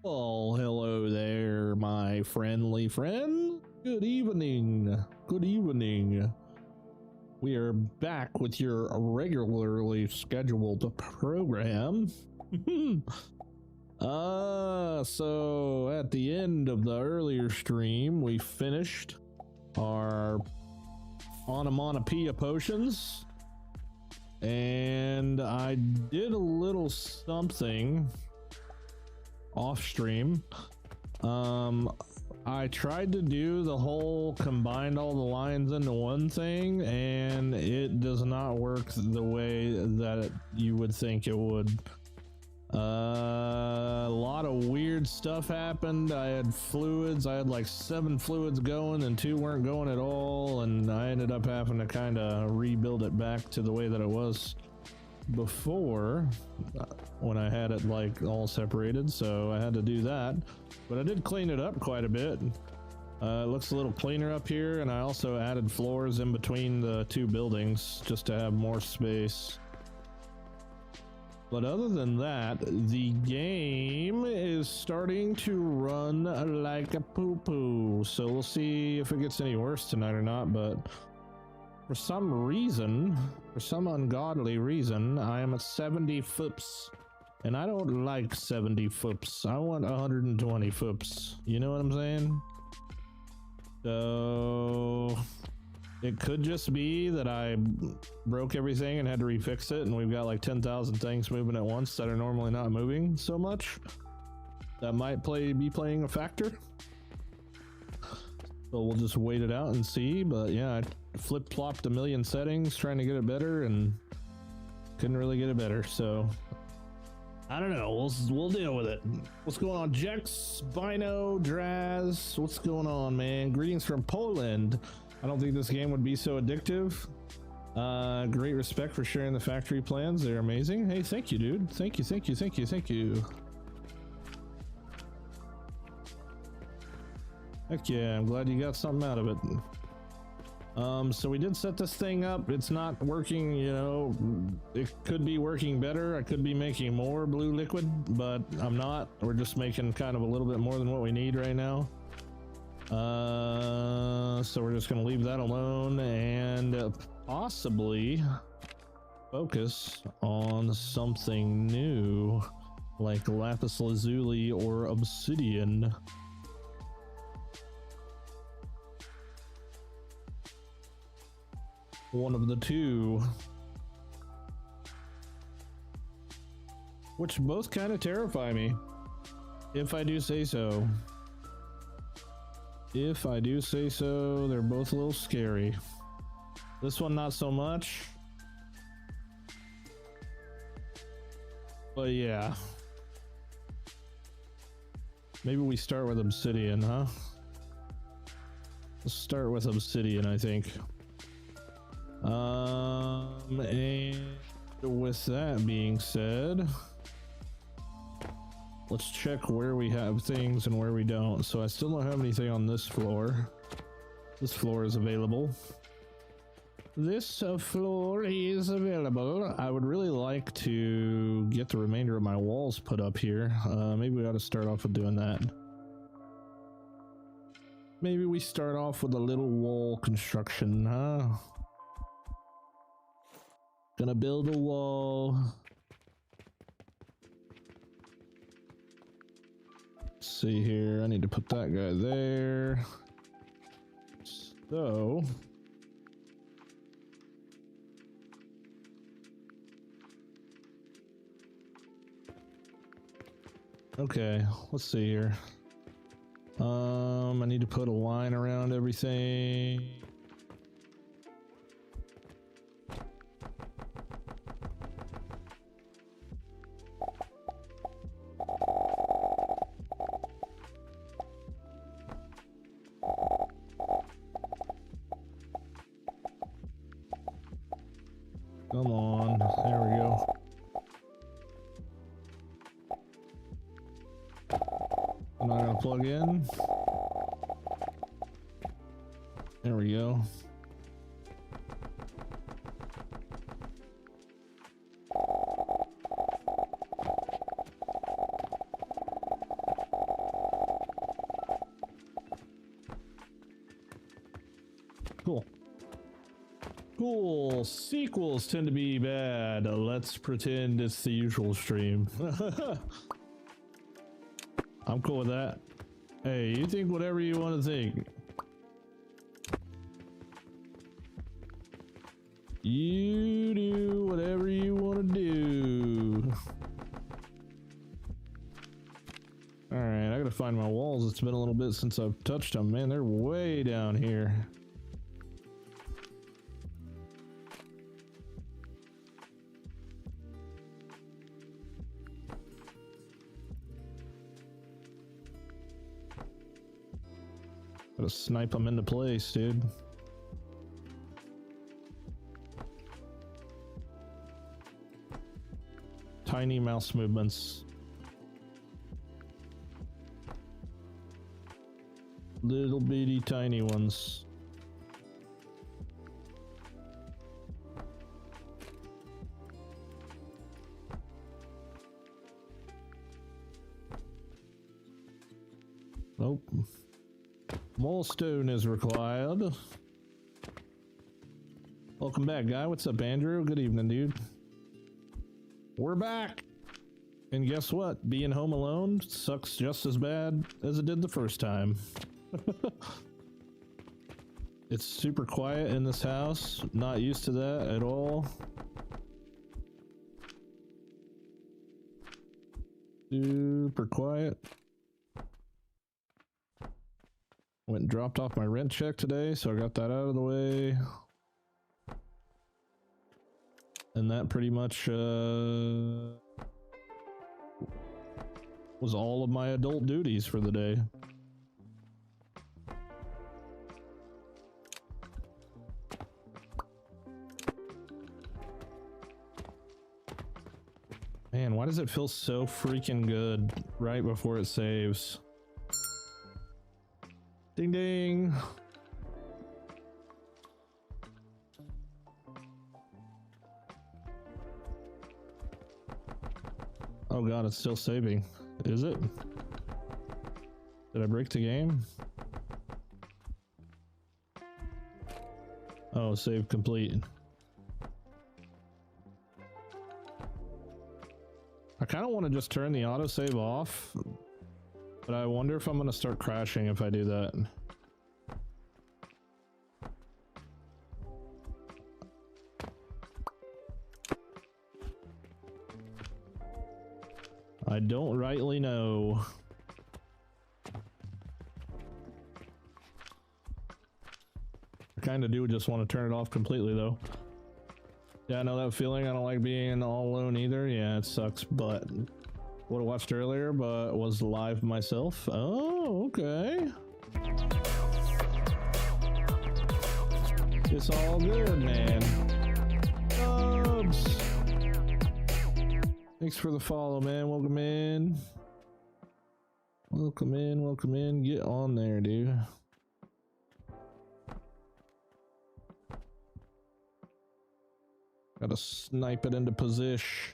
Well, hello there, my friendly friend. Good evening. Good evening. We are back with your regularly scheduled program. So at the end of the earlier stream, we finished our onomatopoeia potions, and I did a little something off stream. I tried to do the whole combined all the lines into one thing, and it does not work the way that you would think it would. A lot of weird stuff happened. I had fluids. I had like 7 fluids going and 2 weren't going at all, and I ended up having to kind of rebuild it back to the way that it was before when I had it like all separated, so I had to do that. But I did clean it up quite a bit. It looks a little cleaner up here, and I also added floors in between the 2 buildings just to have more space. But other than that, the game is starting to run like a poo-poo, so we'll see if it gets any worse tonight or not. But for some reason, for some ungodly reason, I am at 70 foops, and I don't like 70 foops. I want 120 foops. You know what I'm saying? So it could just be that I broke everything and had to refix it, and we've got like 10,000 things moving at once that are normally not moving so much. That might be playing a factor. So we'll just wait it out and see. But yeah, I flip-flopped a million settings trying to get it better and couldn't really get it better. So I don't know. We'll deal with it. What's going on, Jex, Bino, Draz? What's going on, man? Greetings from Poland. I don't think this game would be so addictive. Great respect for sharing the factory plans. They're amazing. Hey, thank you, dude. Thank you, thank you, thank you, thank you. Heck yeah, I'm glad you got something out of it. So we did set this thing up. It's not working, you know. It could be working better. I could be making more blue liquid, but I'm not. We're just making kind of a little bit more than what we need right now. So we're just gonna leave that alone and possibly focus on something new like lapis lazuli or obsidian. One of the two, which both kind of terrify me, if I do say so. If I do say so, they're both a little scary. This one not so much, but yeah, maybe we start with obsidian, huh? Let's start with obsidian, I think. And with that being said, let's check where we have things and where we don't. So I still don't have anything on this floor. This floor is available. This floor is available. I would really like to get the remainder of my walls put up here. Maybe we ought to start off with doing that. Maybe we start off with a little wall construction, huh? Gonna build a wall. Let's see here. I need to put that guy there. So okay, let's see here. I need to put a line around everything. Come on, there we go. I'm not gonna plug in. There we go. Cool. Cool. Sequels tend to be bad. Let's pretend it's the usual stream. I'm cool with that. Hey, you think whatever you want to think. You do whatever you want to do. Alright, I gotta find my walls. It's been a little bit since I've touched them. Man, they're way down here. Gotta snipe them into place, dude. Tiny mouse movements. Little bitty tiny ones. Nope. More stone is required. Welcome back, guy. What's up, Andrew? Good evening, dude. We're back. And guess what? Being home alone sucks just as bad as it did the first time. It's super quiet in this house. Not used to that at all. Super quiet. Went and dropped off my rent check today, so I got that out of the way. And that pretty much was all of my adult duties for the day. Man, why does it feel so freaking good right before it saves? Ding ding. Oh god, it's still saving. Is it? Did I break the game? Oh, save complete. I kind of want to just turn the autosave off, but I wonder if I'm going to start crashing if I do that. I don't rightly know. I kind of do just want to turn it off completely though. Yeah, I know that feeling. I don't like being all alone either. Yeah, it sucks, but would have watched earlier, but was live myself. Oh, okay. It's all good, man. Dubs! Thanks for the follow, man. Welcome in. Welcome in, welcome in. Get on there, dude. Gotta snipe it into position.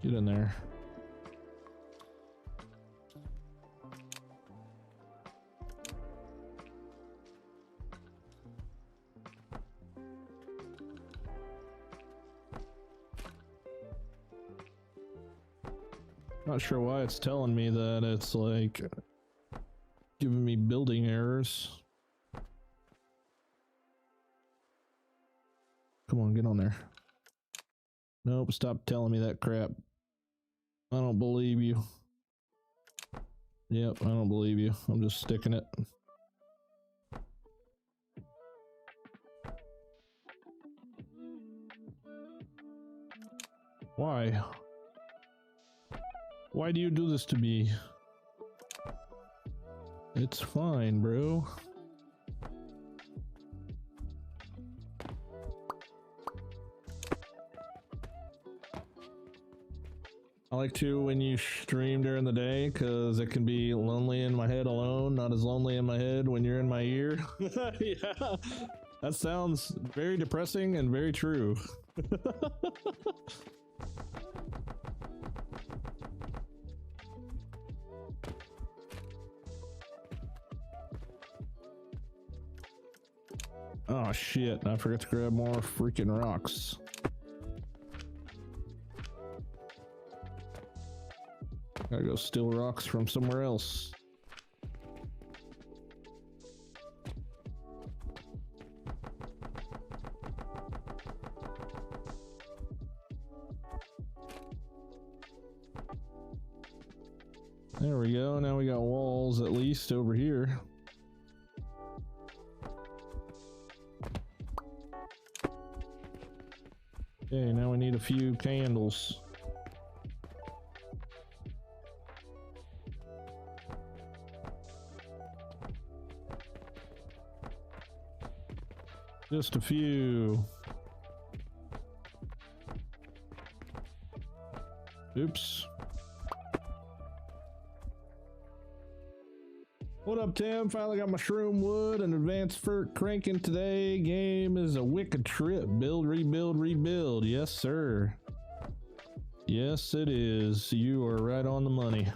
Get in there. Not sure why it's telling me that. It's like giving me building errors. Come on, get on there. Nope, stop telling me that crap. I don't believe you. Yep, I don't believe you. I'm just sticking it. Why? Why do you do this to me? It's fine, bro. I like to when you stream during the day because it can be lonely in my head alone, not as lonely in my head when you're in my ear. Yeah, that sounds very depressing and very true. Oh shit, I forgot to grab more freaking rocks. Gotta go steal rocks from somewhere else. There we go, now we got walls at least over here. Okay, now we need a few candles. Just a few. Oops. What up, Tim? Finally got my shroom wood and advanced fert cranking today. Game is a wicked trip. Build, rebuild, rebuild. Yes, sir. Yes, it is. You are right on the money.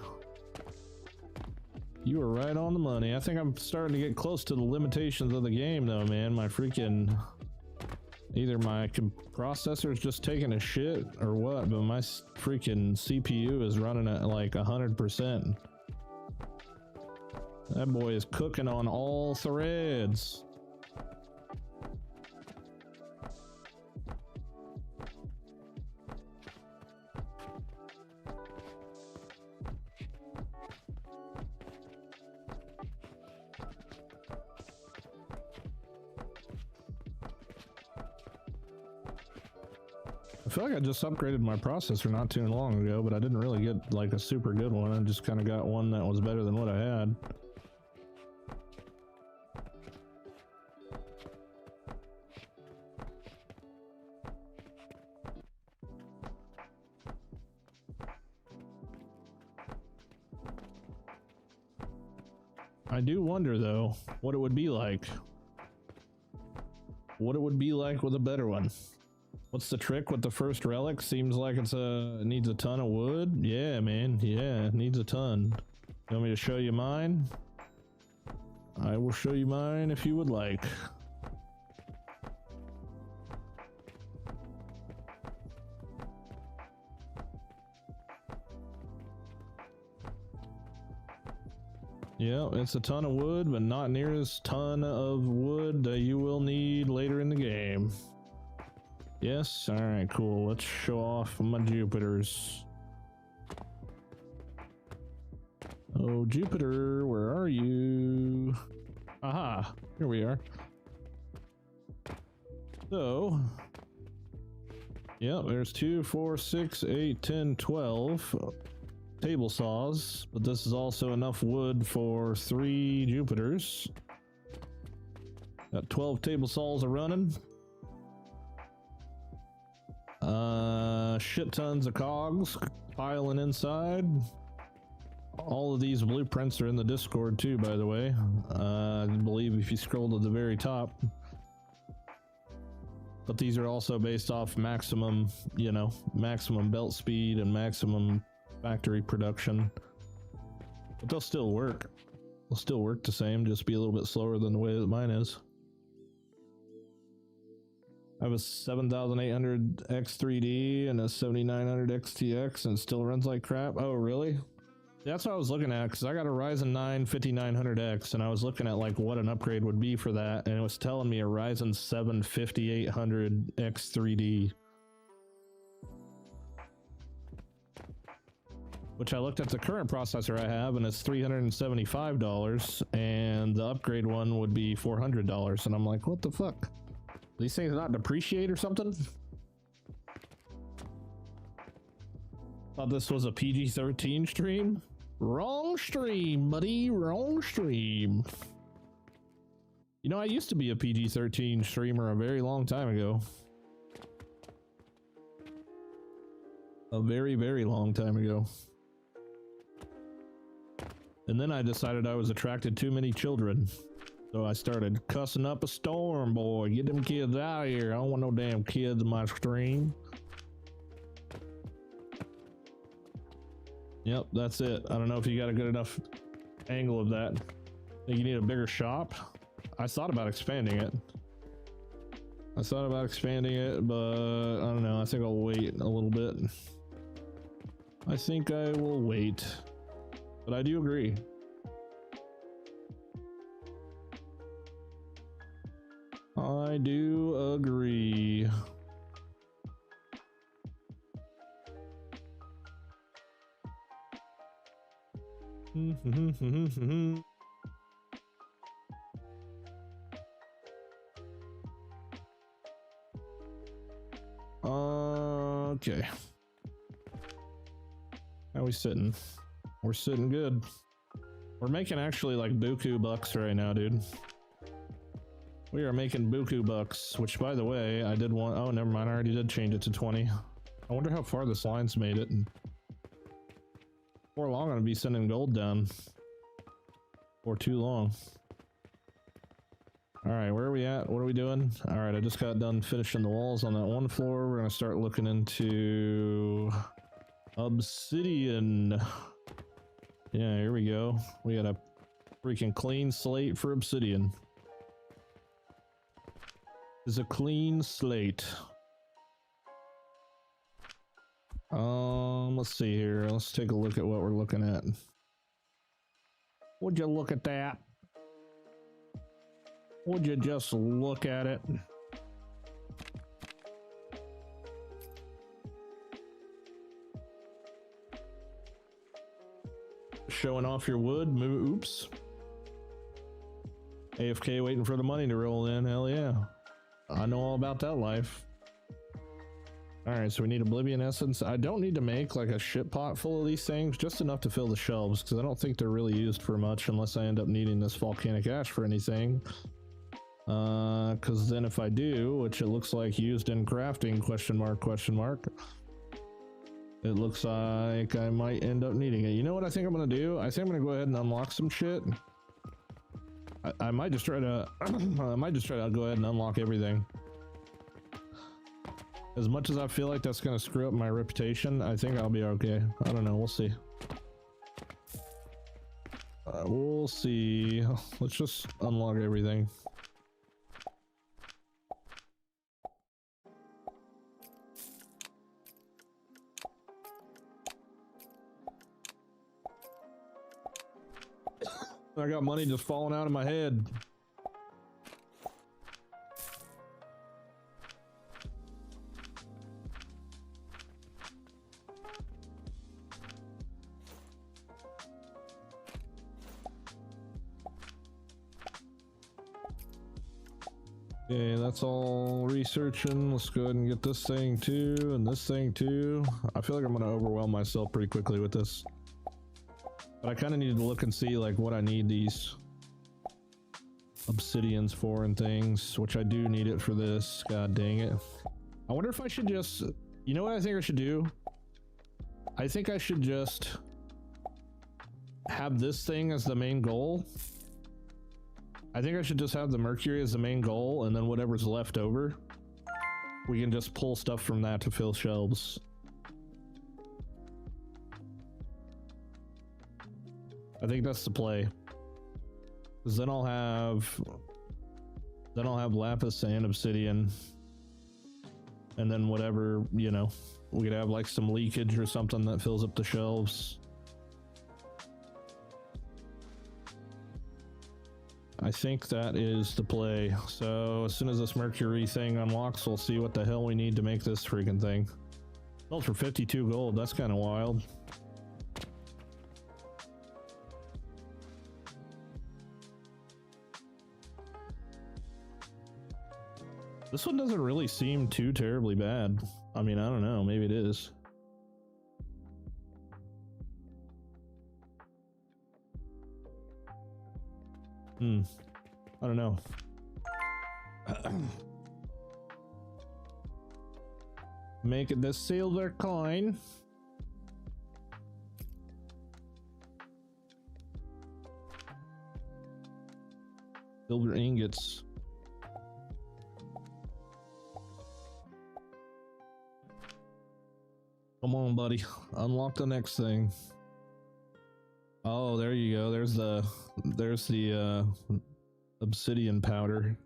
You are right on the money. I think I'm starting to get close to the limitations of the game, though, man. My freaking... Either my processor is just taking a shit or what, but my freaking CPU is running at like 100%. That boy is cooking on all threads. I feel like I just upgraded my processor not too long ago, but I didn't really get like a super good one. I just kind of got one that was better than what I had. I do wonder though what it would be like. What it would be like with a better one. What's the trick with the first relic? Seems like it needs a ton of wood. Yeah, man. Yeah, it needs a ton. You want me to show you mine? I will show you mine if you would like. Yeah, it's a ton of wood, but not near as ton of wood that you will need later in the game. Yes, alright, cool. Let's show off my Jupiters. Oh, Jupiter, where are you? Aha, here we are. So, yeah, there's 2, 4, 6, 8, 10, 12 table saws, but this is also enough wood for 3 Jupiters. Got 12 table saws a running. Shit tons of cogs piling inside. All of these blueprints are in the Discord too, by the way. I believe if you scroll to the very top. But these are also based off maximum, you know, maximum belt speed and maximum factory production. But they'll still work. They'll still work the same, just be a little bit slower than the way that mine is. I have a 7800 X3D and a 7900 XTX and it still runs like crap. Oh, really? That's what I was looking at, because I got a Ryzen 9 5900X and I was looking at like what an upgrade would be for that, and it was telling me a Ryzen 7 5800 X3D. Which I looked at the current processor I have and it's $375, and the upgrade one would be $400, and I'm like, what the fuck? These things not depreciate or something? Thought this was a PG-13 stream? Wrong stream, buddy. Wrong stream. You know, I used to be a PG-13 streamer a very long time ago. A very, very long time ago. And then I decided I was attracted to too many children. So I started cussing up a storm, boy. Get them kids out of here. I don't want no damn kids in my stream. Yep, that's it. I don't know if you got a good enough angle of that. Think you need a bigger shop? I thought about expanding it. I thought about expanding it, but I don't know. I think I'll wait a little bit. I think I will wait, but I do agree. I do agree. Okay. How we sitting? We're sitting good. We're making actually like buku bucks right now, dude. We are making buku bucks, which by the way, I did want, oh, never mind. I already did change it to 20. I wonder how far this line's made it. Before long, I'm gonna be sending gold down. For too long. All right, where are we at? What are we doing? All right, I just got done finishing the walls on that one floor. We're gonna start looking into obsidian. Yeah, here we go. We got a freaking clean slate for obsidian. It's a clean slate. Let's see here. Let's take a look at what we're looking at. Would you look at that? Would you just look at it? Showing off your wood. Oops. AFK waiting for the money to roll in. Hell yeah. I know all about that life. Alright, so we need Oblivion Essence. I don't need to make like a shit pot full of these things, just enough to fill the shelves, because I don't think they're really used for much unless I end up needing this volcanic ash for anything. Because then if I do, which it looks like used in crafting, question mark, it looks like I might end up needing it. You know what I think I'm going to do? I think I'm going to go ahead and unlock some shit. I might just try to, I might just try to go ahead and unlock everything. As much as I feel like that's going to screw up my reputation, I think I'll be okay. I don't know. We'll see. We'll see. Let's just unlock everything. I got money just falling out of my head. Okay, that's all researching. Let's go ahead and get this thing too, and this thing too. I feel like I'm gonna overwhelm myself pretty quickly with this. But I kind of need to look and see like what I need these obsidians for and things, which I do need it for this. God dang it. I wonder if I should just, you know what I think I should do? I think I should just have this thing as the main goal. I think I should just have the Mercury as the main goal, and then whatever's left over, we can just pull stuff from that to fill shelves. I think that's the play. Because then I'll have lapis and obsidian. And then whatever, you know, we could have like some leakage or something that fills up the shelves. I think that is the play. So as soon as this Mercury thing unlocks, we'll see what the hell we need to make this freaking thing. Sold for 52 gold. That's kind of wild. This one doesn't really seem too terribly bad. I mean, I don't know. Maybe it is. I don't know. Make it the silver coin. Silver ingots. Come on, buddy. Unlock the next thing. Oh, there you go. There's the obsidian powder.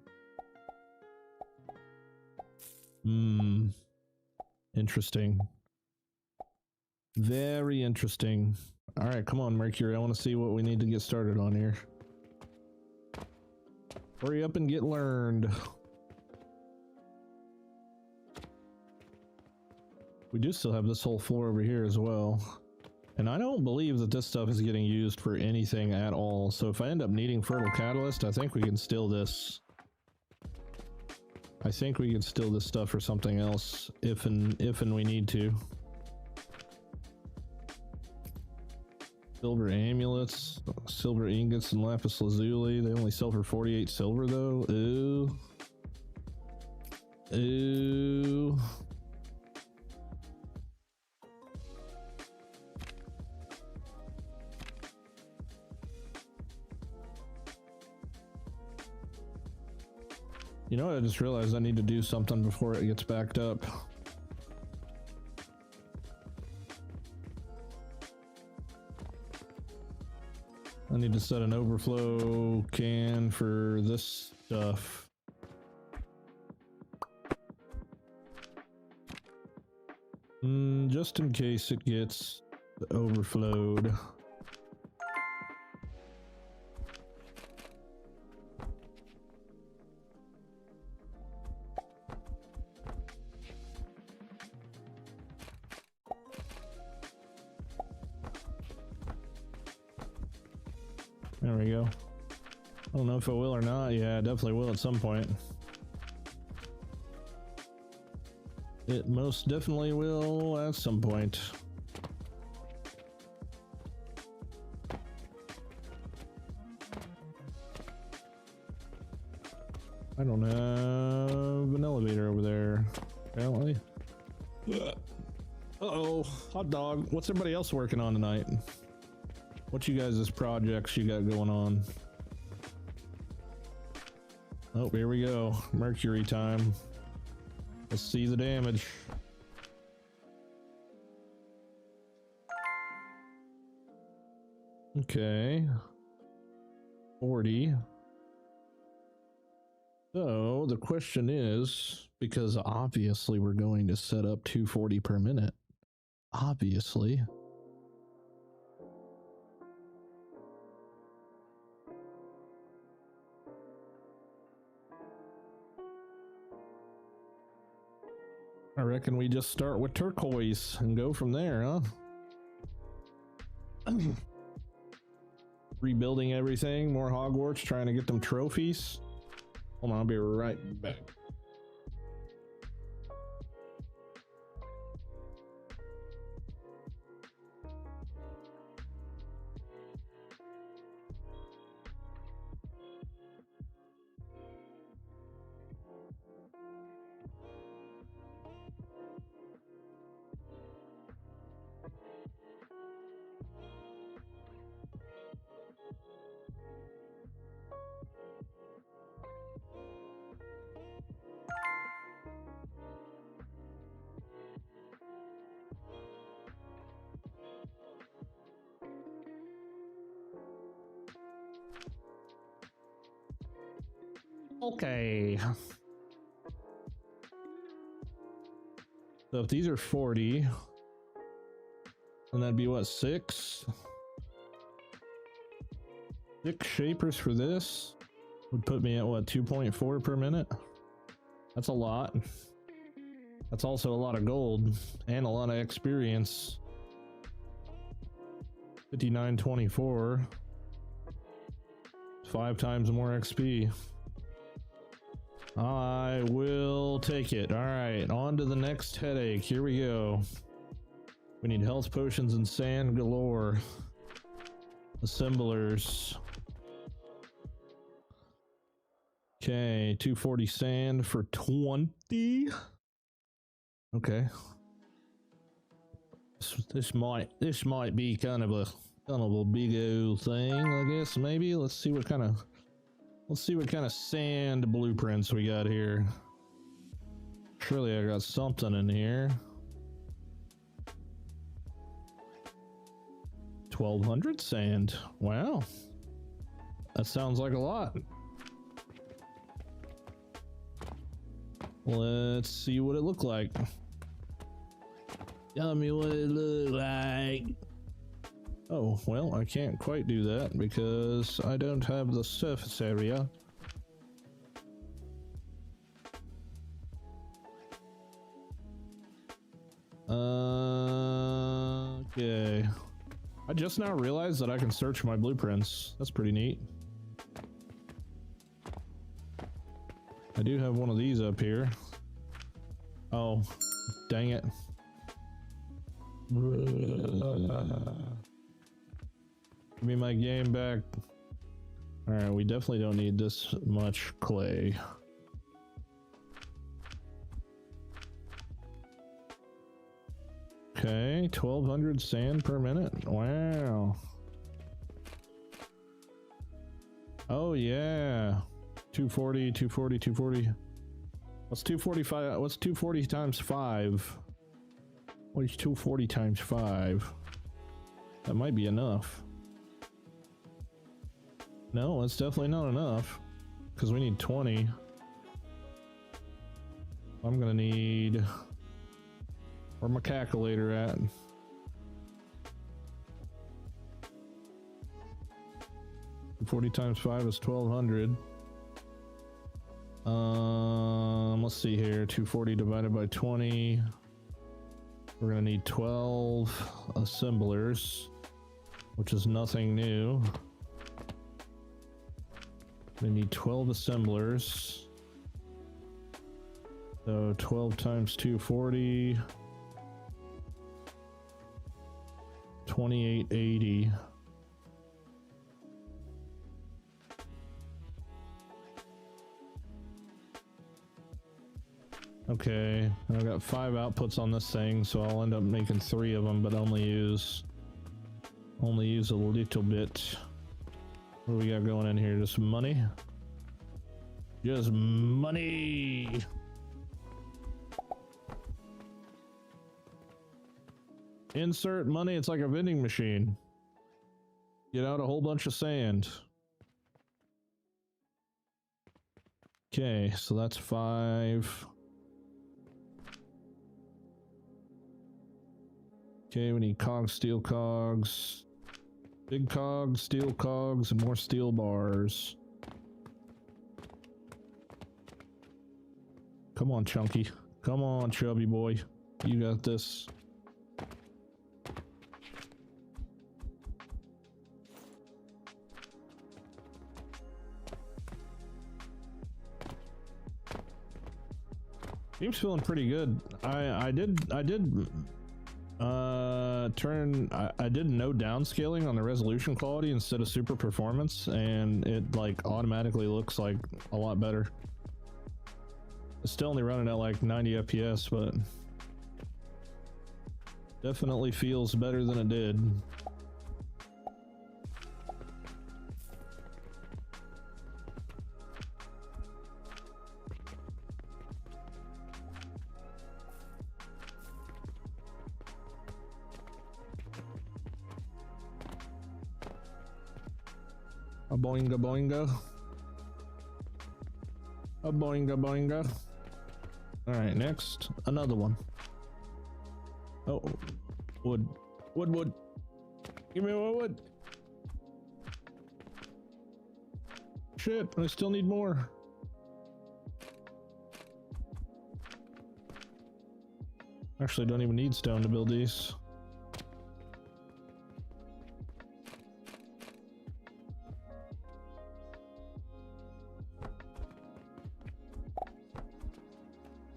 Hmm. Interesting. Very interesting. All right, come on, Mercury. I want to see what we need to get started on here. Hurry up and get learned. We do still have this whole floor over here as well. And I don't believe that this stuff is getting used for anything at all. So if I end up needing fertile catalyst, I think we can steal this. I think we can steal this stuff for something else if and we need to. Silver amulets, silver ingots, and lapis lazuli. They only sell for 48 silver though. Ooh. Ooh. You know what? I just realized I need to do something before it gets backed up. I need to set an overflow can for this stuff. Just in case it gets overflowed. There we go. I don't know if it will or not. Yeah, it definitely will at some point. It most definitely will at some point. I don't have an elevator over there, apparently. Uh-oh, hot dog. What's everybody else working on tonight? What you guys' projects you got going on? Oh, here we go. Mercury time. Let's see the damage. Okay. 40. So the question is, because obviously we're going to set up 240 per minute. Obviously. I reckon we just start with turquoise and go from there, huh? Rebuilding everything, more Hogwarts, trying to get them trophies. Hold on, I'll be right back. Okay. So if these are 40, then that'd be what, 6? 6 shapers for this would put me at what, 2.4 per minute? That's a lot. That's also a lot of gold and a lot of experience. 59.24. 5 times more XP. I will take it. All right, on to the next headache. Here we go. We need health potions and sand galore. Assemblers. Okay, 240 sand for 20. Okay. This might be kind of a big old thing, I guess. Maybe let's see what kind of sand blueprints we got here. Surely I got something in here. 1200 sand. Wow. That sounds like a lot. Let's see what it looked like. Tell me what it looked like. Oh, well, I can't quite do that because I don't have the surface area. Okay. I just now realized that I can search my blueprints. That's pretty neat. I do have one of these up here. Oh, dang it. Give me my game back. Alright, we definitely don't need this much clay. Okay, 1200 sand per minute. Wow. Oh yeah. 240, 240, 240. What's 245? What's 240 times 5? What is 240 times 5? That might be enough. No, it's definitely not enough. Because we need 20. I'm gonna need... Where's my calculator at? $40 times 5 is 1200. Let's see here. 240 divided by 20. We're gonna need 12 assemblers, which is nothing new. We need 12 assemblers. So 12 times 240. 2880. Okay, I've got 5 outputs on this thing, so I'll end up making 3 of them, but only use a little bit. What do we got going in here? Just money? Just money! Insert money, it's like a vending machine. Get out a whole bunch of sand. Okay, so that's 5. Okay, we need cogs, steel cogs. Big cogs, steel cogs, and more steel bars. Come on, Chunky. Come on, chubby boy. You got this. Game's feeling pretty good. I did no downscaling on the resolution quality instead of super performance, and it like automatically looks like a lot better. It's still only running at like 90 FPS, but definitely feels better than it did. A boinga boinga. A boinga boinga. Alright, next. Another one. Oh. Wood. Wood. Give me more wood. Shit, I still need more. Actually, don't even need stone to build these.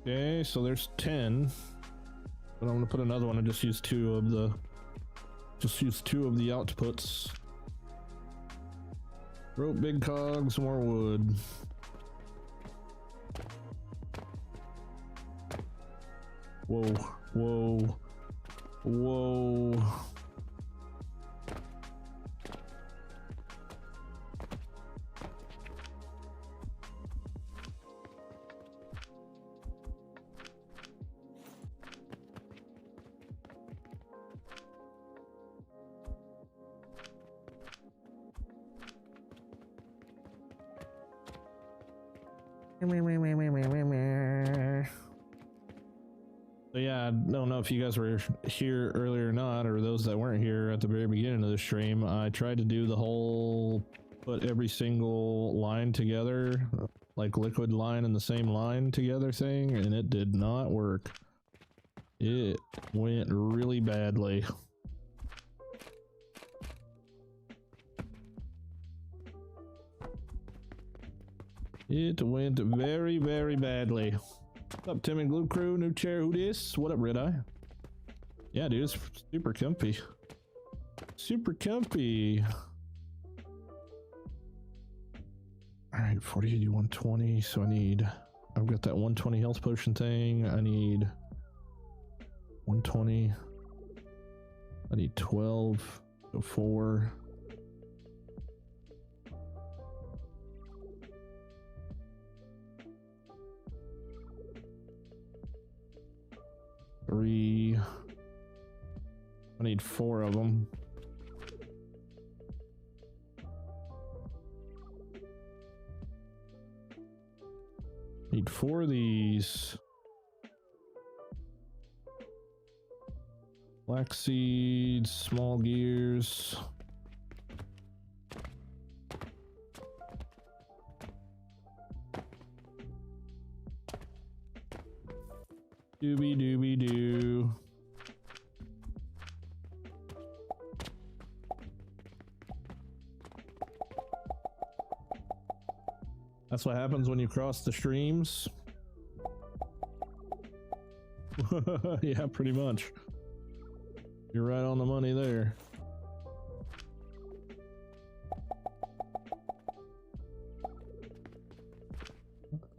Okay, so there's 10, but I'm gonna put another one and just use two of the outputs. Rope, big cogs, more wood. Whoa. don't know if you guys were here earlier or not, or those that weren't here at the very beginning of the stream. I tried to do the whole put every single line together, like liquid line and the same line together thing, and it did not work. It went really badly. It went very, very badly. What's up, Tim and Glue Crew? New chair, who dis? What up, Red Eye? Yeah, dude, it's super comfy. Super comfy. Alright, 40, 80, 120. So I've got that 120 health potion thing. I need 120. I need 12. So 4. Three. I need 4 of them. Need 4 of these. Black seeds, small gears. Doobie doobie doo. That's what happens when you cross the streams. Yeah, pretty much. You're right on the money there.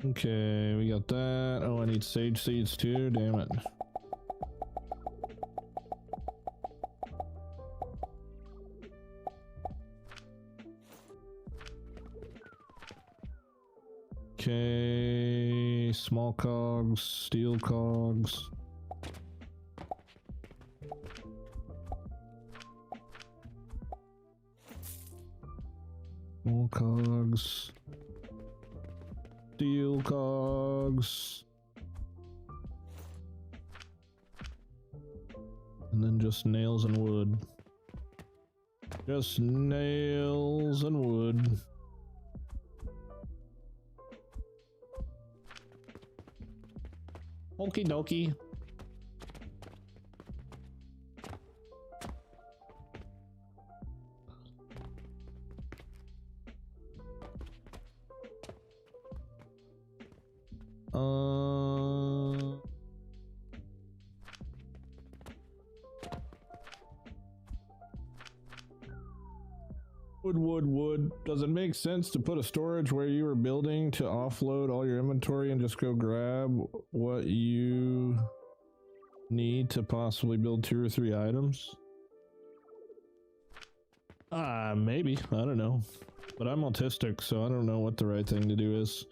Okay, we got that. Oh, I need sage seeds too, damn it. Okay, small cogs, steel cogs. Small cogs. Steel cogs. And then just nails and wood. Just nails and wood. Okie dokie. Wood. Does it make sense to put a storage where you are building to offload all your inventory and just go grab what you need to possibly build 2 or 3 items? Maybe. I don't know. But I'm autistic, so I don't know what the right thing to do is.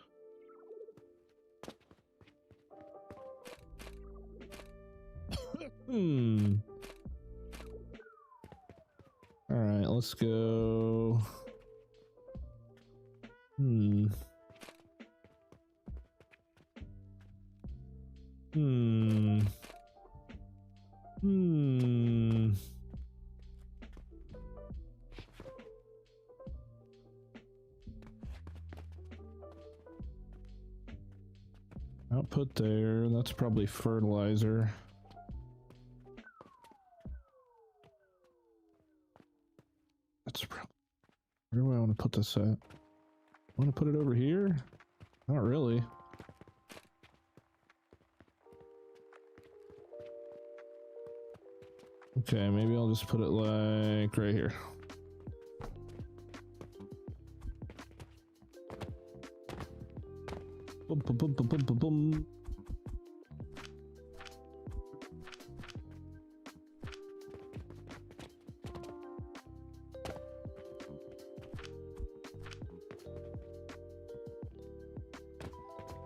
Alright, let's go. Output there, that's probably fertilizer. That's probably... Where do I want to put this at? I want to put it over here? Not really. Okay, maybe I'll just put it like right here. Boom, boom, boom, boom, boom, boom, boom.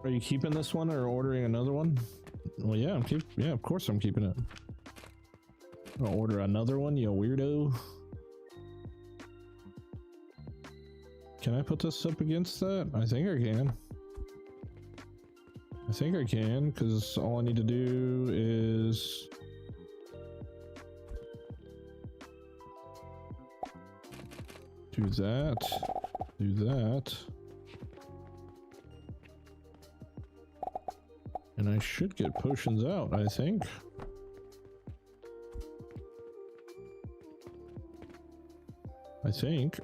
Are you keeping this one or ordering another one? Well, yeah, yeah, of course I'm keeping it. I'll order another one, you weirdo. Can I put this up against that? I think I can. I think I can, because all I need to do is do that, do that, and I should get potions out, I think. I think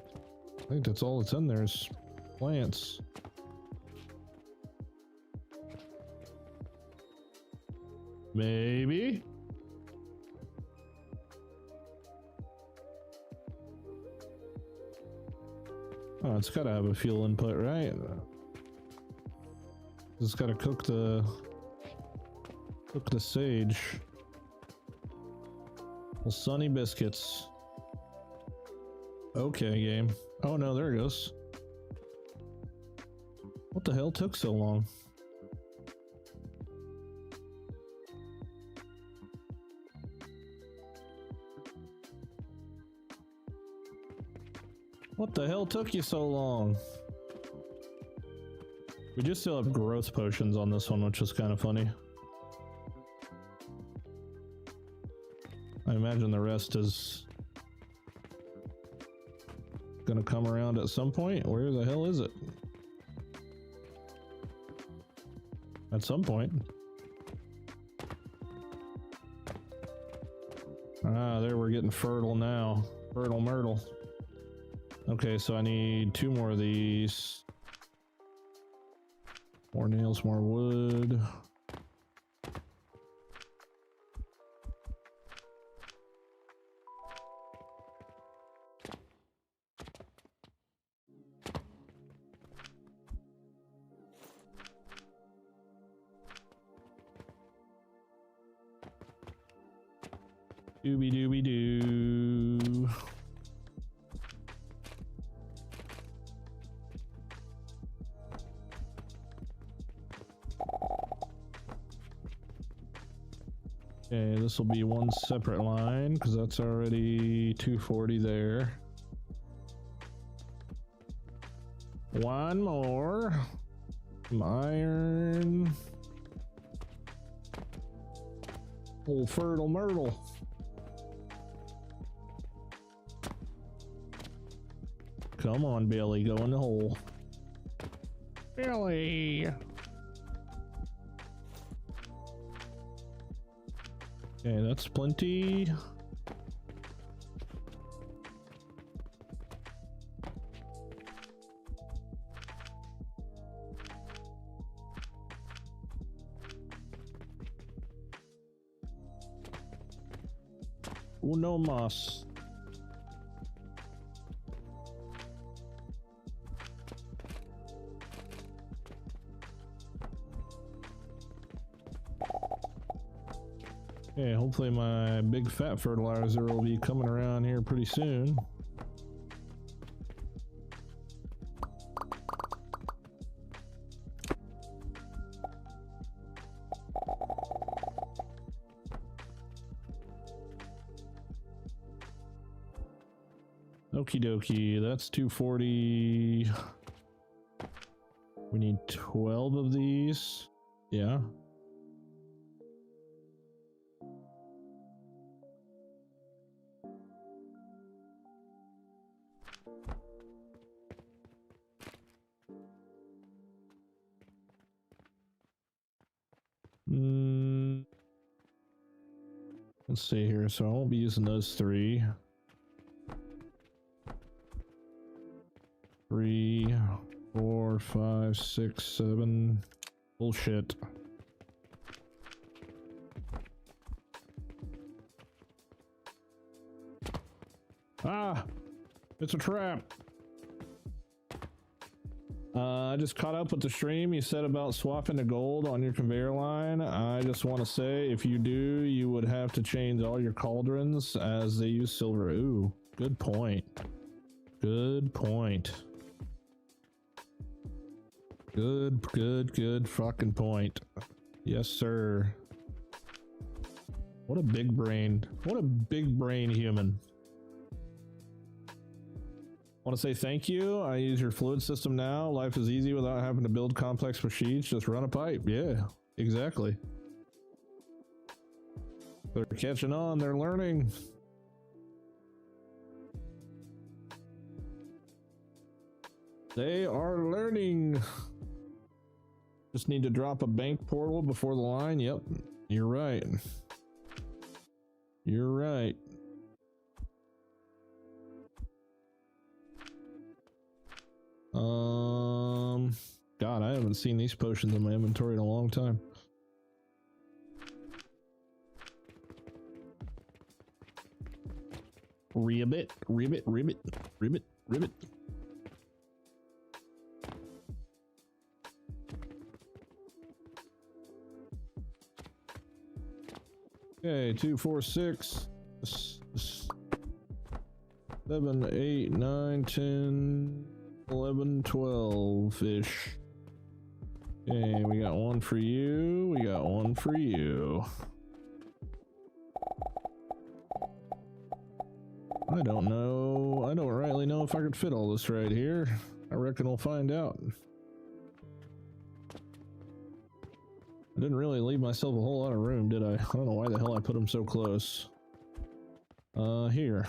that's all that's in there is plants. Maybe. Oh, it's gotta have a fuel input, right? It's gotta cook the sage. Well, sunny biscuits. Okay, game. Oh no, there it goes. What the hell took so long? What the hell took you so long? We just still have growth potions on this one, which is kind of funny. I imagine the rest is gonna come around at some point. Where the hell is it? At some point. Ah, there, we're getting fertile now. Fertile myrtle. Okay, so I need 2 more of these. More nails, more wood. Dooby dooby doo. Okay, this will be one separate line because that's already 240 there. One more. Some iron. Old fertile myrtle. Come on, Billy, go in the hole. Billy! Okay, that's plenty. Uno más. Okay, hopefully my big fat fertilizer will be coming around here pretty soon. Okie dokie, that's 240. We need 12 of these. Yeah. Let's see here. So I won't be using those 3. 3, 4, 5, 6, 7. Bullshit. Ah! It's a trap! I just caught up with the stream you said about swapping to gold on your conveyor line. I just want to say, if you do, you would have to change all your cauldrons as they use silver. Ooh, good point. Good point. Good fucking point. Yes, sir. What a big brain. What a big brain human. Want to say thank you. I use your fluid system now. Life is easy without having to build complex machines. Just run a pipe. Yeah, exactly. They're catching on. They're learning. They are learning. Just need to drop a bank portal before the line. Yep, you're right. You're right. God, I haven't seen these potions in my inventory in a long time. Ribbit, ribbit, ribbit, ribbit, ribbit. Okay, 2, 4, 6, 7, 8, 9, 10, 11, 12-ish. Okay, we got one for you. We got one for you. I don't know. I don't rightly know if I could fit all this right here. I reckon we'll find out. I didn't really leave myself a whole lot of room, did I? I don't know why the hell I put them so close. Here.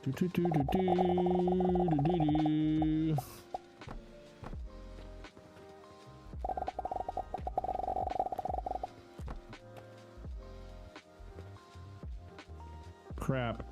Do, do, do, do, do, do, do, do. Crap.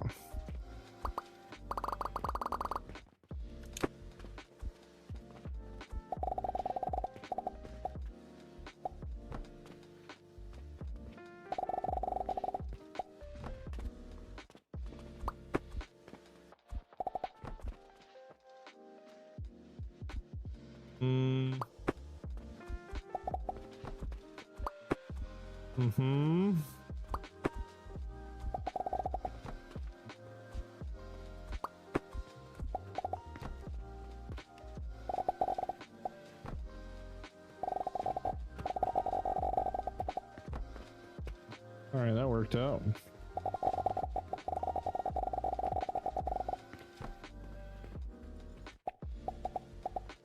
All right, that worked out.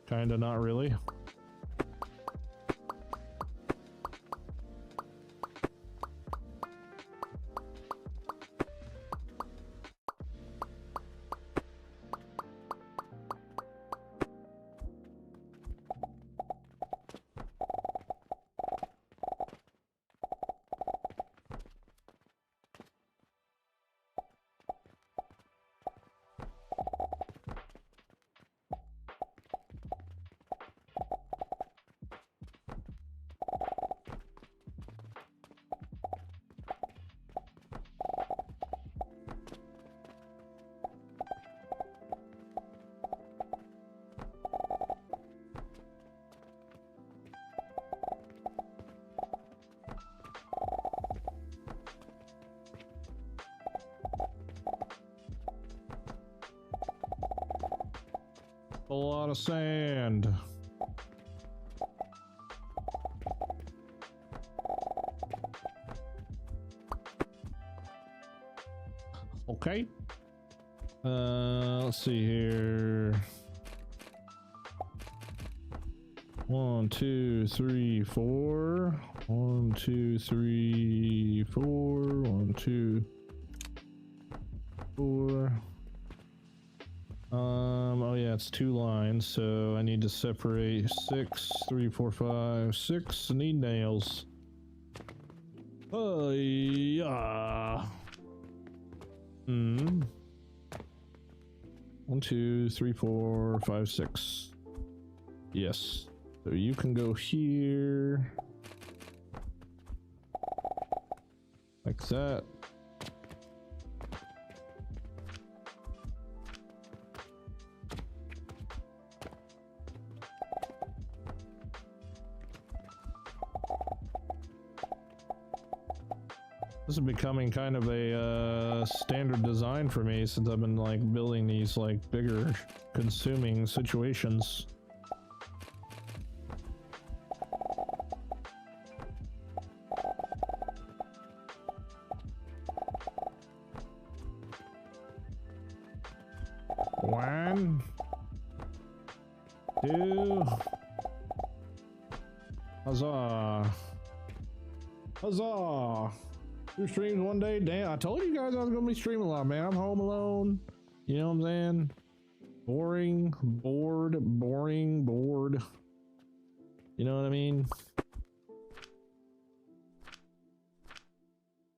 Kinda, not really. A lot of sand. Okay. Let's see here. 1, 2, 3, 4. 1, 2, 3, 4. 1, 2, 4. Oh yeah, it's 2 lines, so I need to separate 6, 3, 4, 5, 6. I need nails. Oh yeah. Hmm. 1, 2, 3, 4, 5, 6. Yes. So you can go here. Like that. This is becoming kind of a standard design for me since I've been like building these like bigger consuming situations. One, two, huzzah, huzzah. 2 streams one day. Damn, I told you guys I was gonna be streaming a lot, man. I'm home alone. You know what I'm saying? Boring, bored, boring, bored. You know what I mean?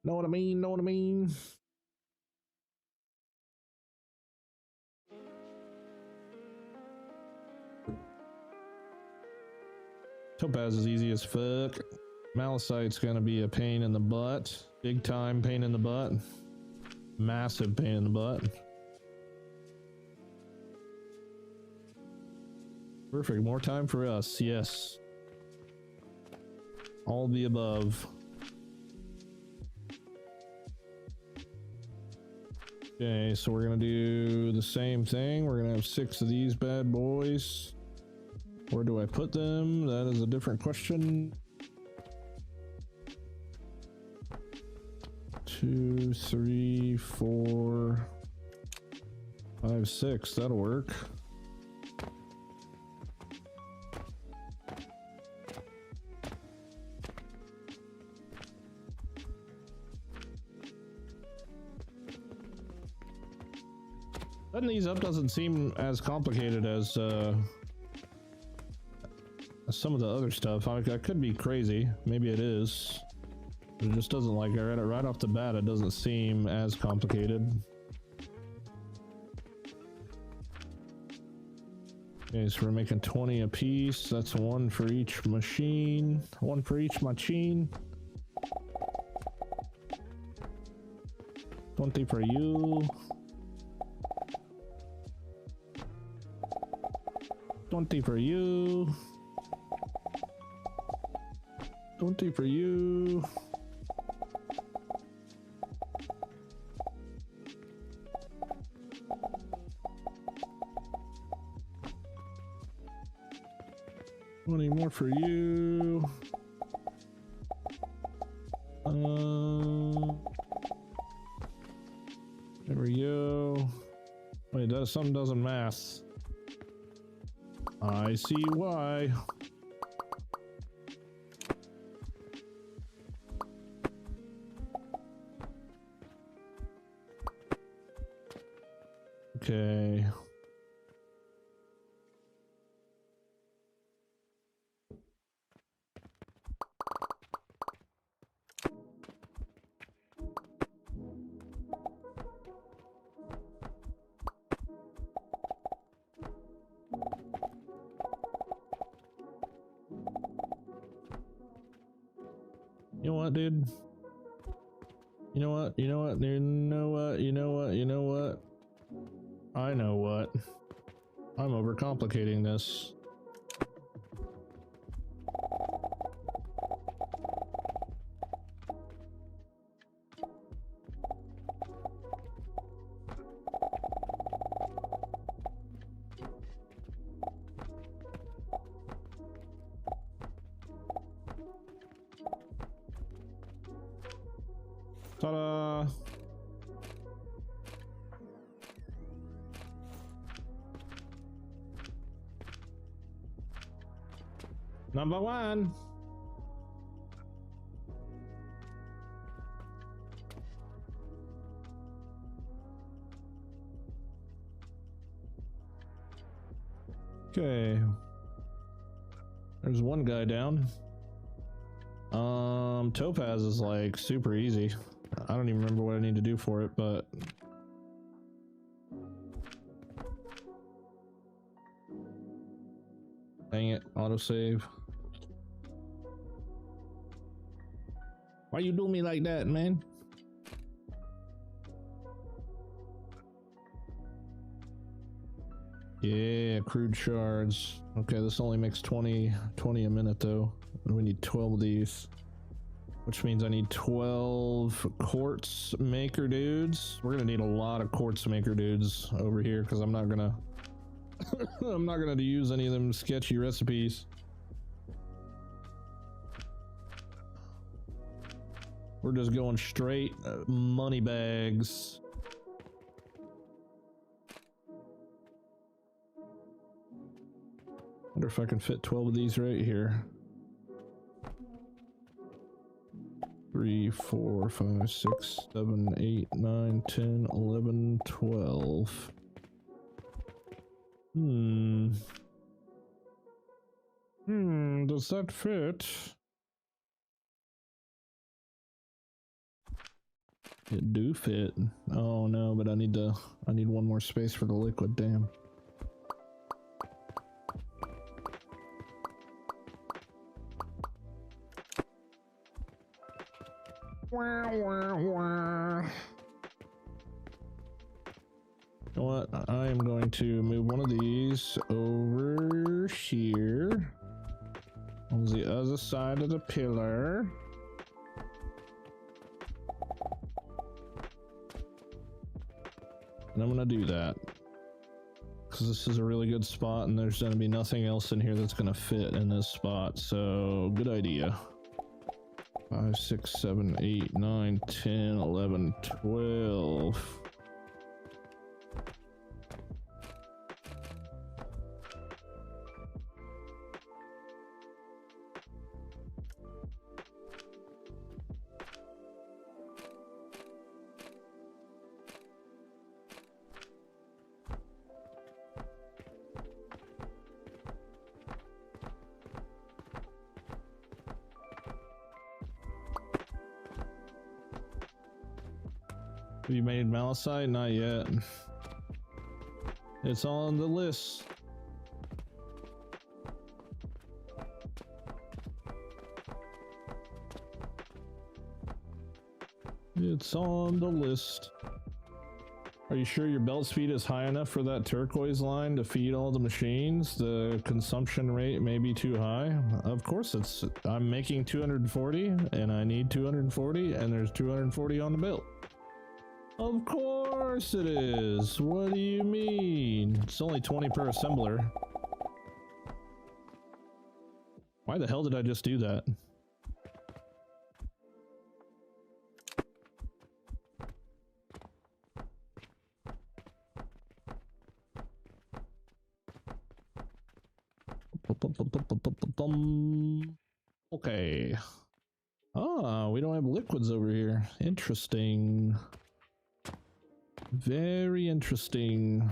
Know what I mean? Know what I mean? Topaz is easy as fuck. Malachite's gonna be a pain in the butt. Big time pain in the butt. Massive pain in the butt. Perfect. More time for us. Yes. All the above. Okay, so we're gonna do the same thing. We're gonna have 6 of these bad boys. Where do I put them? That is a different question. 2, 3, 4, 5, 6. That'll work. Setting these up doesn't seem as complicated as some of the other stuff. I could be crazy. Maybe it is. It just doesn't, like, right off the bat, it doesn't seem as complicated. Okay, so we're making 20 a piece. That's 1 for each machine. 1 for each machine. 20 for you. 20 for you. 20 for you. $20 more for you. There we go. Wait, that something doesn't math. I see why. Okay. You know what, dude? You know what? You know what? You know what? You know what? You know what? I know what. I'm overcomplicating this. Ta-da! Number 1. Okay. There's one guy down. Topaz is like super easy. I don't even remember what I need to do for it, but dang it, autosave. Why you do me like that, man? Yeah, crude shards. Okay, this only makes 20 a minute though. We need 12 of these, which means I need 12 quartz maker dudes. We're gonna need a lot of quartz maker dudes over here because I'm not gonna I'm not gonna use any of them sketchy recipes. We're just going straight money bags. Wonder if I can fit 12 of these right here. 3, 4, 5, 6, 7, 8, 9, 10, 11, 12. Does that fit? It do fit. Oh no, but I need one more space for the liquid, damn. You know what? I am going to move one of these over here on the other side of the pillar. And I'm gonna do that because this is a really good spot and there's gonna be nothing else in here that's gonna fit in this spot. So good idea. 5, 6, 7, 8, 9, 10, 11, 12. Have you made Malachite? Not yet. It's on the list. It's on the list. Are you sure your belt speed is high enough for that turquoise line to feed all the machines? The consumption rate may be too high. Of course it's, I'm making 240 and I need 240 and there's 240 on the belt. Of course it is. What do you mean? It's only 20 per assembler. Why the hell did I just do that? Okay. Ah, we don't have liquids over here. Interesting. Very interesting.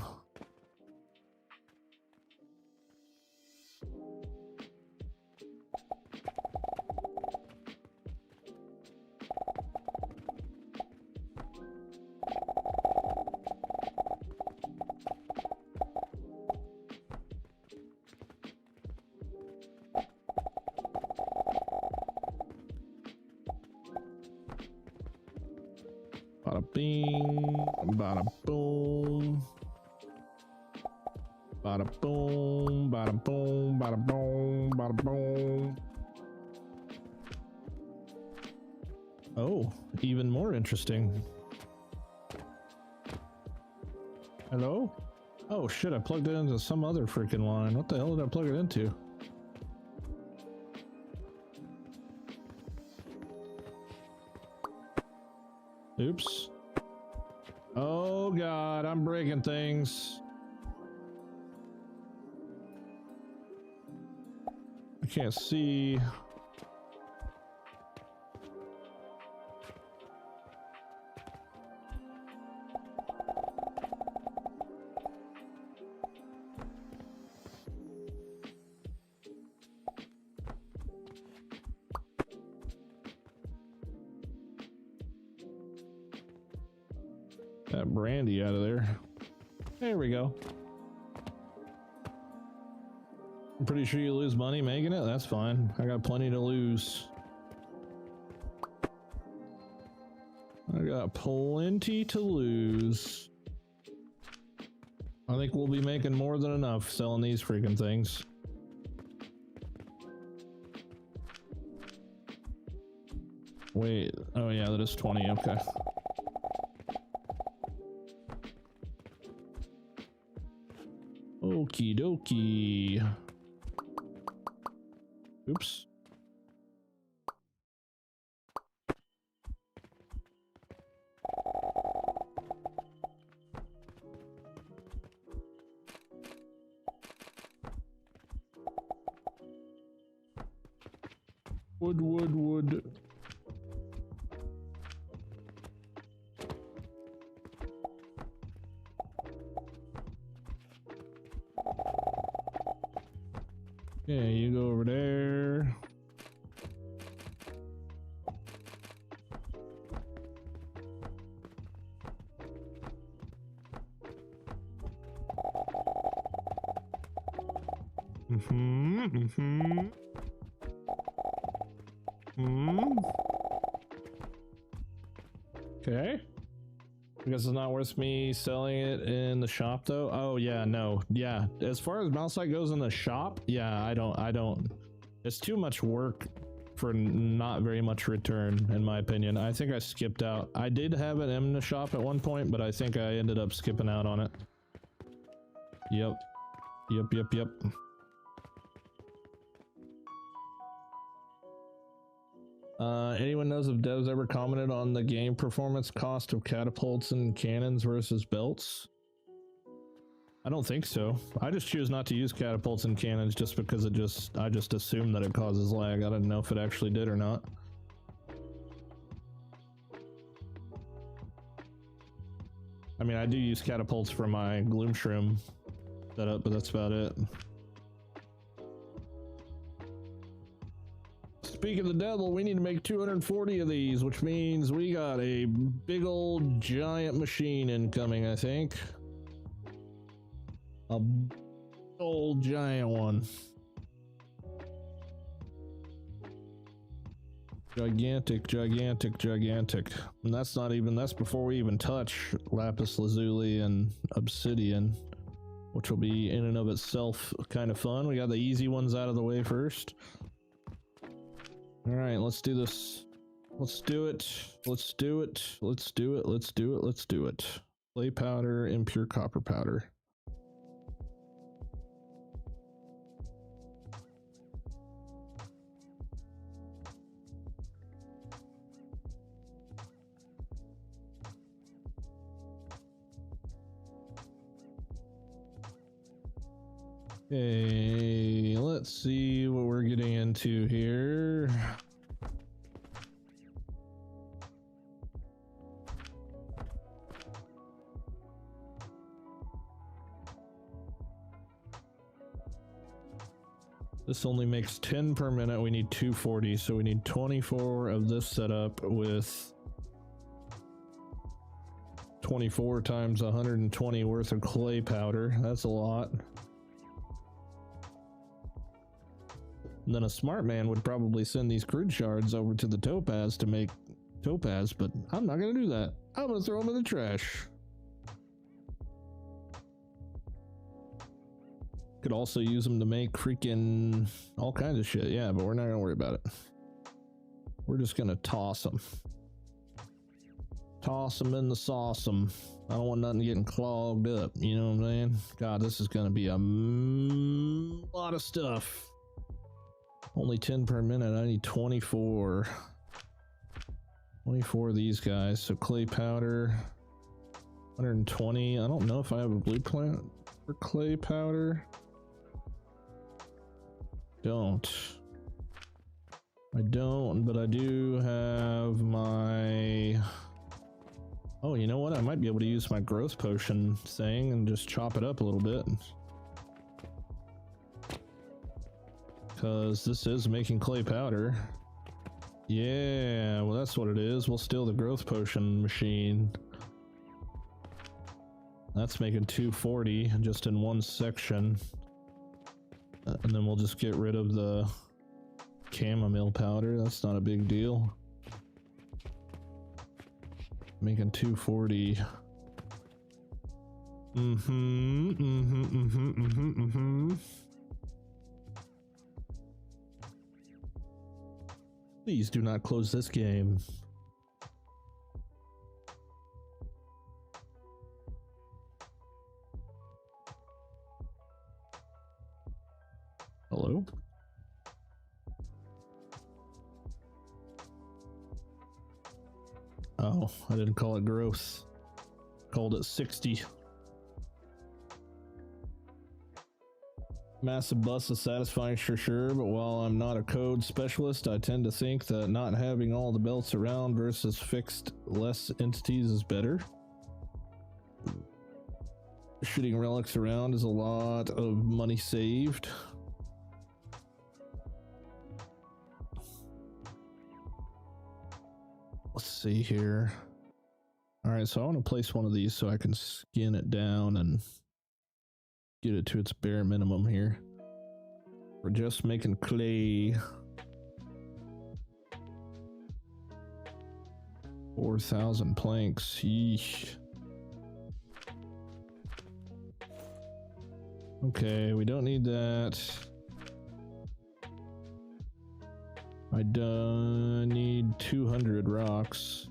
Bada bing, bada boom. Bada boom, bada boom, bada boom, bada boom. Oh, even more interesting. Hello? Oh shit, I plugged it into some other freaking line. What the hell did I plug it into? Oops. Oh god, I'm breaking things. I can't see. that brandy out of there. There we go. I'm pretty sure you lose money making it. That's fine. I got plenty to lose. I got plenty to lose. I think we'll be making more than enough selling these freaking things. Wait, oh yeah, that is 20, okay. Okie dokie. Oops. Wood. Yeah, you go over there. Okay. I guess it's not worth me selling it in the shop though. Oh yeah, no. Yeah, as far as mouse light goes in the shop, yeah, I don't. It's too much work for not very much return, in my opinion. I think I skipped out. I did have it in the shop at one point, but I think I ended up skipping out on it. Yep. Anyone knows if devs ever commented on the game performance cost of catapults and cannons versus belts? I don't think so. I just choose not to use catapults and cannons just because I just assume that it causes lag. I didn't know if it actually did or not. I mean, I do use catapults for my gloom shroom setup, but that's about it. Speak of the devil, we need to make 240 of these, which means we got a big old giant machine incoming, I think. A old giant one. Gigantic. And that's not even, that's before we even touch lapis lazuli and obsidian, which will be in and of itself kind of fun. We got the easy ones out of the way first. All right, let's do this. Let's do it. Clay powder, impure copper powder. Okay, let's see what we're getting into here. This only makes 10 per minute. We need 240, so we need 24 of this setup with 24 times 120 worth of clay powder. That's a lot. And then a smart man would probably send these crude shards over to the topaz to make topaz, but I'm not going to do that. I'm going to throw them in the trash. Could also use them to make freaking all kinds of shit. Yeah, but we're not going to worry about it. We're just going to toss them. Toss them in the sauceum. I don't want nothing getting clogged up. You know what I'm saying? God, this is going to be a lot of stuff. Only 10 per minute. I need 24. 24 of these guys. So clay powder. 120. I don't know if I have a blue plant for clay powder. I don't, but I do have my... Oh, you know what? I might be able to use my growth potion thing and just chop it up a little bit. Because this is making clay powder. Yeah, well that's what it is. We'll steal the growth potion machine. That's making 240 just in one section. And then we'll just get rid of the chamomile powder. That's not a big deal. Making 240. Please do not close this game. Hello? Oh, I didn't call it growth. Called it 60. Massive bus is satisfying for sure, but while I'm not a code specialist, I tend to think that not having all the belts around versus fixed less entities is better. Shooting relics around is a lot of money saved. Let's see here. Alright, so I want to place one of these so I can skin it down and get it to its bare minimum here. We're just making clay. 4,000 planks. Yeesh. Okay, we don't need that. I don't need 200 rocks.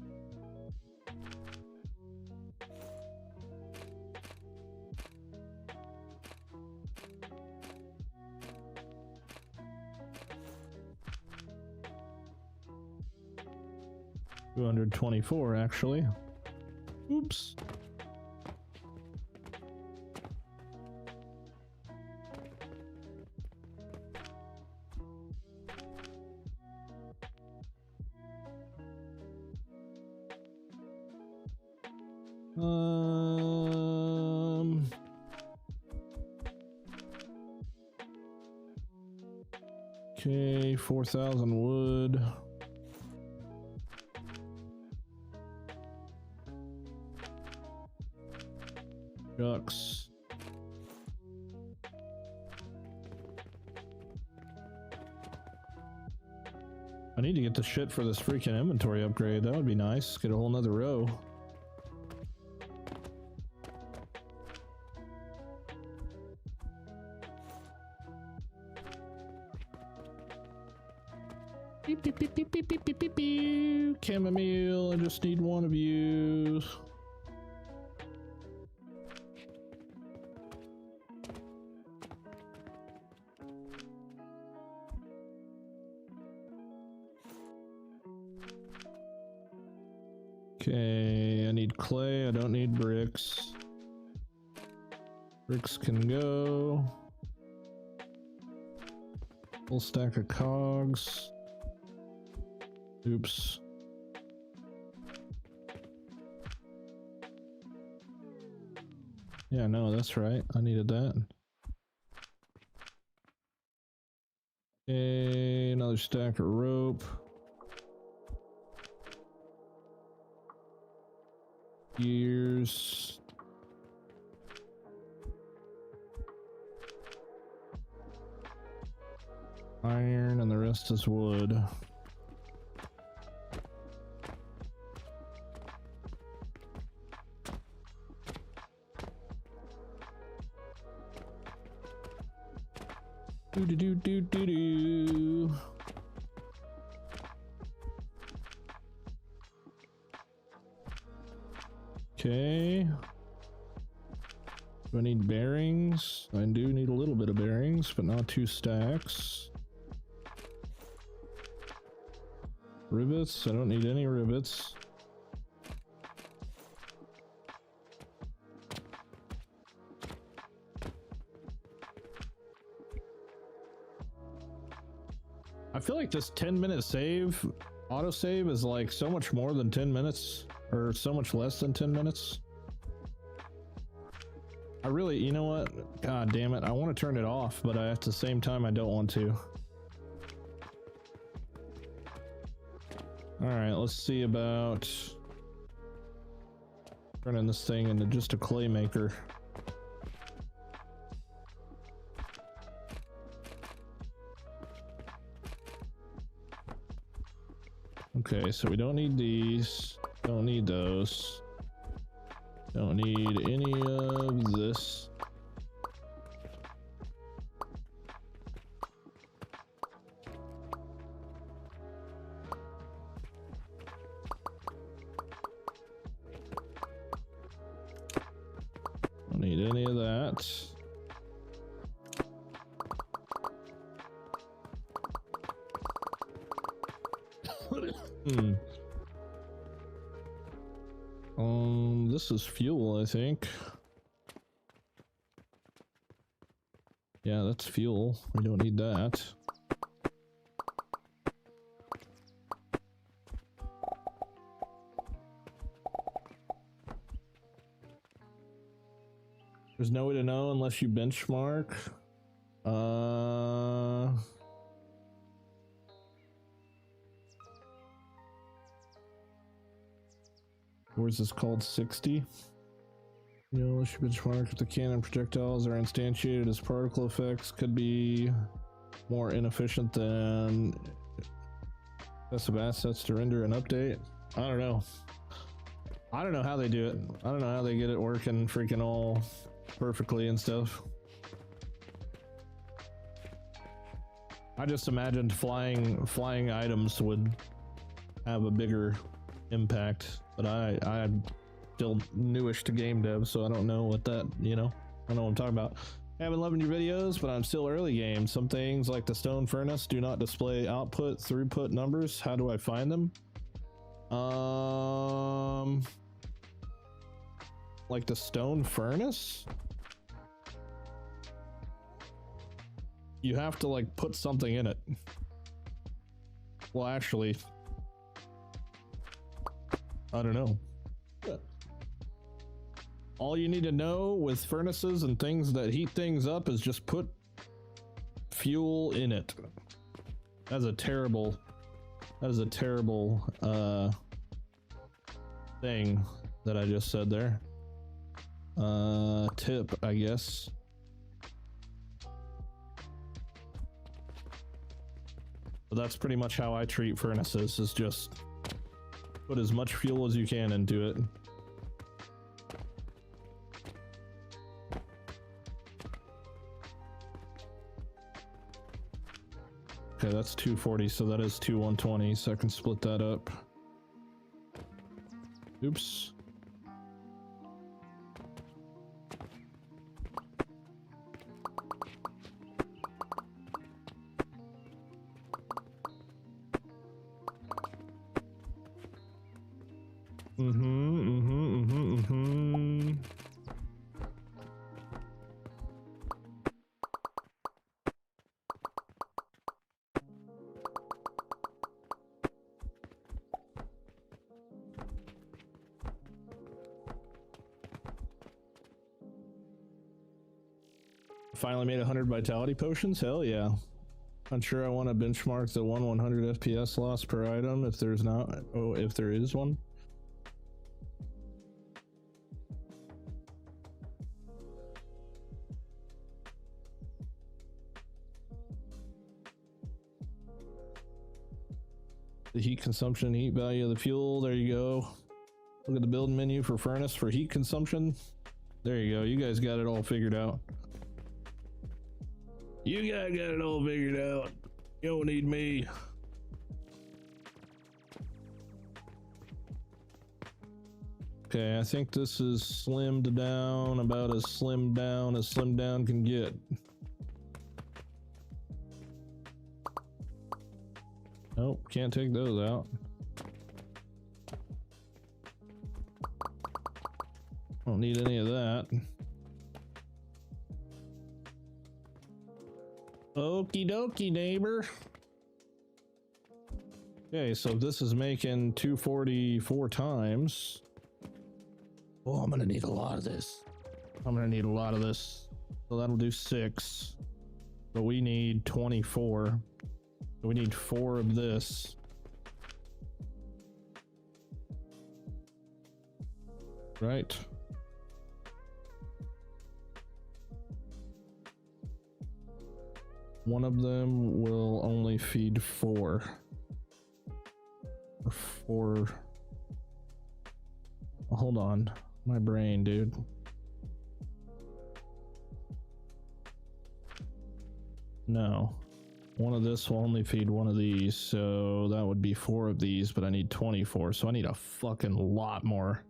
$224 actually. Oops. Okay, 4,000 wood. Ducks. I need to get the shit for this freaking inventory upgrade. That would be nice. Get a whole nother row. Beep, beep, beep, beep, beep, beep, beep, beep, beep. Chamomile, I just need one of you. Okay, I need clay, I don't need bricks. Bricks can go. Full stack of cogs. Oops. Yeah, no, that's right. I needed that. Okay, another stack of rope. Gears. Iron, and the rest is wood. Do do do do do do. Okay. Do I need bearings? I do need a little bit of bearings, but not 2 stacks. Rivets? I don't need any rivets. I feel like this 10-minute save, autosave, is like so much more than 10 minutes, or so much less than 10 minutes. I really, you know what? God damn it. I want to turn it off, but at the same time, I don't want to. All right, let's see about Turning this thing into just a clay maker. Okay, so we don't need these, don't need those, don't need any of this. Don't need any of that. This is fuel, I think. Yeah, that's fuel. We don't need that. There's no way to know unless you benchmark. Where's this called 60? You know, unless you benchmark if the cannon projectiles are instantiated as particle effects, could be more inefficient than excessive assets to render an update. I don't know. I don't know how they do it. I don't know how they get it working freaking all perfectly and stuff. I just imagined flying items would have a bigger impact, but I'm still newish to game dev, so I don't know what that, you know, I don't know what I'm talking about. I've been loving your videos, but I'm still early game. Some things like the stone furnace do not display output throughput numbers. How do I find them? Like the stone furnace? You have to like put something in it. Well, actually, I don't know. All you need to know with furnaces and things that heat things up is just put fuel in it. That's a terrible thing that I just said there. Tip, I guess. But that's pretty much how I treat furnaces, is just put as much fuel as you can into it. Okay, that's 240, so that is 2 120, so I can split that up. Oops. Finally made 100 vitality potions. Hell yeah. I'm sure I want to benchmark the 100 FPS loss per item if there's not, oh, if there is one. The heat consumption, heat value of the fuel. There you go. Look at the build menu for furnace for heat consumption. There you go. You guys got it all figured out. You guys got it all figured out. You don't need me. Okay, I think this is slimmed down, about as slimmed down as slim down can get. Nope, can't take those out. Don't need any of that. Okie dokie, neighbor. Okay, so this is making 244 times. Oh, I'm gonna need a lot of this. I'm gonna need a lot of this. So that'll do 6. But we need 24. So we need 4 of this. Right. One of them will only feed 4. Or 4. Hold on. My brain, dude. No. One of this will only feed one of these, so that would be 4 of these, but I need 24, so I need a fucking lot more.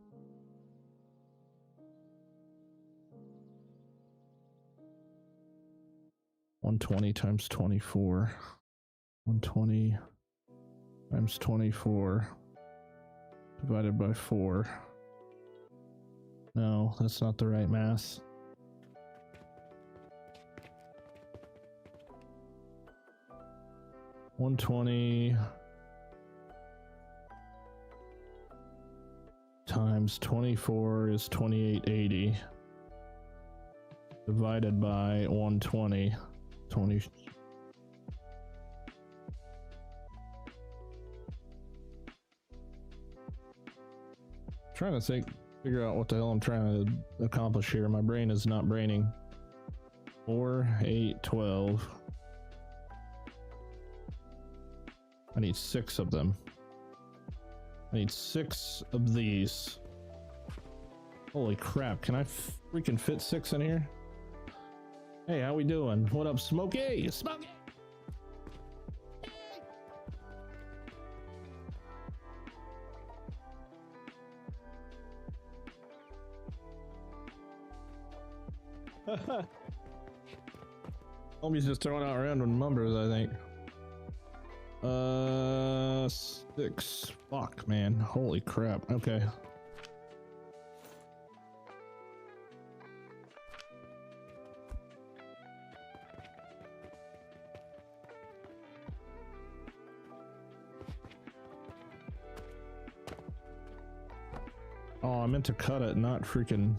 $120 times 24. 120 times 24 divided by 4. No, that's not the right math. $120 times 24 is $28.80 divided by 120. 20. Trying to figure out what the hell I'm trying to accomplish here. My brain is not braining. 4, 8, 12. I need 6 of them. I need 6 of these. Holy crap, can I freaking fit 6 in here? Hey, how we doing? What up, Smokey? Smokey! Homie's just throwing out random numbers, I think. 6. Fuck, man. Holy crap. Okay. Oh, I meant to cut it, not freaking...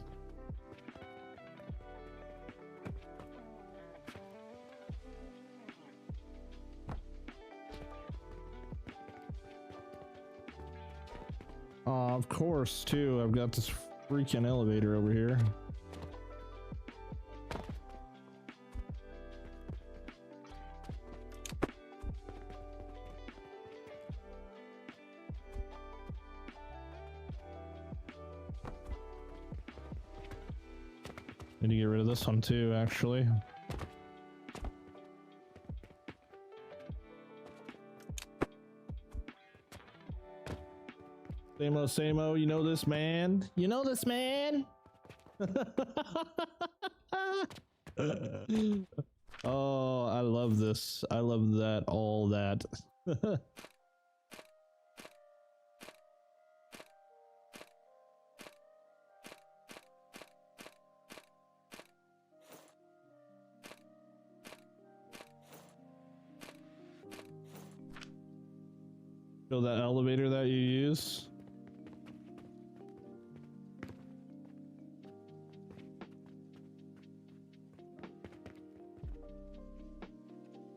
Oh, of course, too. I've got this freaking elevator over here. Need to get rid of this one too, actually. Samo, you know this man? You know this man? Oh, I love this. I love that, all that. So that elevator that you use.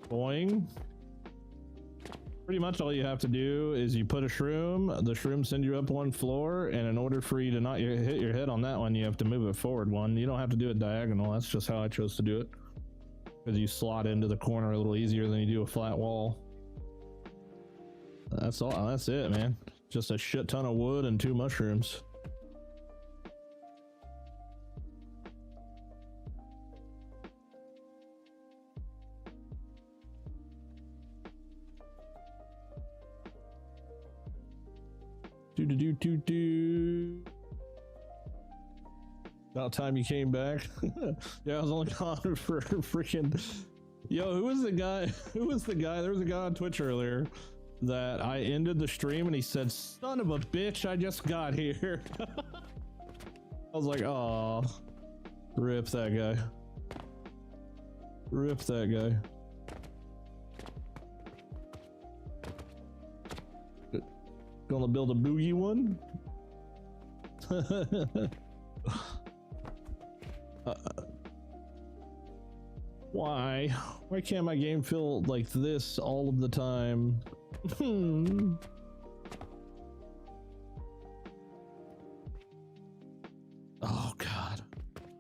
Boing. Pretty much all you have to do is you put a shroom, the shroom send you up one floor, and in order for you to not hit your head on that one, you have to move it forward one. You don't have to do it diagonal. That's just how I chose to do it, because you slot into the corner a little easier than you do a flat wall. That's all. That's it, man. Just a shit ton of wood and 2 mushrooms. Do. About time you came back. Yeah, I was only gone for freaking. Yo, who was the guy? Who was the guy? There was a guy on Twitch earlier that I ended the stream and he said, "Son of a bitch, I just got here." I was like, "Oh, rip that guy. Rip that guy." Gonna build a boogie one? Why? Why can't my game feel like this all of the time?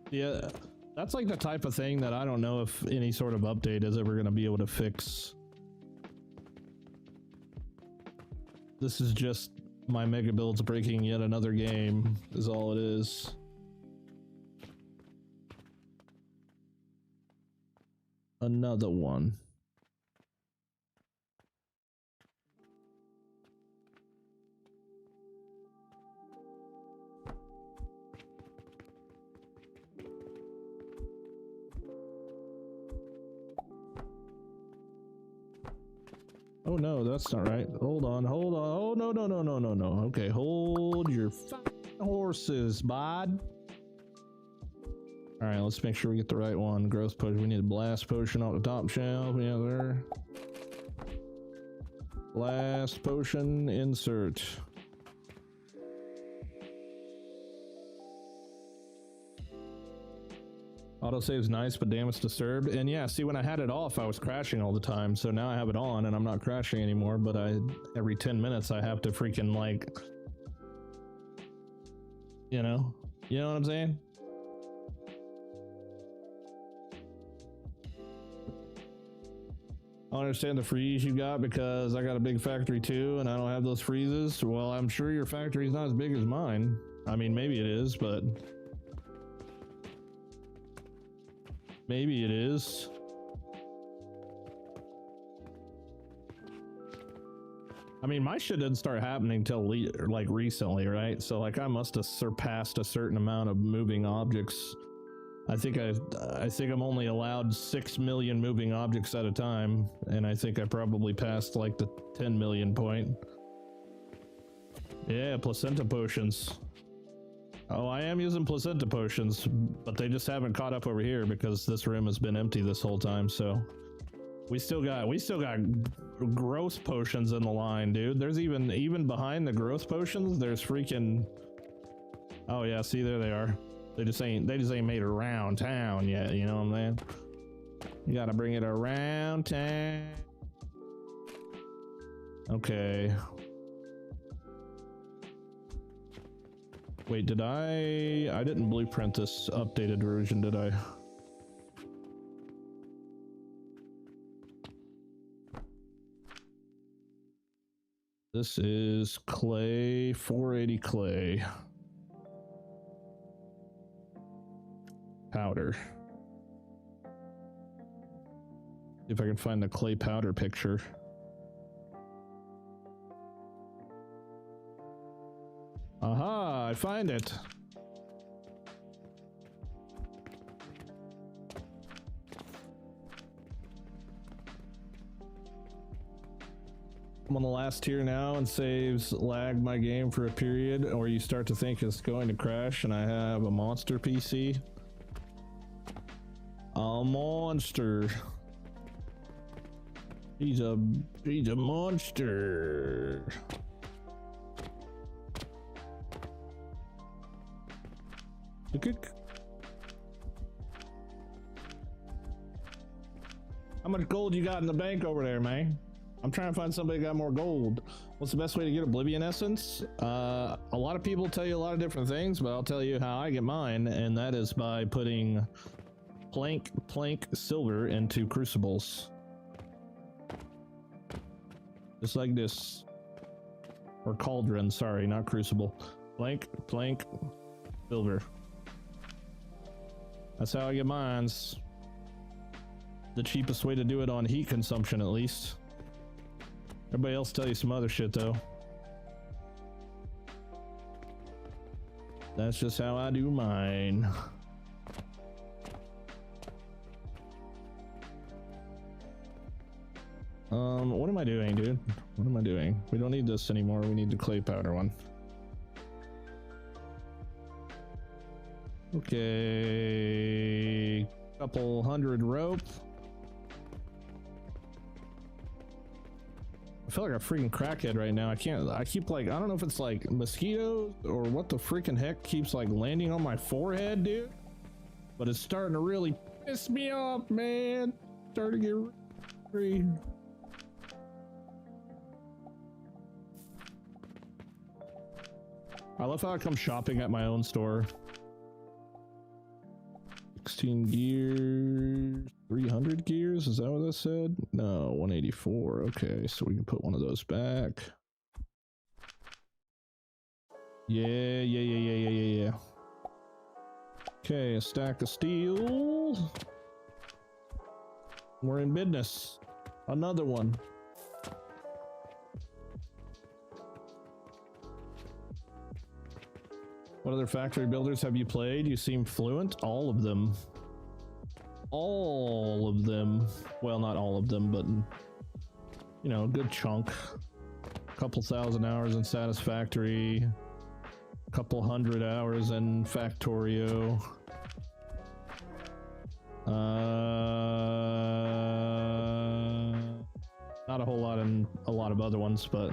Yeah, that's like the type of thing that I don't know if any sort of update is ever going to be able to fix. This is just my mega builds breaking yet another game, is all it is. Another one. Oh no, that's not right. Hold on, hold on. Oh no, no, no, no, no, no. Okay, hold your horses, bud. All right, let's make sure we get the right one. Growth potion. We need a blast potion off the top shelf. Yeah, there. Blast potion insert. Autosave's nice, but damage disturbed. And yeah, see, when I had it off, I was crashing all the time. So now I have it on and I'm not crashing anymore, but every 10 minutes I have to freaking like, you know what I'm saying? I understand the freeze you got because I got a big factory too and I don't have those freezes. Well, I'm sure your factory's not as big as mine. I mean, maybe it is, but maybe it is. I mean, my shit didn't start happening till like recently, right? So like I must have surpassed a certain amount of moving objects. I think I'm only allowed 6 million moving objects at a time, and I think I probably passed like the 10 million point. Yeah, placenta potions. Oh, I am using placenta potions, but they just haven't caught up over here because this room has been empty this whole time. So we still got growth potions in the line, dude. There's even behind the growth potions, there's freaking. Oh yeah, see, there they are. They just ain't made it around town yet. You know what I'm saying? You gotta bring it around town. Okay. Wait, did I didn't blueprint this updated version, did I? This is clay, 480 clay. Powder. See if I can find the clay powder picture. Aha, I find it. I'm on the last tier now and saves lag my game for a period, or you start to think it's going to crash and I have a monster PC. A monster. He's a monster. How much gold you got in the bank over there, man? I'm trying to find somebody who got more gold. What's the best way to get Oblivion Essence? A lot of people tell you a lot of different things, but I'll tell you how I get mine, and that is by putting plank silver into crucibles. Just like this. Or cauldron, sorry, not crucible. Plank silver. That's how I get mines. The cheapest way to do it on heat consumption, at least. Everybody else tell you some other shit though. That's just how I do mine. What am I doing, dude? What am I doing? We don't need this anymore. We need the clay powder one. Okay, couple hundred rope. I feel like a freaking crackhead right now. I keep like, I don't know if it's like mosquitoes or what the freaking heck keeps like landing on my forehead, dude. But it's starting to really piss me off, man. Starting to get free. I love how I come shopping at my own store. 16 gears, 300 gears, is that what that said? No, 184. Okay, so we can put one of those back. Yeah. Okay, a stack of steel. We're in business. Another one. What other factory builders have you played? You seem fluent. All of them. All of them. Well, not all of them, but you know, a good chunk. A couple thousand hours in Satisfactory. A couple hundred hours in Factorio. Not a whole lot in a lot of other ones, but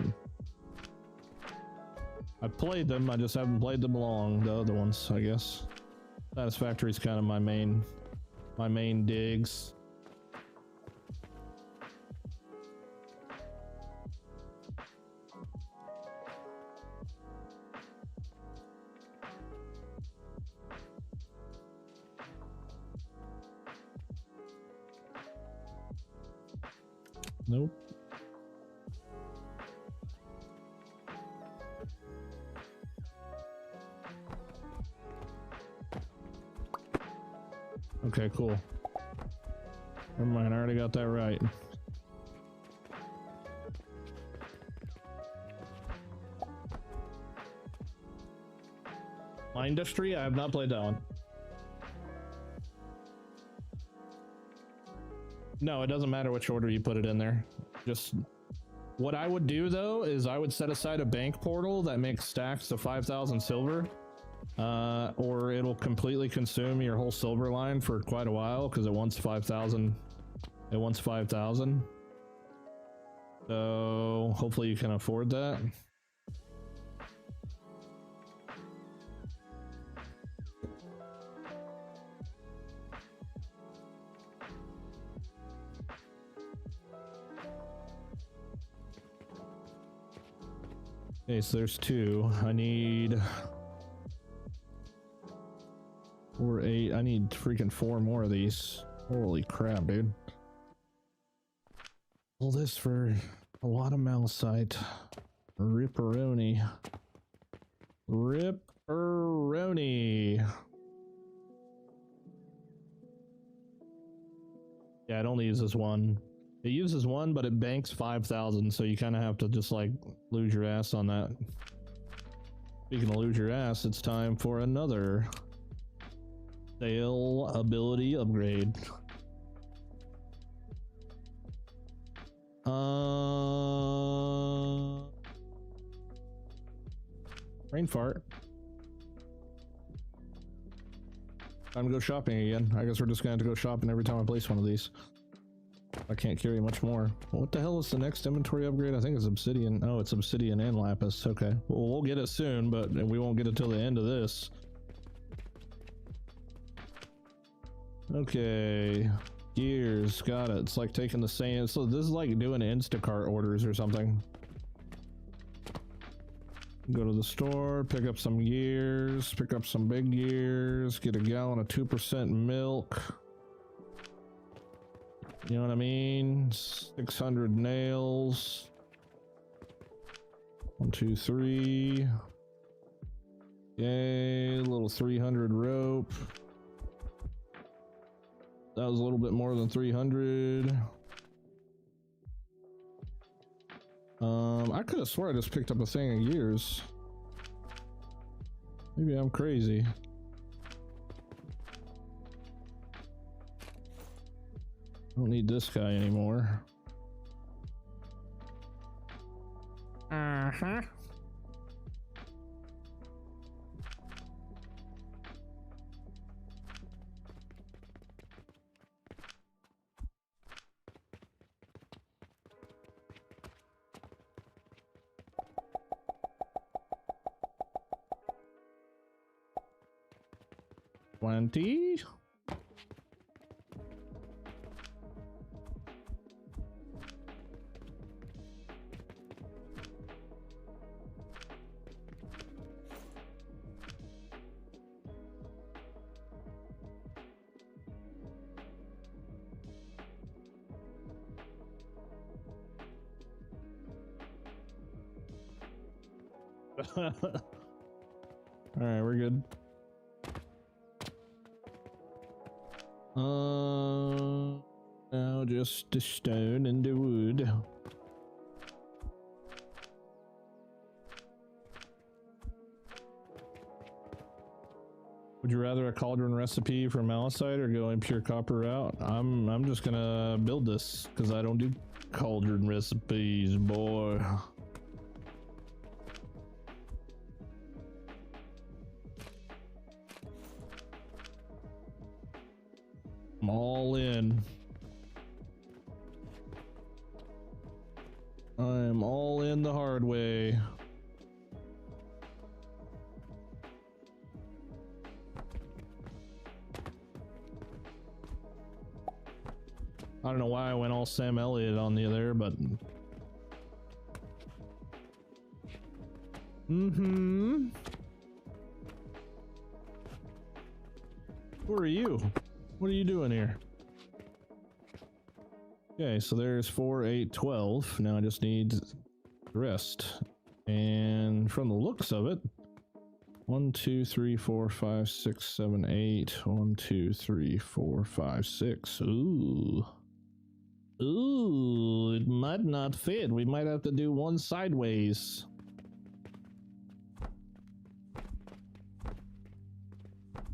I've played them, I just haven't played them long, the other ones, I guess. Satisfactory is kind of my main digs. Nope. Okay, cool. Never mind, I already got that right. My industry, I have not played that one. No, it doesn't matter which order you put it in there. Just what I would do though is I would set aside a bank portal that makes stacks to 5,000 silver. Or it'll completely consume your whole silver line for quite a while because it wants 5,000. It wants 5,000. So hopefully you can afford that. Okay, so there's two. I need 4, 8. I need freaking 4 more of these. Holy crap, dude. All this for a lot of malachite. Ripperoni. Ripperoni. Yeah, it only uses one. It uses one, but it banks 5,000, so you kind of have to just like lose your ass on that. Speaking of lose your ass, it's time for another sale ability upgrade. Brain fart. Time to go shopping again. I guess we're just gonna have to go shopping every time I place one of these. I can't carry much more. What the hell is the next inventory upgrade? I think it's obsidian. Oh, it's obsidian and lapis. Okay. Well, we'll get it soon, but we won't get it till the end of this. Okay. Gears. Got it. It's like taking the same. So this is like doing Instacart orders or something. Go to the store, pick up some gears, pick up some big gears, get a gallon of 2% milk. You know what I mean? 600 nails. 1, 2, 3. Yay, a little 300 rope. That was a little bit more than 300. I could have swore I just picked up a thing of gears. Maybe I'm crazy. I don't need this guy anymore. Uh-huh. $20. Alright, we're good. Now just the stone and the wood. Would you rather a cauldron recipe for malachite or going pure copper route? I'm just gonna build this because I don't do cauldron recipes, boy. I'm all in. I'm all in the hard way. I don't know why I went all Sam Elliott on the other, but who are you? What are you doing here? Okay, so there's 4, 8, 12. Now I just need the rest. And from the looks of it, 1, 2, 3, 4, 5, 6, 7, 8. 1, 2, 3, 4, 5, 6. Ooh. Ooh, it might not fit. We might have to do one sideways.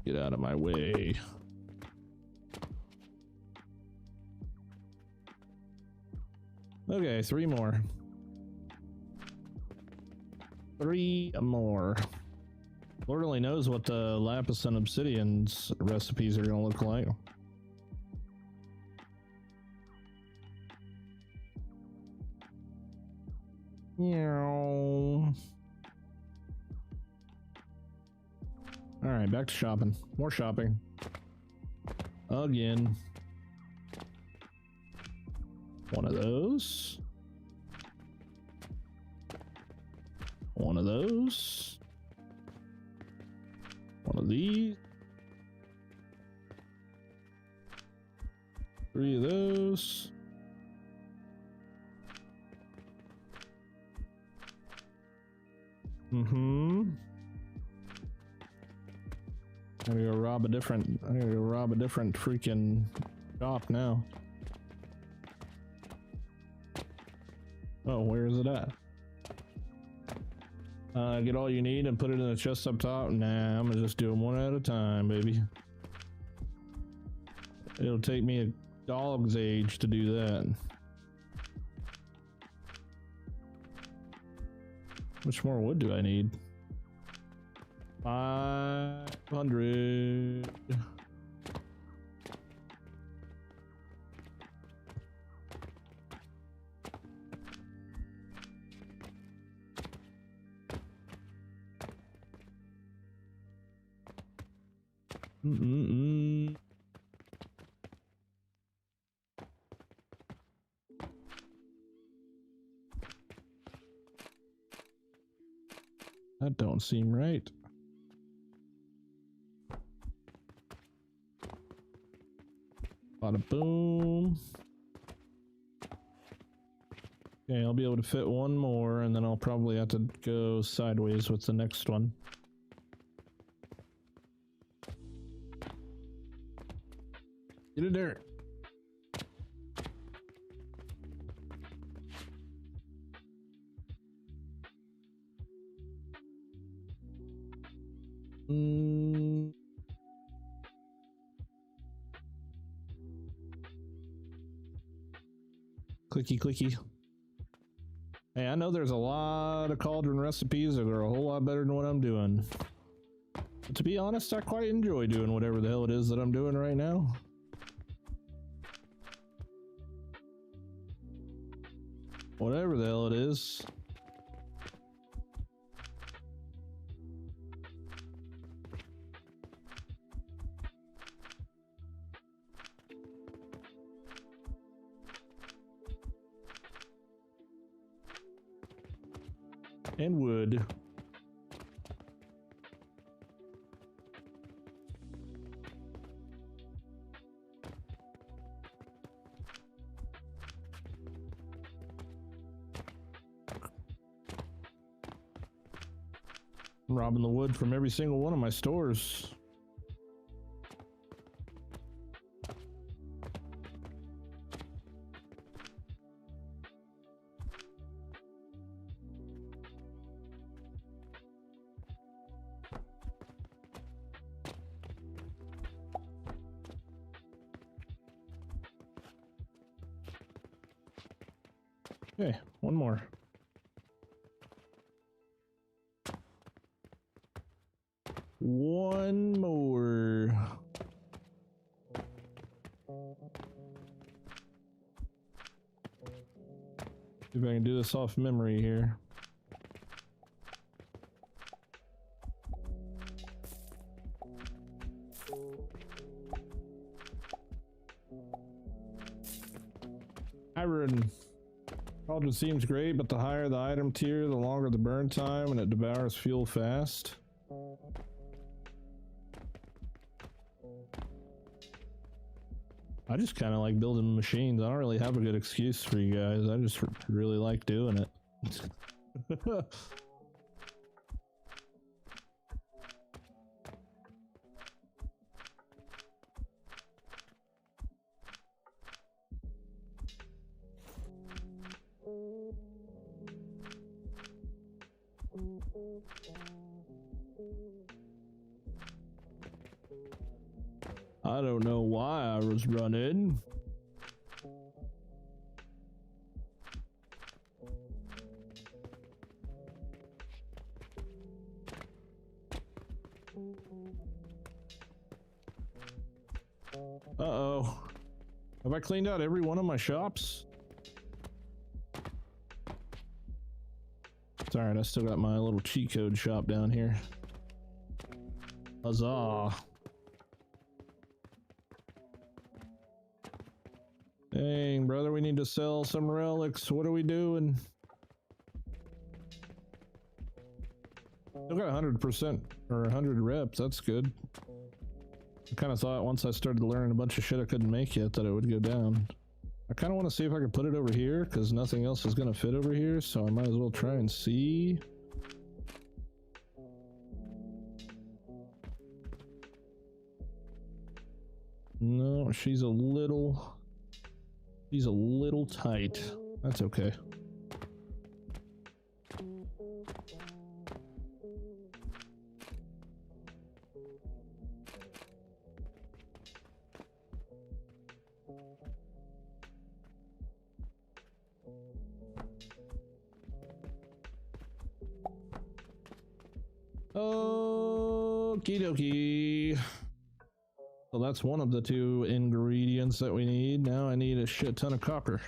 Get out of my way. Okay, 3 more. 3 more. Lord only knows what the lapis and obsidian's recipes are gonna look like. Alright, back to shopping. More shopping. Again. One of those. One of those. One of these. 3 of those. I gotta go rob a different freaking shop now. Oh, where is it at? Get all you need and put it in the chest up top. Nah, I'm gonna just do them one at a time, baby. It'll take me a dog's age to do that. Which more wood do I need? 500. That don't seem right. Bada boom. Okay, I'll be able to fit one more, and then I'll probably have to go sideways with the next one. Get in there. Clicky clicky. Hey, I know there's a lot of cauldron recipes that are a whole lot better than what I'm doing. But to be honest, I quite enjoy doing whatever the hell it is that I'm doing right now. Whatever the hell it is. And wood. I'm robbing the wood from every single one of my stores. Okay, one more. One more. See if I can do this off memory here. Iron. Cauldron seems great, but the higher the item tier, the longer the burn time, and it devours fuel fast. I just kind of like building machines. I don't really have a good excuse for you guys. I just really like doing it. I don't know why I was running. Uh-oh. Have I cleaned out every one of my shops? It's alright, I still got my little cheat code shop down here. Huzzah. Dang, brother, we need to sell some relics. What are we doing? Still got 100% or 100 reps. That's good. I kind of thought once I started learning a bunch of shit I couldn't make yet that it would go down. I kind of want to see if I can put it over here because nothing else is going to fit over here, so I might as well try and see. No, she's a little tight. That's okay. Okie dokie. So that's one of the two ingredients that we need. Now I need a shit ton of copper.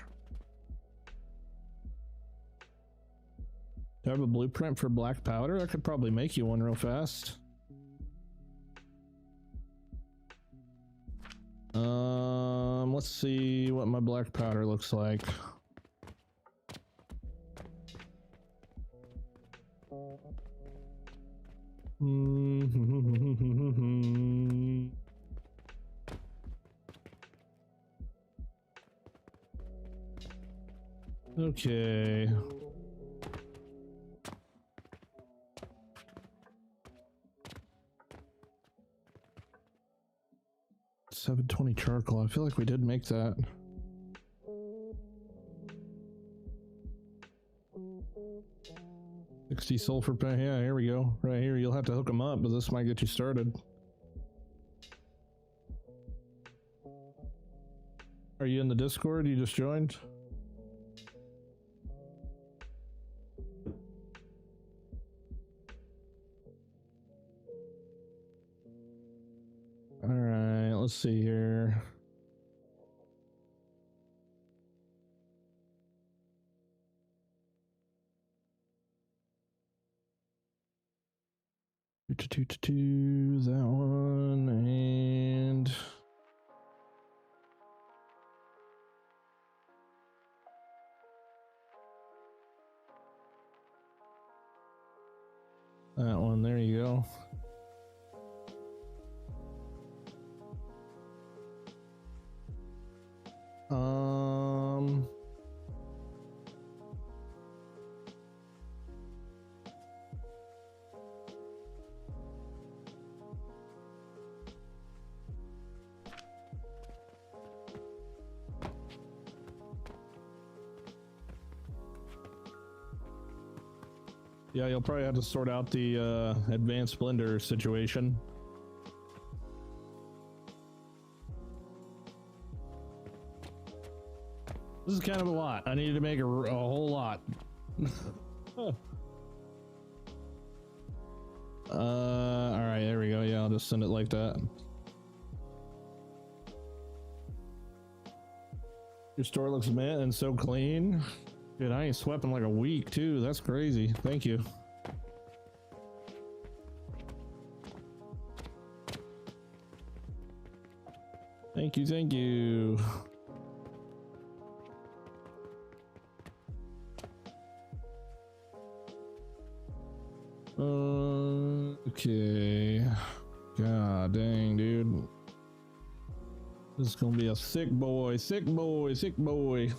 Do I have a blueprint for black powder? I could probably make you one real fast. Let's see what my black powder looks like. Okay. $720 charcoal. I feel like we did make that. $60 sulfur pack. Yeah, here we go. Right here. You'll have to hook them up, but this might get you started. Are you in the Discord? You just joined? All right, let's see here. That one and that one. There you go. Yeah, you'll probably have to sort out the advanced blender situation. This is kind of a lot. I needed to make a whole lot. All right, there we go. Yeah, I'll just send it like that. Your store looks mint and so clean. Dude, I ain't swept in like a week too. That's crazy. Thank you. Thank you, thank you. Okay. God dang, dude. This is gonna be a sick boy, sick boy, sick boy.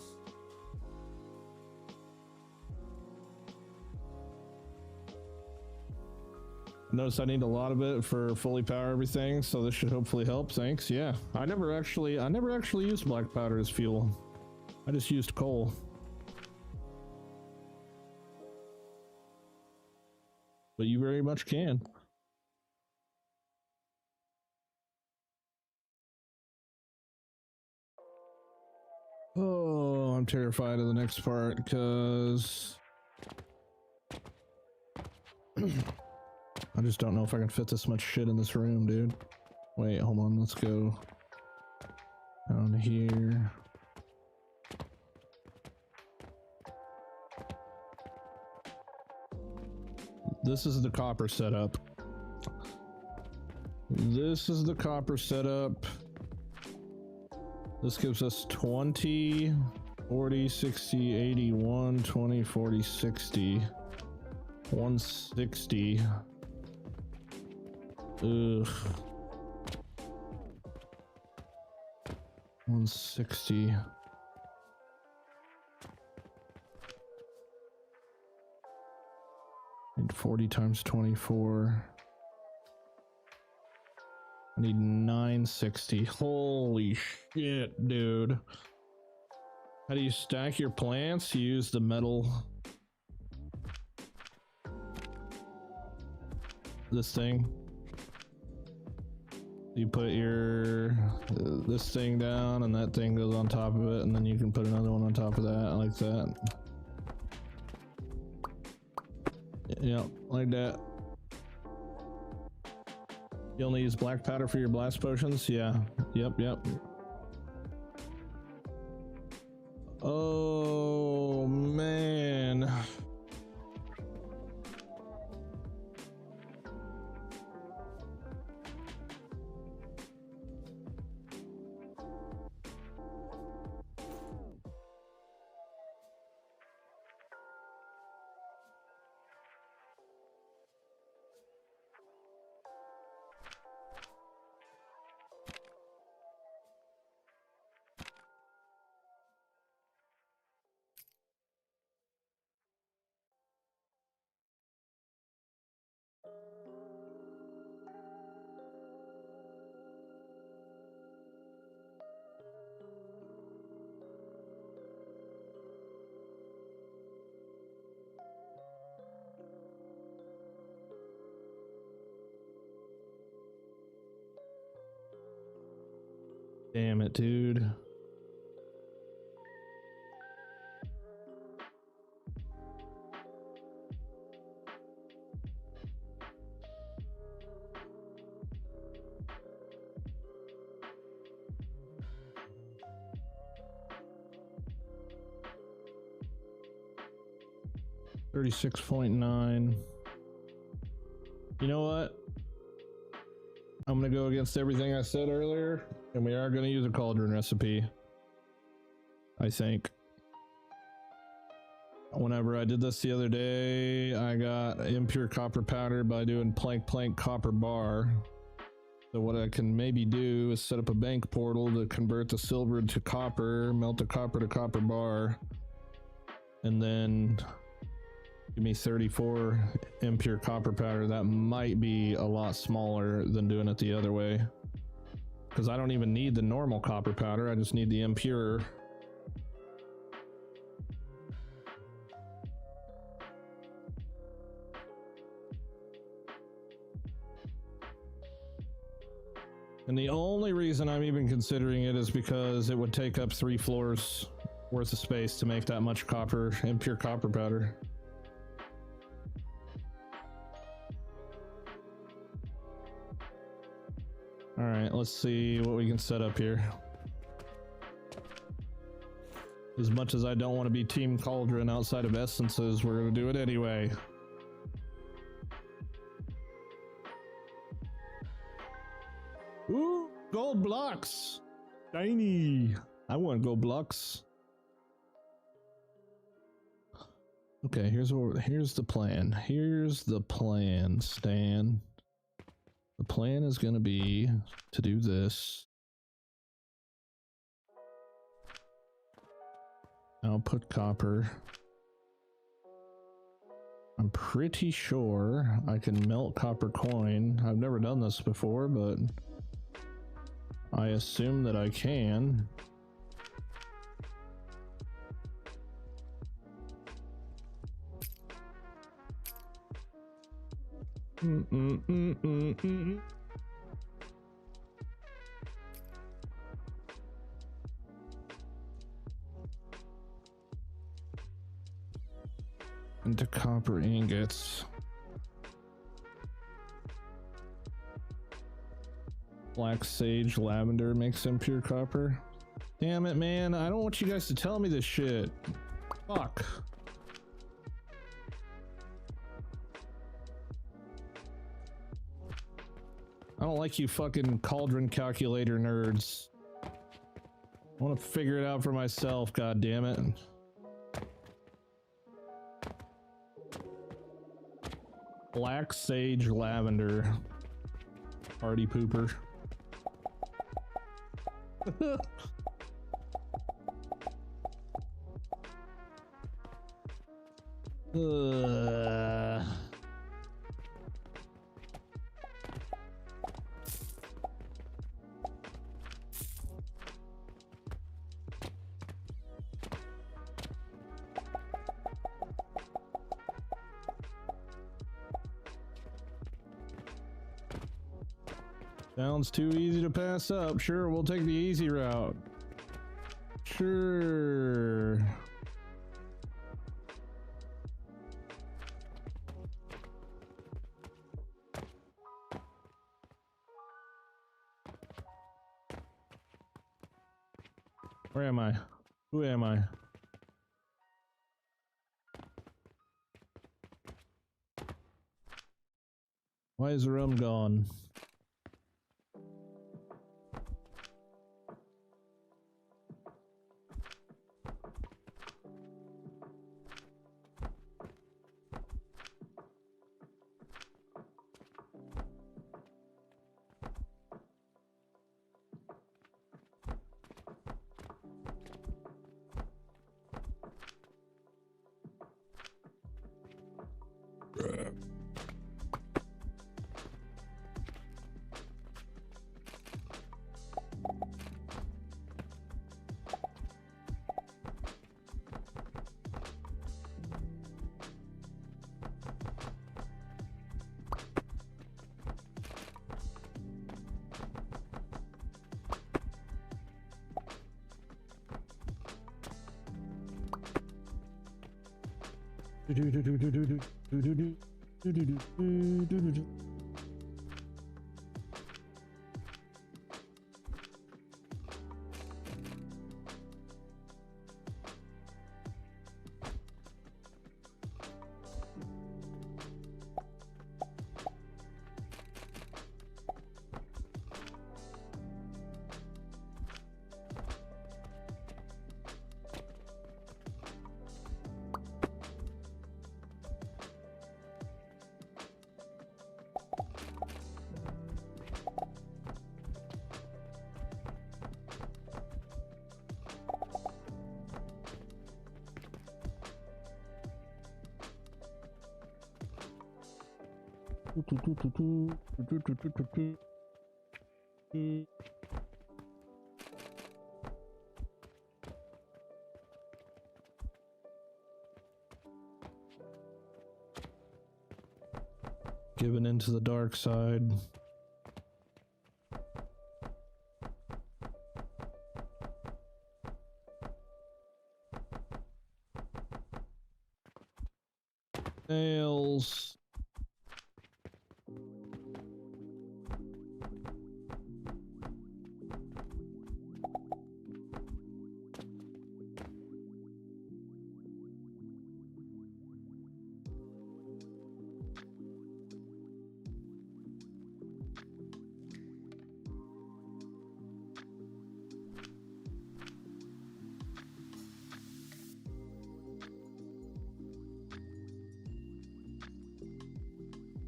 Notice I need a lot of it for fully power everything, so this should hopefully help. Thanks. Yeah, I never actually used black powder as fuel. I just used coal. But you very much can. Oh, I'm terrified of the next part because I just don't know if I can fit this much shit in this room, dude. Wait, hold on, let's go down here. This is the copper setup. This is the copper setup. This gives us 20, 40, 60, 81, 20, 40, 60, 160. Ugh. 160. Need 40 times 24. I need 960. Holy shit, dude. How do you stack your plants? You use the metal. This thing. You put your this thing down and that thing goes on top of it, and then you can put another one on top of that, like that. Yeah, like that. You only use black powder for your blast potions? Yeah. Yep, yep. Oh, man. Damn it, dude. $36.9. You know what? I'm gonna go against everything I said earlier, and we are gonna use a cauldron recipe. I think. Whenever I did this the other day, I got impure copper powder by doing plank copper bar. So what I can maybe do is set up a bank portal to convert the silver to copper, melt the copper to copper bar, and then give me 34 impure copper powder. That might be a lot smaller than doing it the other way, because I don't even need the normal copper powder, I just need the impure. And the only reason I'm even considering it is because it would take up 3 floors worth of space to make that much copper, impure copper powder. All right, let's see what we can set up here. As much as I don't want to be Team Cauldron outside of essences, we're going to do it anyway. Ooh, gold blocks. Shiny. I want gold blocks. Okay, here's the plan. Here's the plan, Stan. The plan is going to be to do this. Output copper. I'm pretty sure I can melt copper coin. I've never done this before, but I assume that I can. Into copper ingots. Black sage lavender makes impure copper. Damn it, man. I don't want you guys to tell me this shit. Fuck. I don't like you fucking cauldron calculator nerds. I want to figure it out for myself, god damn it. Black sage lavender. Party pooper. Sounds too easy to pass up. Sure, we'll take the easy route. Sure. Where am I? Who am I? Why is the room gone? Giving into the dark side. Nails.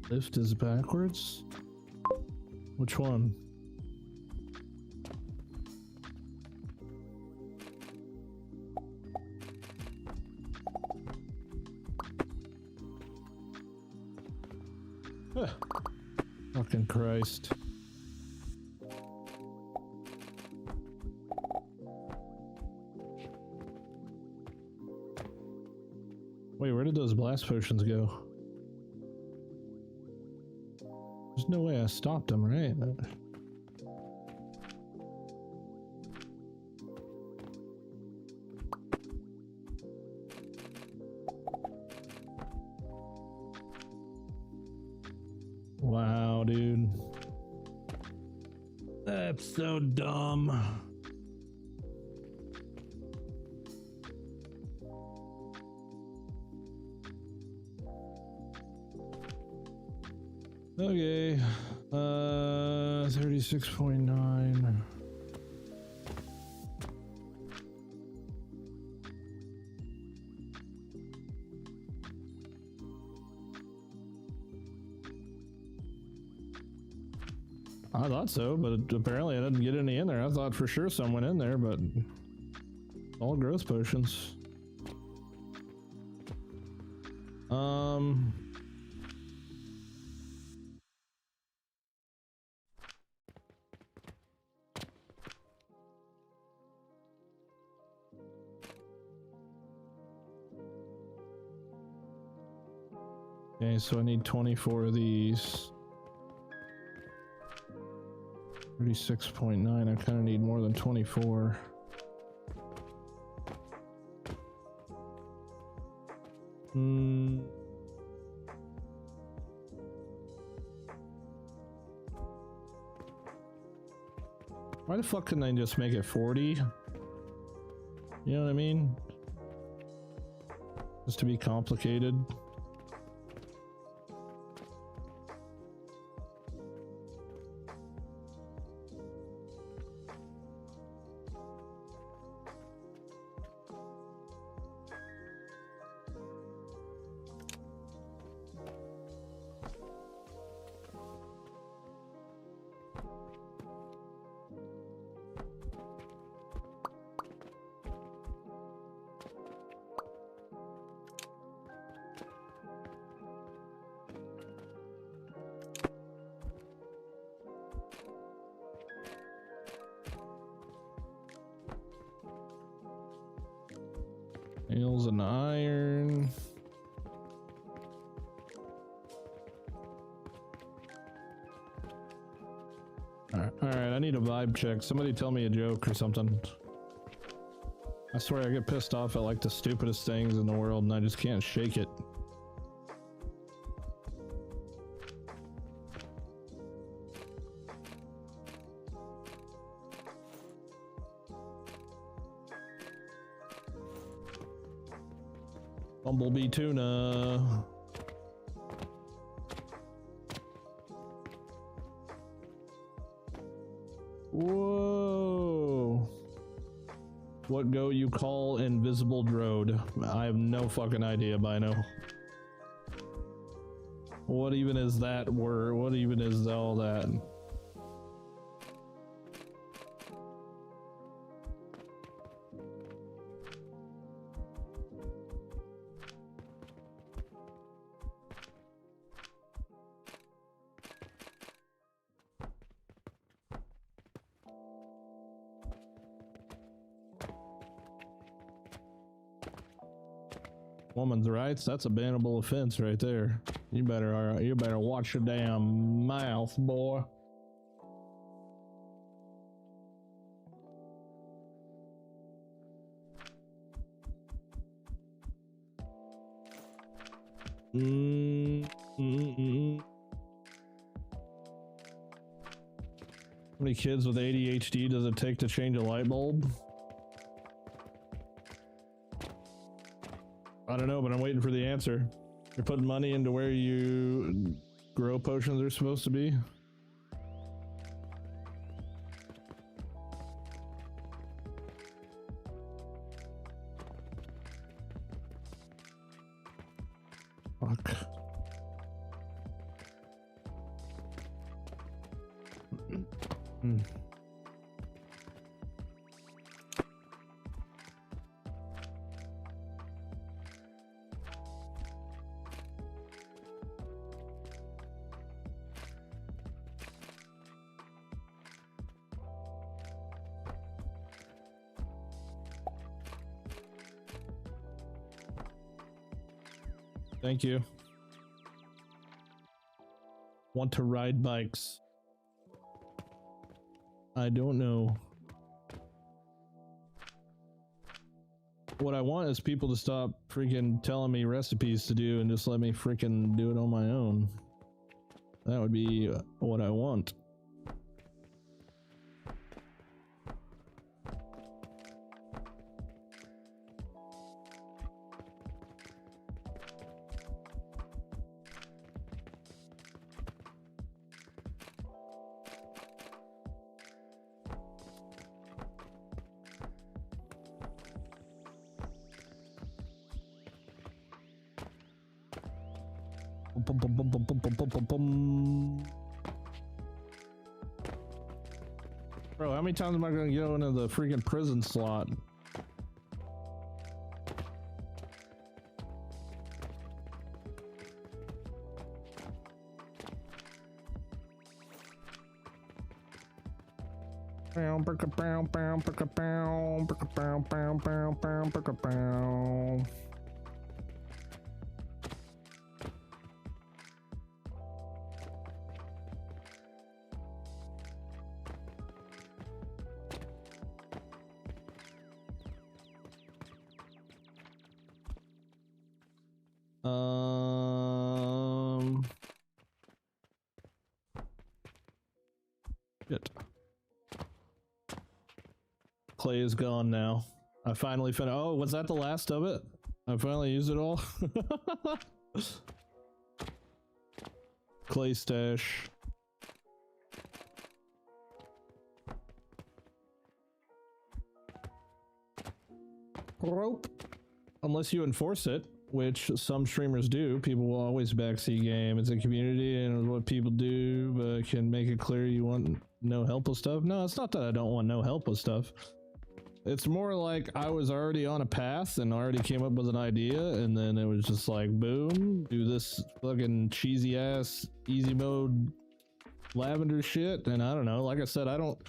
Lift is backwards. Which one? Huh. Fucking Christ. Wait, where did those blast potions go? There's no way I stopped them, right? Wow, dude. That's so dumb. Okay, 36.9. I thought so, but apparently I didn't get any in there. I thought for sure some went in there, but all growth potions. Okay, so I need 24 of these. 36.9, I kind of need more than 24. Why the fuck couldn't I just make it 40? You know what I mean? Just to be complicated. Nails and iron. Alright, I need a vibe check. Somebody tell me a joke or something. I swear I get pissed off at like the stupidest things in the world and I just can't shake it. Bumblebee tuna. Whoa. What go you call invisible drode? I have no fucking idea, Bino. What even is that word? What even is all that? Woman's rights, that's a bannable offense right there. You better watch your damn mouth, boy. How many kids with ADHD does it take to change a light bulb? I don't know, but I'm waiting for the answer. You're putting money into where you grow potions are supposed to be. Fuck. Thank you. Want to ride bikes? I don't know. What I want is people to stop freaking telling me recipes to do and just let me freaking do it on my own. That would be what I want. Bro, how many times am I gonna go into the freaking prison slot? Shit. Clay is gone now. I finally finished. Oh, was that the last of it? I finally used it all. Clay stash. Rope. Unless you enforce it, which some streamers do. People will always backseat game. It's a community and what people do, but can make it clear you want no help with stuff. No, it's not that I don't want no help with stuff. It's more like I was already on a path and already came up with an idea, and then it was just like, boom, do this fucking cheesy ass easy mode lavender shit. And I don't know, like I said, I don't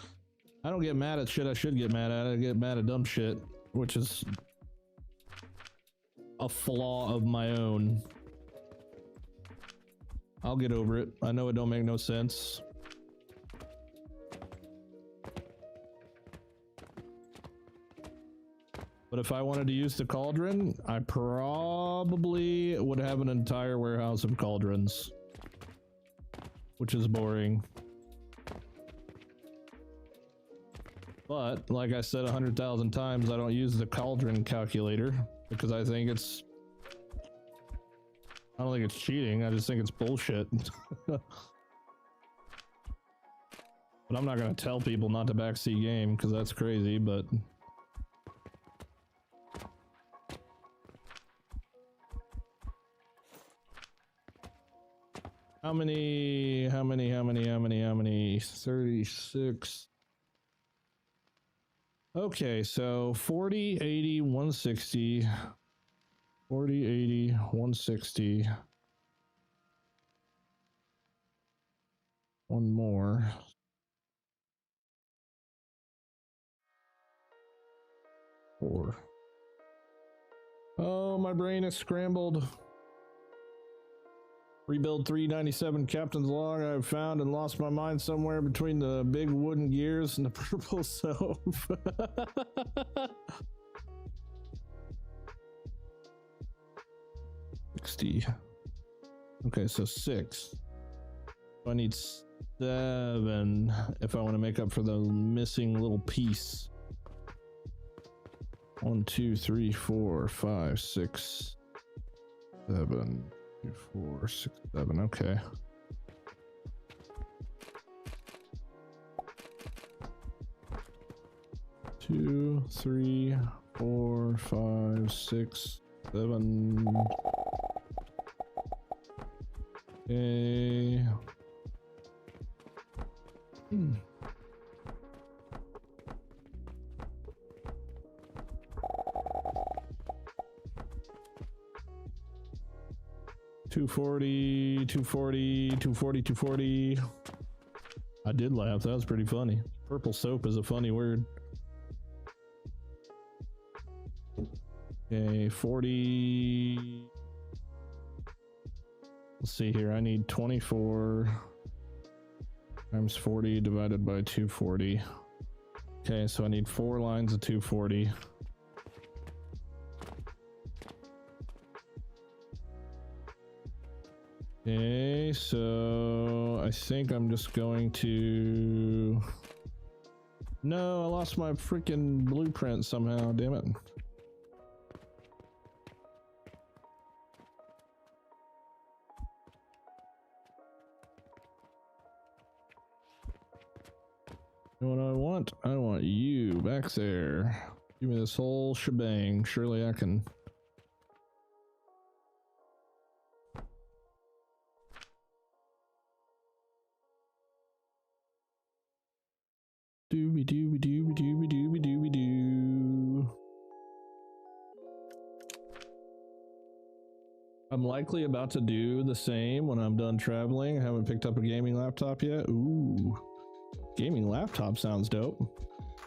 get mad at shit I should get mad at. I get mad at dumb shit, which is a flaw of my own. I'll get over it. I know it don't make no sense. But if I wanted to use the cauldron, I probably would have an entire warehouse of cauldrons, which is boring. But like I said 100,000 times, I don't use the cauldron calculator because I don't think it's cheating. I just think it's bullshit. But I'm not gonna tell people not to backseat game because that's crazy, but how many 36. Okay, so 40, 80, 160, 40, 80, 160. One more. Four. Oh, my brain is scrambled. Rebuild 397 Captain's Log. I've found and lost my mind somewhere between the big wooden gears and the purple soap. 60. Okay, so 6. I need 7 if I want to make up for the missing little piece. 1, 2, 3, 4, 5, 6, 7. 2, 4, 6, 7. Okay. Two, 3, 4, 5, 6, 7. Okay. 240, 240, 240, 240. I did laugh. That was pretty funny. Purple soap is a funny word. Okay, 40. Let's see here. I need 24 times 40 divided by 240. Okay, so I need 4 lines of 240. Okay, so I think I'm just going to... No, I lost my freaking blueprint somehow, damn it. You know what I want? I want you back there. Give me this whole shebang. Surely I can... Dooby dooby dooby dooby dooby dooby doo. I'm likely about to do the same when I'm done traveling. I haven't picked up a gaming laptop yet. Ooh, gaming laptop sounds dope.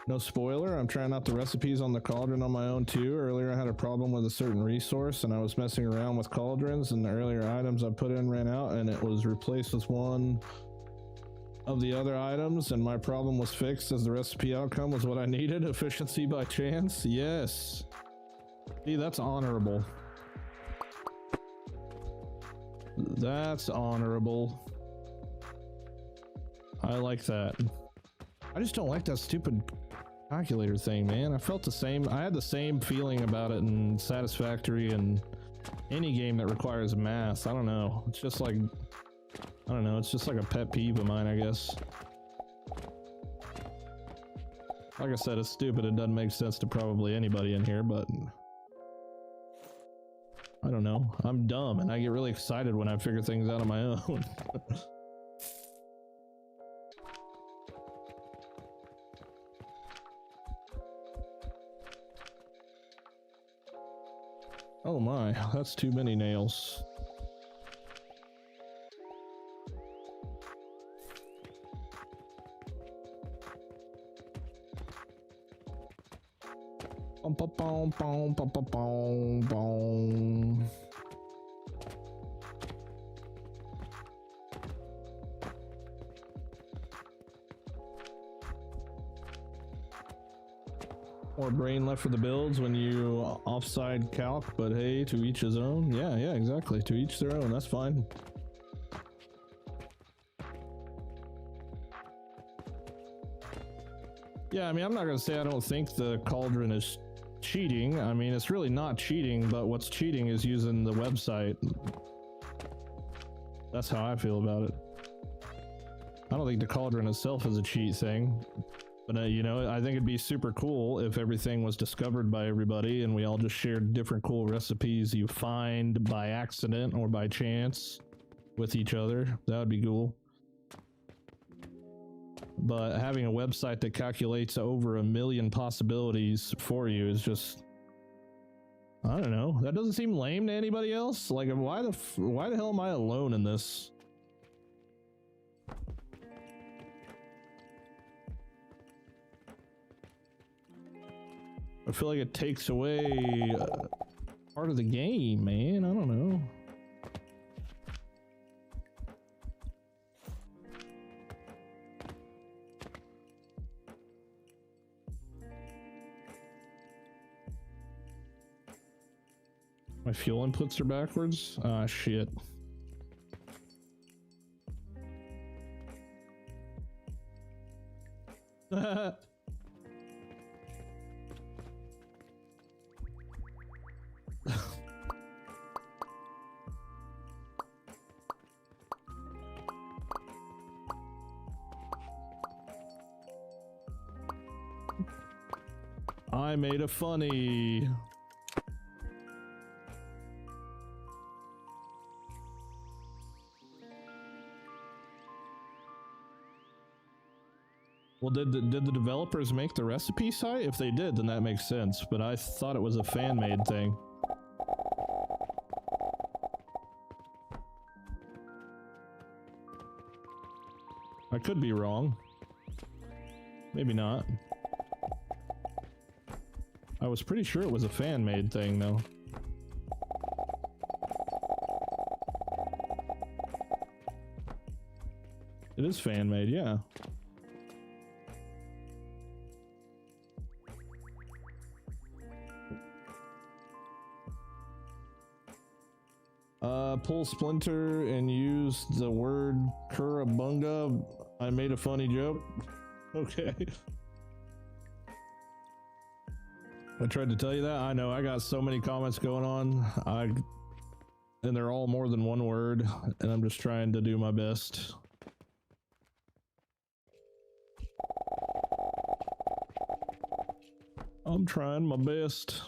No spoiler, I'm trying out the recipes on the cauldron on my own too. Earlier I had a problem with a certain resource and I was messing around with cauldrons, and the earlier items I put in ran out and it was replaced with one of the other items, and my problem was fixed as the recipe outcome was what I needed. Efficiency by chance. Yes. See, that's honorable. That's honorable. I like that. I just don't like that stupid calculator thing, man. I felt the same. I had the same feeling about it in Satisfactory and any game that requires math. I don't know. It's just like, I don't know. It's just like a pet peeve of mine, I guess. Like I said, it's stupid. It doesn't make sense to probably anybody in here, but I don't know. I'm dumb and I get really excited when I figure things out on my own. Oh my, that's too many nails. Boom, boom, boom, boom, boom, boom, boom. More brain left for the builds when you offside calc, but hey, to each his own. Yeah, exactly. To each their own. That's fine. Yeah, I mean, I'm not going to say I don't think the cauldron is cheating. I mean, it's really not cheating, but what's cheating is using the website. That's how I feel about it. I don't think the cauldron itself is a cheat thing. But, you know, I think it'd be super cool if everything was discovered by everybody and we all just shared different cool recipes you find by accident or by chance with each other. That would be cool. But having a website that calculates over 1 million possibilities for you is just... I don't know. That doesn't seem lame to anybody else. Like, why the hell am I alone in this? I feel like it takes away part of the game, man. I don't know. My fuel inputs are backwards? Ah, shit. I made a funny. Well, did the developers make the recipe site? If they did, then that makes sense. But I thought it was a fan-made thing. I could be wrong. Maybe not. I was pretty sure it was a fan-made thing, though. It is fan-made, yeah. Pull splinter and use the word curabunga. I made a funny joke. Okay. I tried to tell you that. I know I got so many comments going on. And they're all more than one word, and I'm just trying to do my best. I'm trying my best.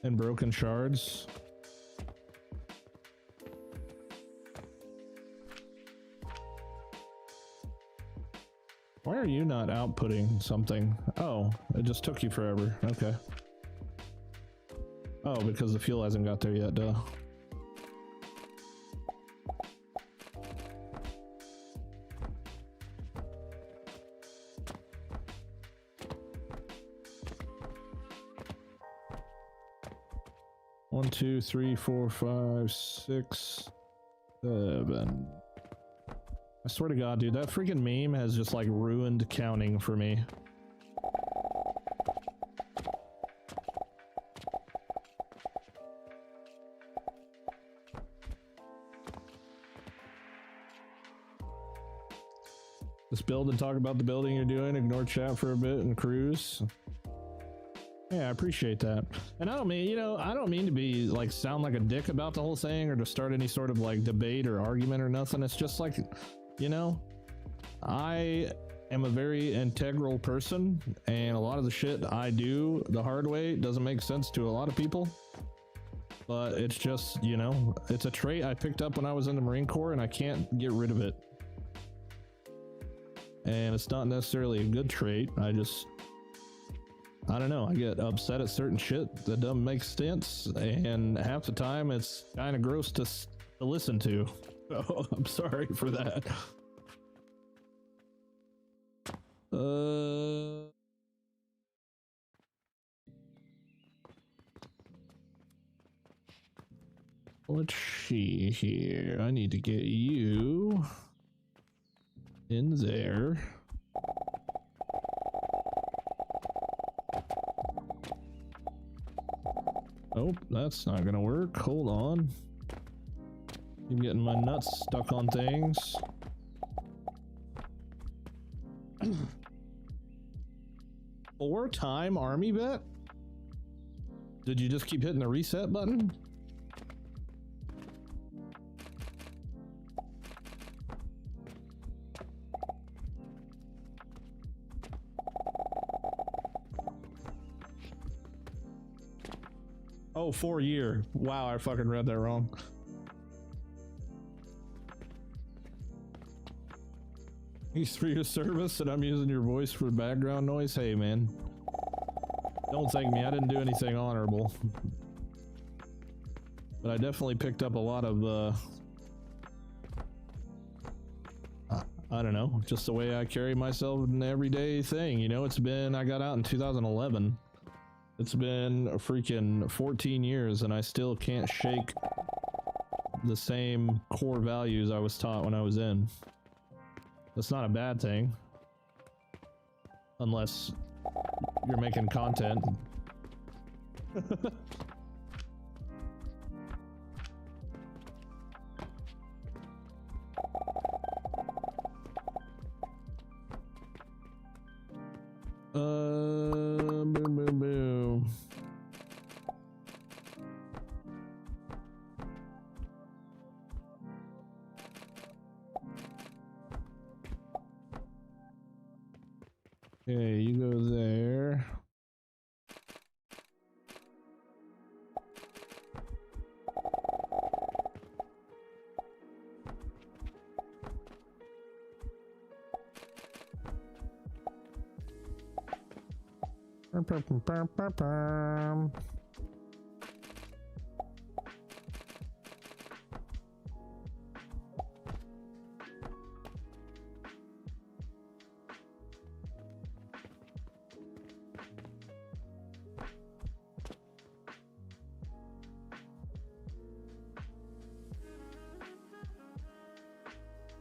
And broken shards. Why are you not outputting something? Oh, it just took you forever. Okay. Oh, because the fuel hasn't got there yet, duh. One, two, three, four, five, 6, 7. I swear to God, dude, that freaking meme has just like ruined counting for me. Just build and talk about the building you're doing, ignore chat for a bit and cruise. Yeah, I appreciate that. And I don't mean, you know, I don't mean to be like sound like a dick about the whole thing or to start any sort of like debate or argument or nothing. It's just like, you know, I am a very integral person, and a lot of the shit I do the hard way doesn't make sense to a lot of people. But it's just, you know, it's a trait I picked up when I was in the Marine Corps, and I can't get rid of it. And it's not necessarily a good trait. I don't know, I get upset at certain shit that doesn't make sense, and half the time it's kind of gross to listen to. So I'm sorry for that. Let's see here. I need to get you in there. Oh, that's not gonna work. Hold on. I'm getting my nuts stuck on things. Four-time army bet? Did you just keep hitting the reset button? Oh, 4-year. Wow, I fucking read that wrong. Thanks for your service, and I'm using your voice for background noise. Hey, man. Don't thank me. I didn't do anything honorable. But I definitely picked up a lot of, I don't know, just the way I carry myself in the everyday thing, you know. It's been, I got out in 2011. It's been a freaking 14 years and I still can't shake the same core values I was taught when I was in. That's not a bad thing. Unless you're making content. Boom, boom, boom. Okay, you go there.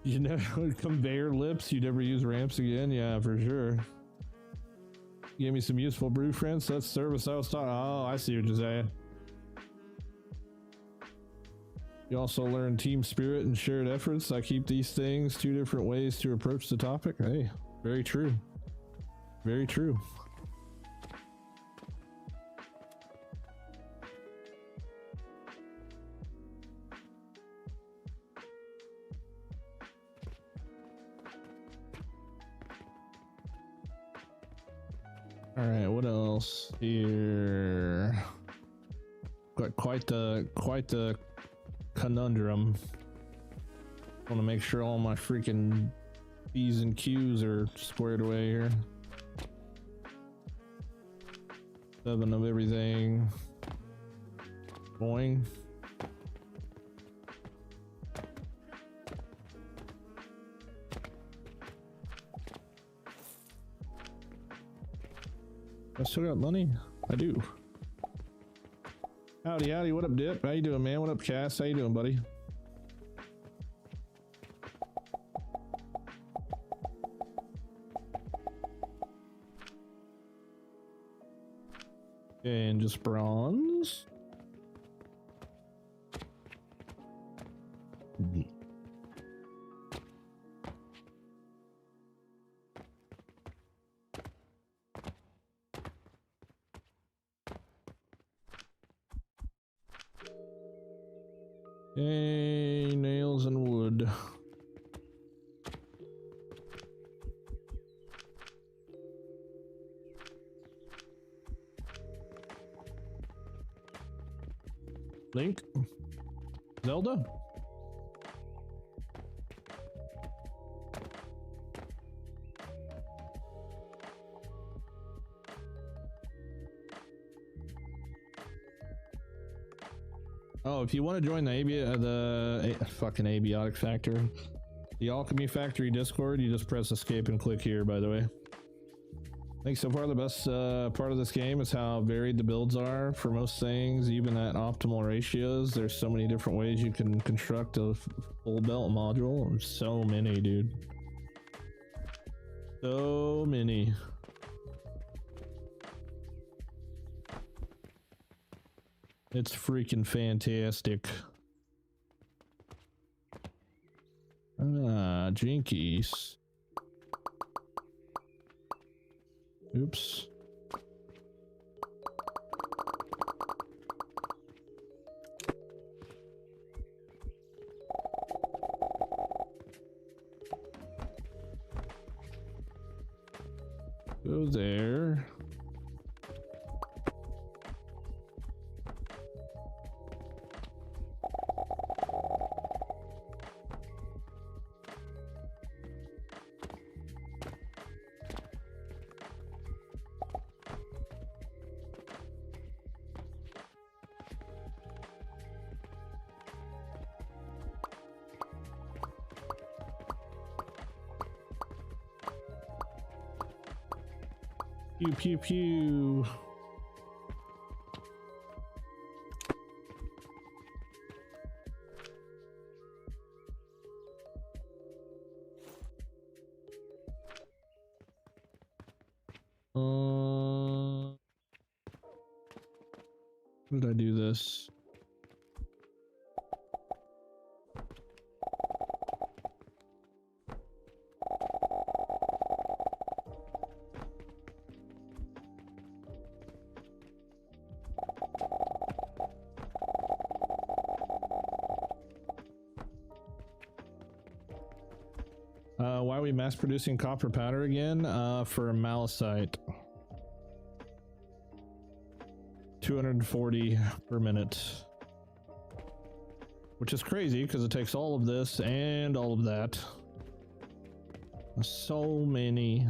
You know, conveyor lips, you never use ramps again? Yeah, for sure. Gave me some useful blueprints. That's service I was taught. Oh, I see what you're saying. You also learn team spirit and shared efforts. I keep these things two different ways to approach the topic. Hey, very true. Very true. All right, what else here? Got quite the conundrum. Want to make sure all my freaking P's and Q's are squared away here. 7 of everything. Boing. I still got money? I do. Howdy, howdy. What up, Dip? How you doing, man? What up, Cass? How you doing, buddy? And just bronze. Hey, nails and wood. Link? Zelda? Oh, if you want to join the fucking abiotic factory, the Alchemy factory Discord, you just press escape and click here, by the way. I think so far the best part of this game is how varied the builds are for most things, even at optimal ratios. There's so many different ways you can construct a full belt module. There's so many, dude. So many. It's freaking fantastic. Ah, jinkies. Oops. Go there. Pew pew pew. How did I do this? Why are we mass producing copper powder again? For malachite. 240 per minute. Which is crazy because it takes all of this and all of that. So many.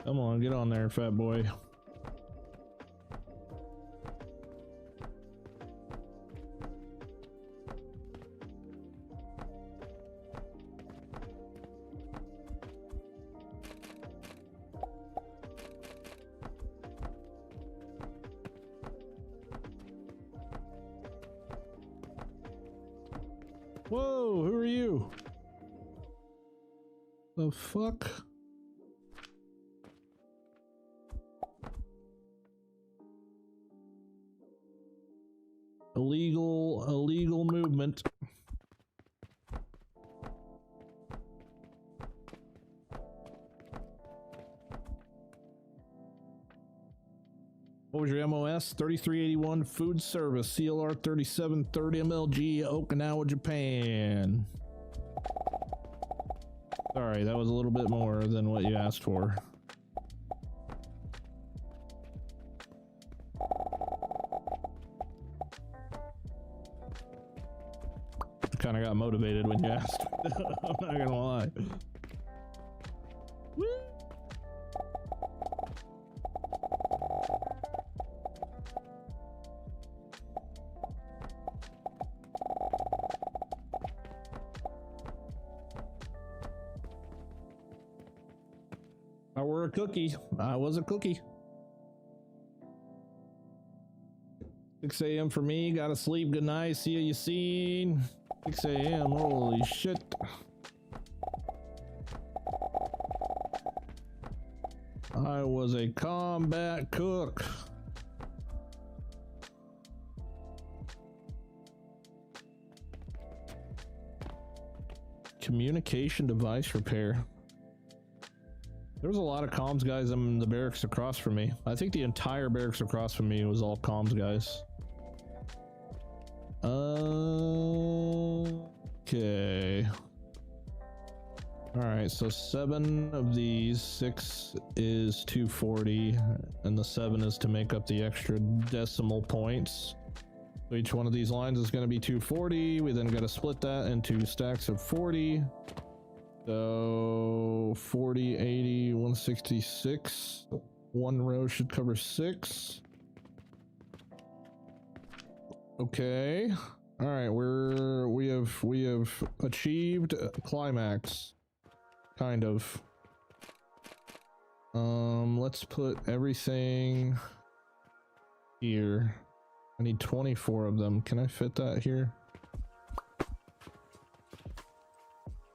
Come on, get on there, fat boy. Whoa, who are you? The fuck? Illegal movement. What was your MOS? 3381 food service, CLR 3730 MLG, Okinawa, Japan. Sorry, that was a little bit more than what you asked for. Kind of got motivated when you asked. I'm not gonna lie. Woo! I were a cookie. I was a cookie. 6 a.m. for me. Gotta sleep. Good night. See you, Yassine. 6 a.m. Holy shit. I was a combat cook. Communication device repair. There was a lot of comms guys in the barracks across from me. I think the entire barracks across from me was all comms guys. Okay. All right, so 7 of these, 6 is 240, and the 7 is to make up the extra decimal points. So each one of these lines is going to be 240. We then got to split that into stacks of 40. So 40, 80, 166. One row should cover 6. Okay. All right, we have achieved climax, kind of. Let's put everything here. I need 24 of them. Can I fit that here?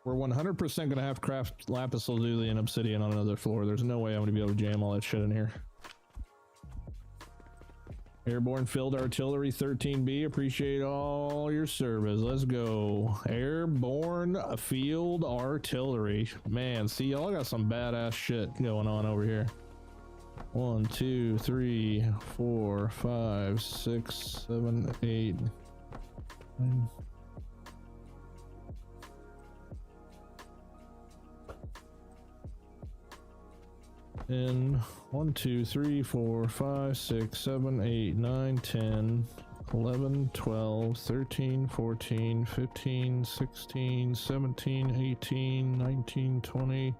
We're 100% gonna have craft lapis lazuli and obsidian on another floor. There's no way I'm gonna be able to jam all that shit in here. Airborne Field Artillery 13B, appreciate all your service. Let's go. Airborne Field Artillery. Man, see, y'all got some badass shit going on over here. 1, 2, 3, 4, 5, 6, 7, 8, 9. In 1, 2, 3, 4, 5, 6, 7, 8, 9, 10, 11, 12, 13, 14, 15, 16, 17, 18, 19, 20,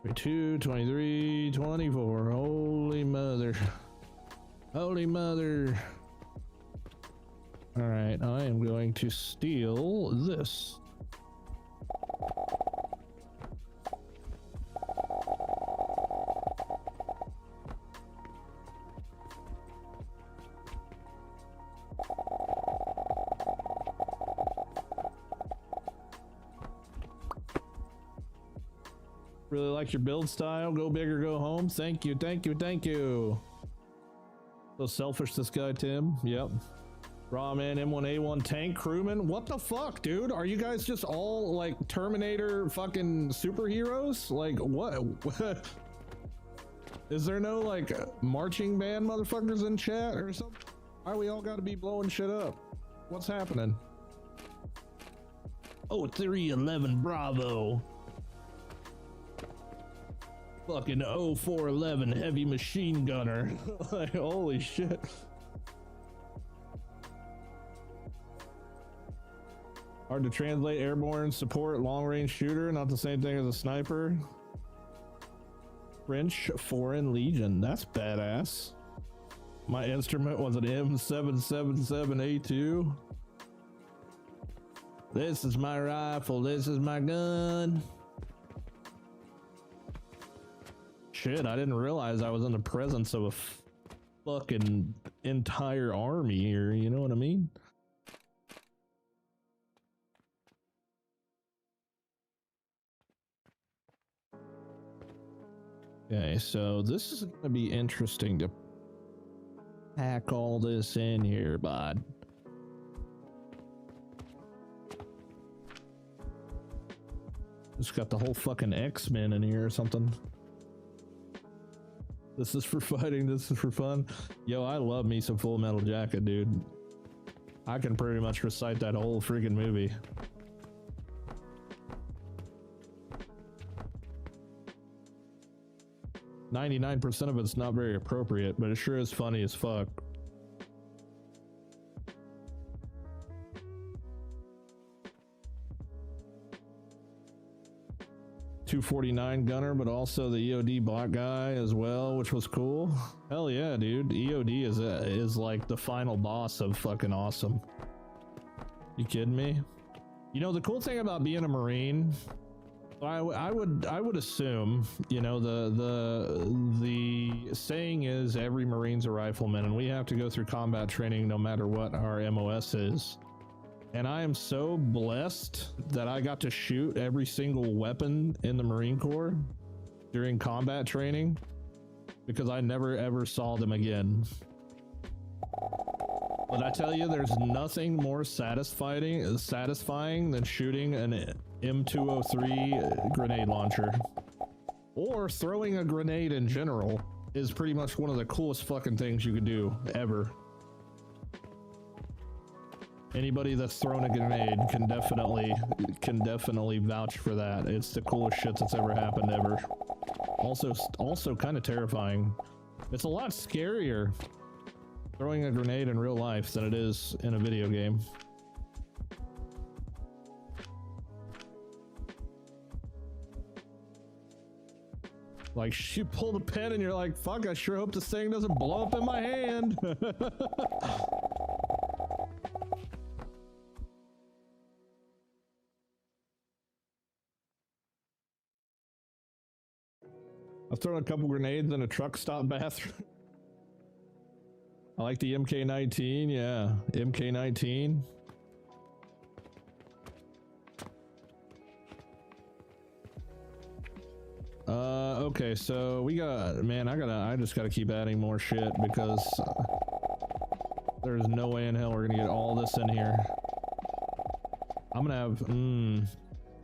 22, 23, 24. Holy mother. Holy mother. All right, I am going to steal this. Really like your build style. Go big or go home. Thank you, thank you, thank you. So selfish, this guy, Tim. Yep. Raw man, M1A1 tank crewman. What the fuck, dude? Are you guys just all like Terminator fucking superheroes? Like, what? Is there no like marching band motherfuckers in chat or something? Why we all gotta be blowing shit up? What's happening? Oh, 311 Bravo. Fucking 0411 heavy machine gunner. Like, holy shit. Hard to translate. Airborne support long range shooter, not the same thing as a sniper. French Foreign Legion, that's badass. My instrument was an M777A2. This is my rifle, this is my gun. Shit, I didn't realize I was in the presence of a fucking entire army here, you know what I mean? Okay, so this is gonna be interesting to pack all this in here, bud. Just got the whole fucking X-Men in here or something. This is for fighting, this is for fun. Yo, I love me some Full Metal Jacket, dude. I can pretty much recite that whole freaking movie. %99 of it's not very appropriate, but it sure is funny as fuck. .249 gunner, but also the EOD black guy as well, which was cool. Hell yeah, dude. EOD is like the final boss of fucking awesome. You kidding me? You know, the cool thing about being a Marine, I would assume, you know, the saying is every Marine's a rifleman, and we have to go through combat training no matter what our MOS is. And I am so blessed that I got to shoot every single weapon in the Marine Corps during combat training, because I never ever saw them again. But I tell you, there's nothing more satisfying than shooting an M203 grenade launcher. Or throwing a grenade in general is pretty much one of the coolest fucking things you could do ever. Anybody that's thrown a grenade can definitely vouch for that. It's the coolest shit that's ever happened ever. Also kind of terrifying. It's a lot scarier throwing a grenade in real life than it is in a video game. Like, you pull the pin and you're like, fuck, I sure hope this thing doesn't blow up in my hand. I've thrown a couple grenades in a truck stop bathroom. I like the MK19, yeah. MK19. Okay, so we got, man, I just gotta keep adding more shit because There's no way in hell we're gonna get all this in here. I'm gonna have,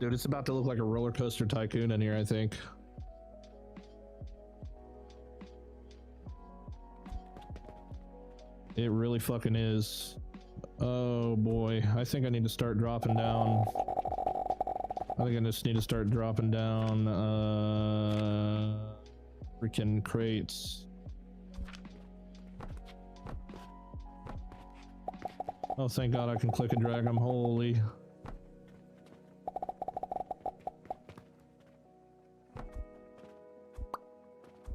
dude, it's about to look like a roller coaster tycoon in here, I think. It really fucking is. Oh boy, I think I need to start dropping down. I think I just need to start dropping down, freaking crates. Oh, thank God I can click and drag them. Holy.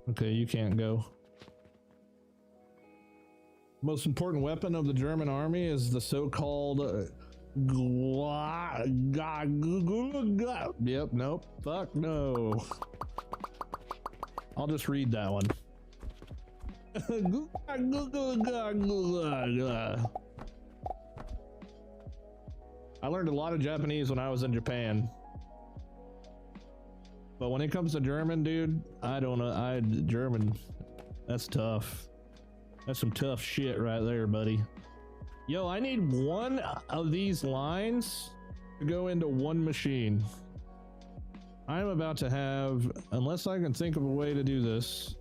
Okay, you can't go. Most important weapon of the German army is the so-called yep, nope, fuck no. I'll just read that one. I learned a lot of Japanese when I was in Japan. But when it comes to German, dude, I don't know. German, that's tough. That's some tough shit right there, buddy. Yo, I need one of these lines to go into one machine. I'm about to have, unless I can think of a way to do this,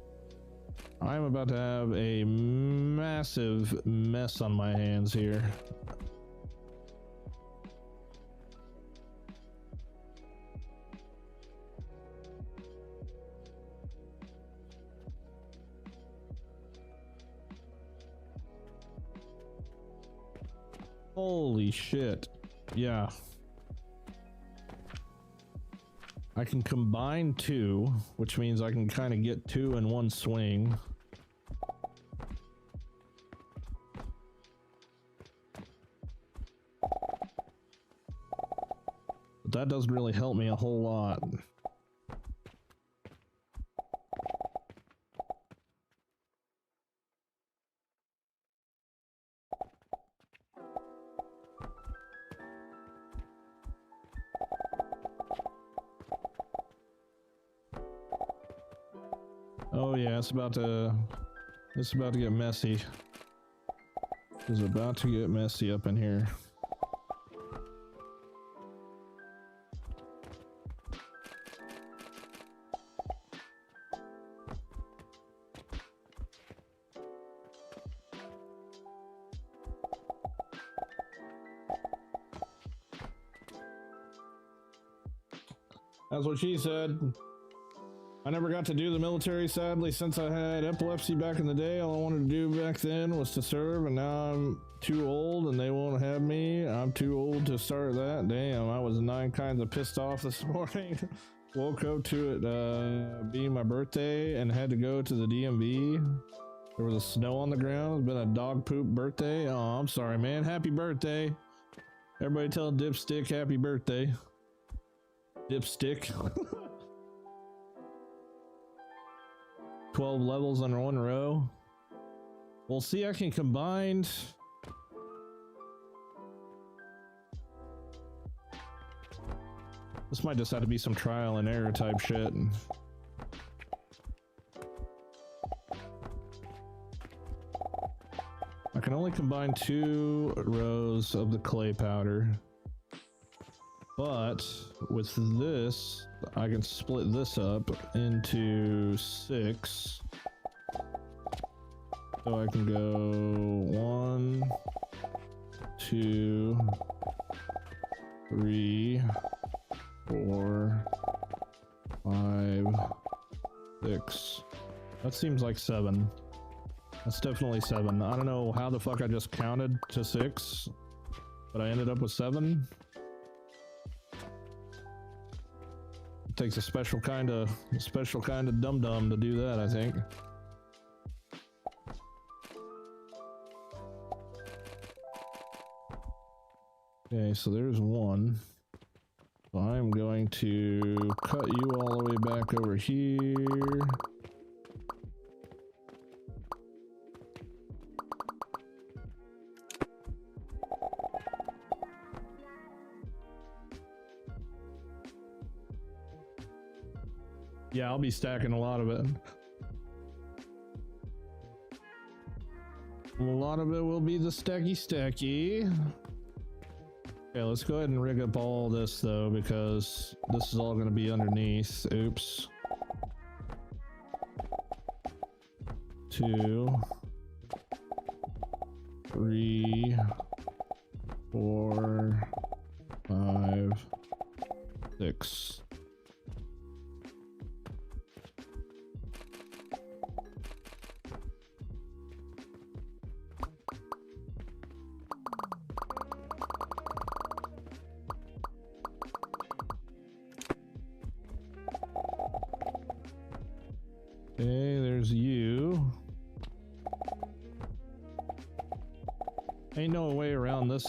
I'm about to have a massive mess on my hands here. Holy shit. Yeah. I can combine two, which means I can kind of get two in one swing. But that doesn't really help me a whole lot. Oh yeah, it's about to get messy. It's about to get messy up in here. That's what she said. I never got to do the military, sadly, since I had epilepsy back in the day. All I wanted to do back then was to serve, and now I'm too old and they won't have me. I'm too old to start that. Damn, I was 9 kinds of pissed off this morning. Woke up to it being my birthday and had to go to the DMV. There was a snow on the ground. It's been a dog poop birthday. Oh, I'm sorry, man. Happy birthday. Everybody tell Dipstick happy birthday. Dipstick. 12 levels on one row. We'll see. I can combine. This might just have to be some trial and error type shit. I can only combine 2 rows of the clay powder, but with this I can split this up into 6, so I can go 1, 2, 3, 4, 5, 6. That seems like 7. That's definitely 7. I don't know how the fuck I just counted to 6, but I ended up with 7. It takes a special kind of dum-dum to do that, I think. Okay, so there's 1. So I'm going to cut you all the way back over here. Yeah, I'll be stacking a lot of it. A lot of it will be the stacky. Okay, let's go ahead and rig up all this though, because this is all going to be underneath. Oops. 2, 3, 4, 5, 6. Okay, there's you. Ain't no way around this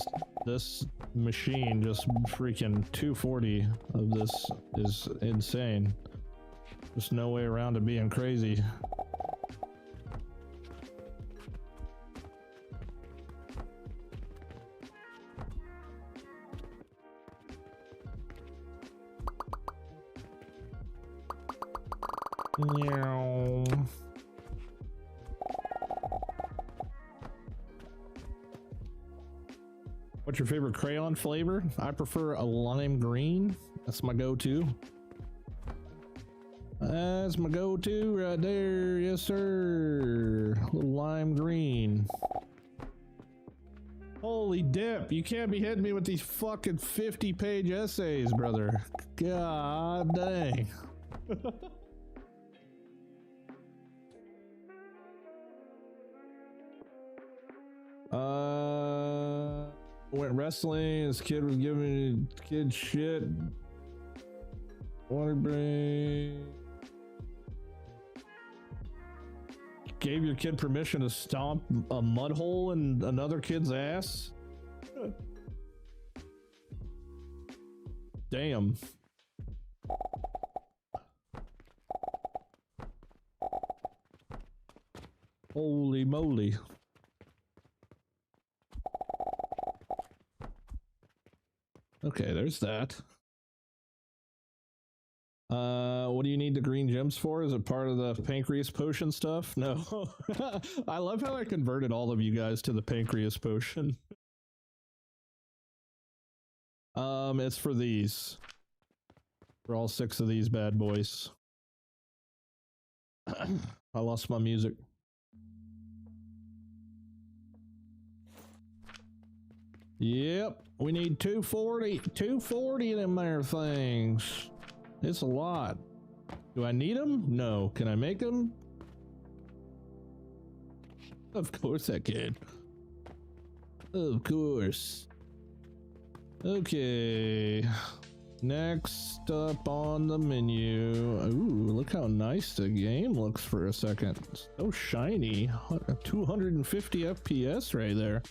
machine. Just freaking 240 of this is insane. There's no way around it being crazy. Meow. What's your favorite crayon flavor? I prefer a lime green. That's my go-to. That's my go-to right there. Yes, sir. Little lime green. Holy dip. You can't be hitting me with these fucking 50-page essays, brother. God dang. Went wrestling. This kid was giving kid shit. Water break. Gave your kid permission to stomp a mud hole in another kid's ass? Damn. Holy moly. Okay, there's that. What do you need the green gems for? Is it part of the pancreas potion stuff? No. I love how I converted all of you guys to the pancreas potion. It's for these. For all 6 of these bad boys. I lost my music. Yep, we need 240 of them there things. It's a lot. Do I need them? No. Can I make them? Of course I can. Of course. Okay. Next up on the menu. Ooh, look how nice the game looks for a second. So shiny. 250 FPS right there.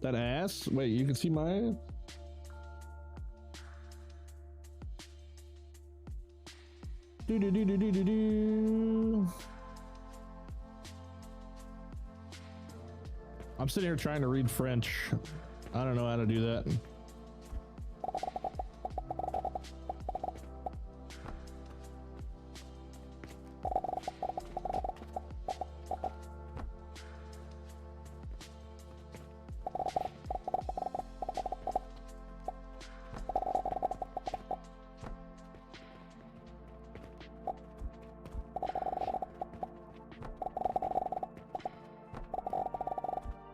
That ass? Wait, you can see my ass? Do. I'm sitting here trying to read French. I don't know how to do that.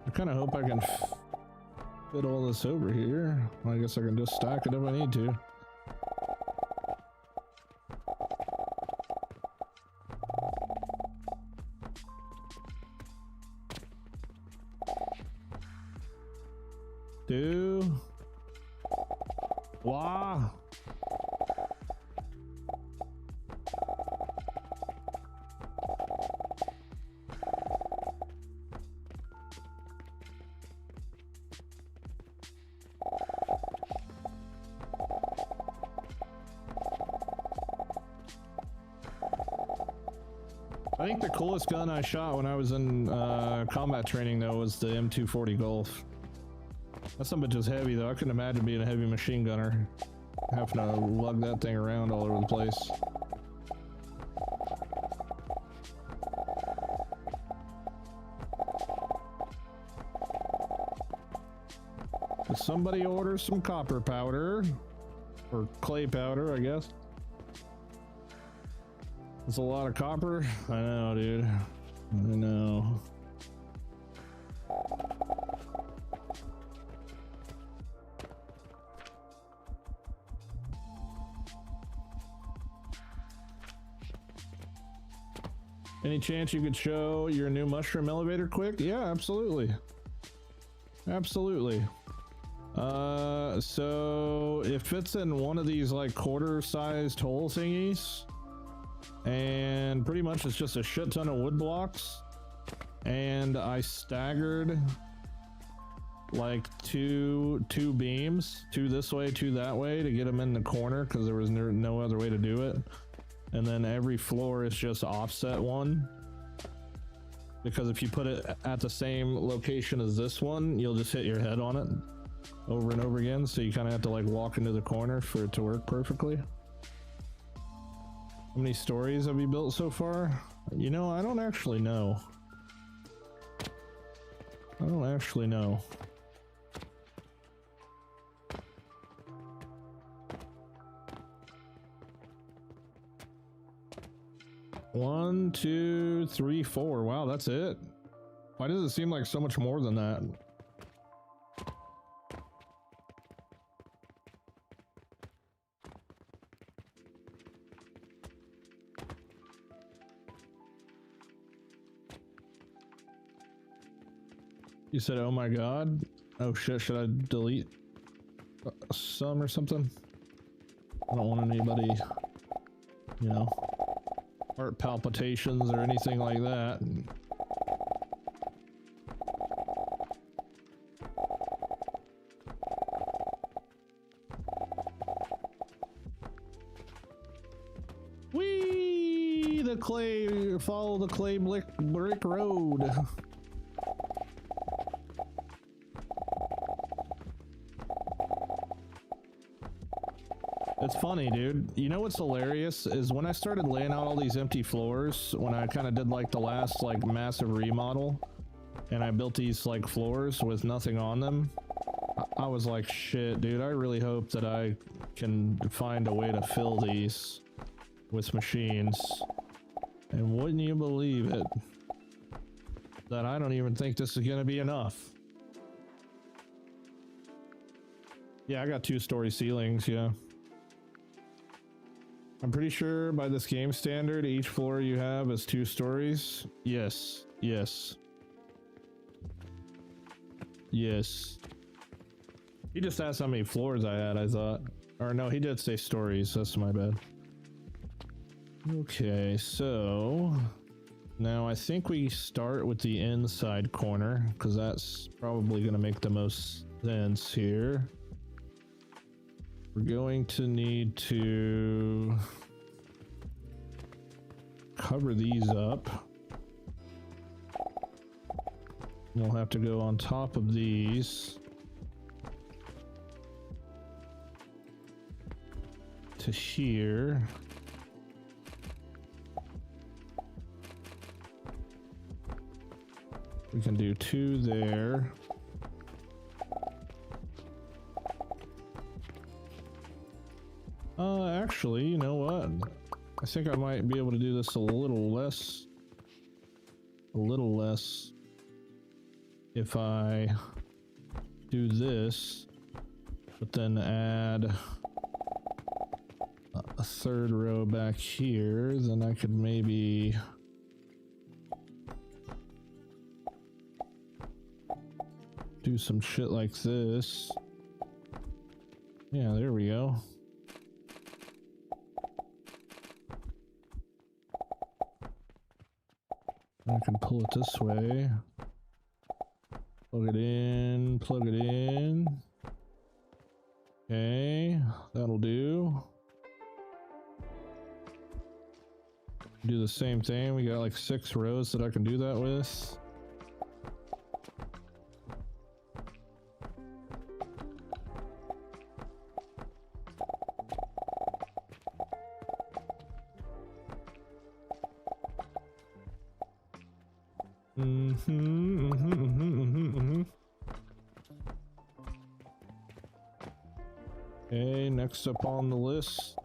I kind of hope I can fit all this over here. Well, I guess I can just stack it if I need to. Two. Wow. I think the coolest gun I shot when I was in combat training though was the M240 Golf. That son of a bitch is heavy though. I couldn't imagine being a heavy machine gunner, having to lug that thing around all over the place. Did somebody order some copper powder? Or clay powder, I guess. It's a lot of copper. I know, dude. I know. Any chance you could show your new mushroom elevator quick? Yeah, absolutely. Absolutely. So it fits in one of these like quarter-sized hole thingies, and pretty much it's just a shit ton of wood blocks, and I staggered like two beams, two this way, two that way, to get them in the corner because there was no other way to do it. And then every floor is just offset one, because if you put it at the same location as this one, you'll just hit your head on it over and over again. So you kind of have to like walk into the corner for it to work perfectly. How many stories have you built so far? You know, I don't actually know. I don't actually know. One, two, three, four. Wow, that's it. Why does it seem like so much more than that? You said, oh my god. Oh shit, should I delete some or something? I don't want anybody, you know, heart palpitations or anything like that. Whee! The clay, follow the clay brick road. It's funny, dude. You know what's hilarious is when I started laying out all these empty floors, when I kind of did like the last like massive remodel, and I built these like floors with nothing on them, I was like, shit, dude, I really hope that I can find a way to fill these with machines. And wouldn't you believe it, that I don't even think this is gonna be enough. Yeah, I got 2-story ceilings, yeah. I'm pretty sure by this game standard, each floor you have is 2 stories. Yes, yes. Yes. He just asked how many floors I had, I thought. Or no, he did say stories, that's my bad. Okay, so now I think we start with the inside corner, because that's probably going to make the most sense here. We're going to need to cover these up. We'll have to go on top of these to here. We can do 2 there. Actually, you know what? I think I might be able to do this a little less if I do this, but then add a 3rd row back here. Then I could maybe do some shit like this. Yeah, there we go. I can pull it this way. Plug it in, plug it in. Okay, that'll do. Do the same thing. We got like 6 rows that I can do that with. Okay, next up on the list.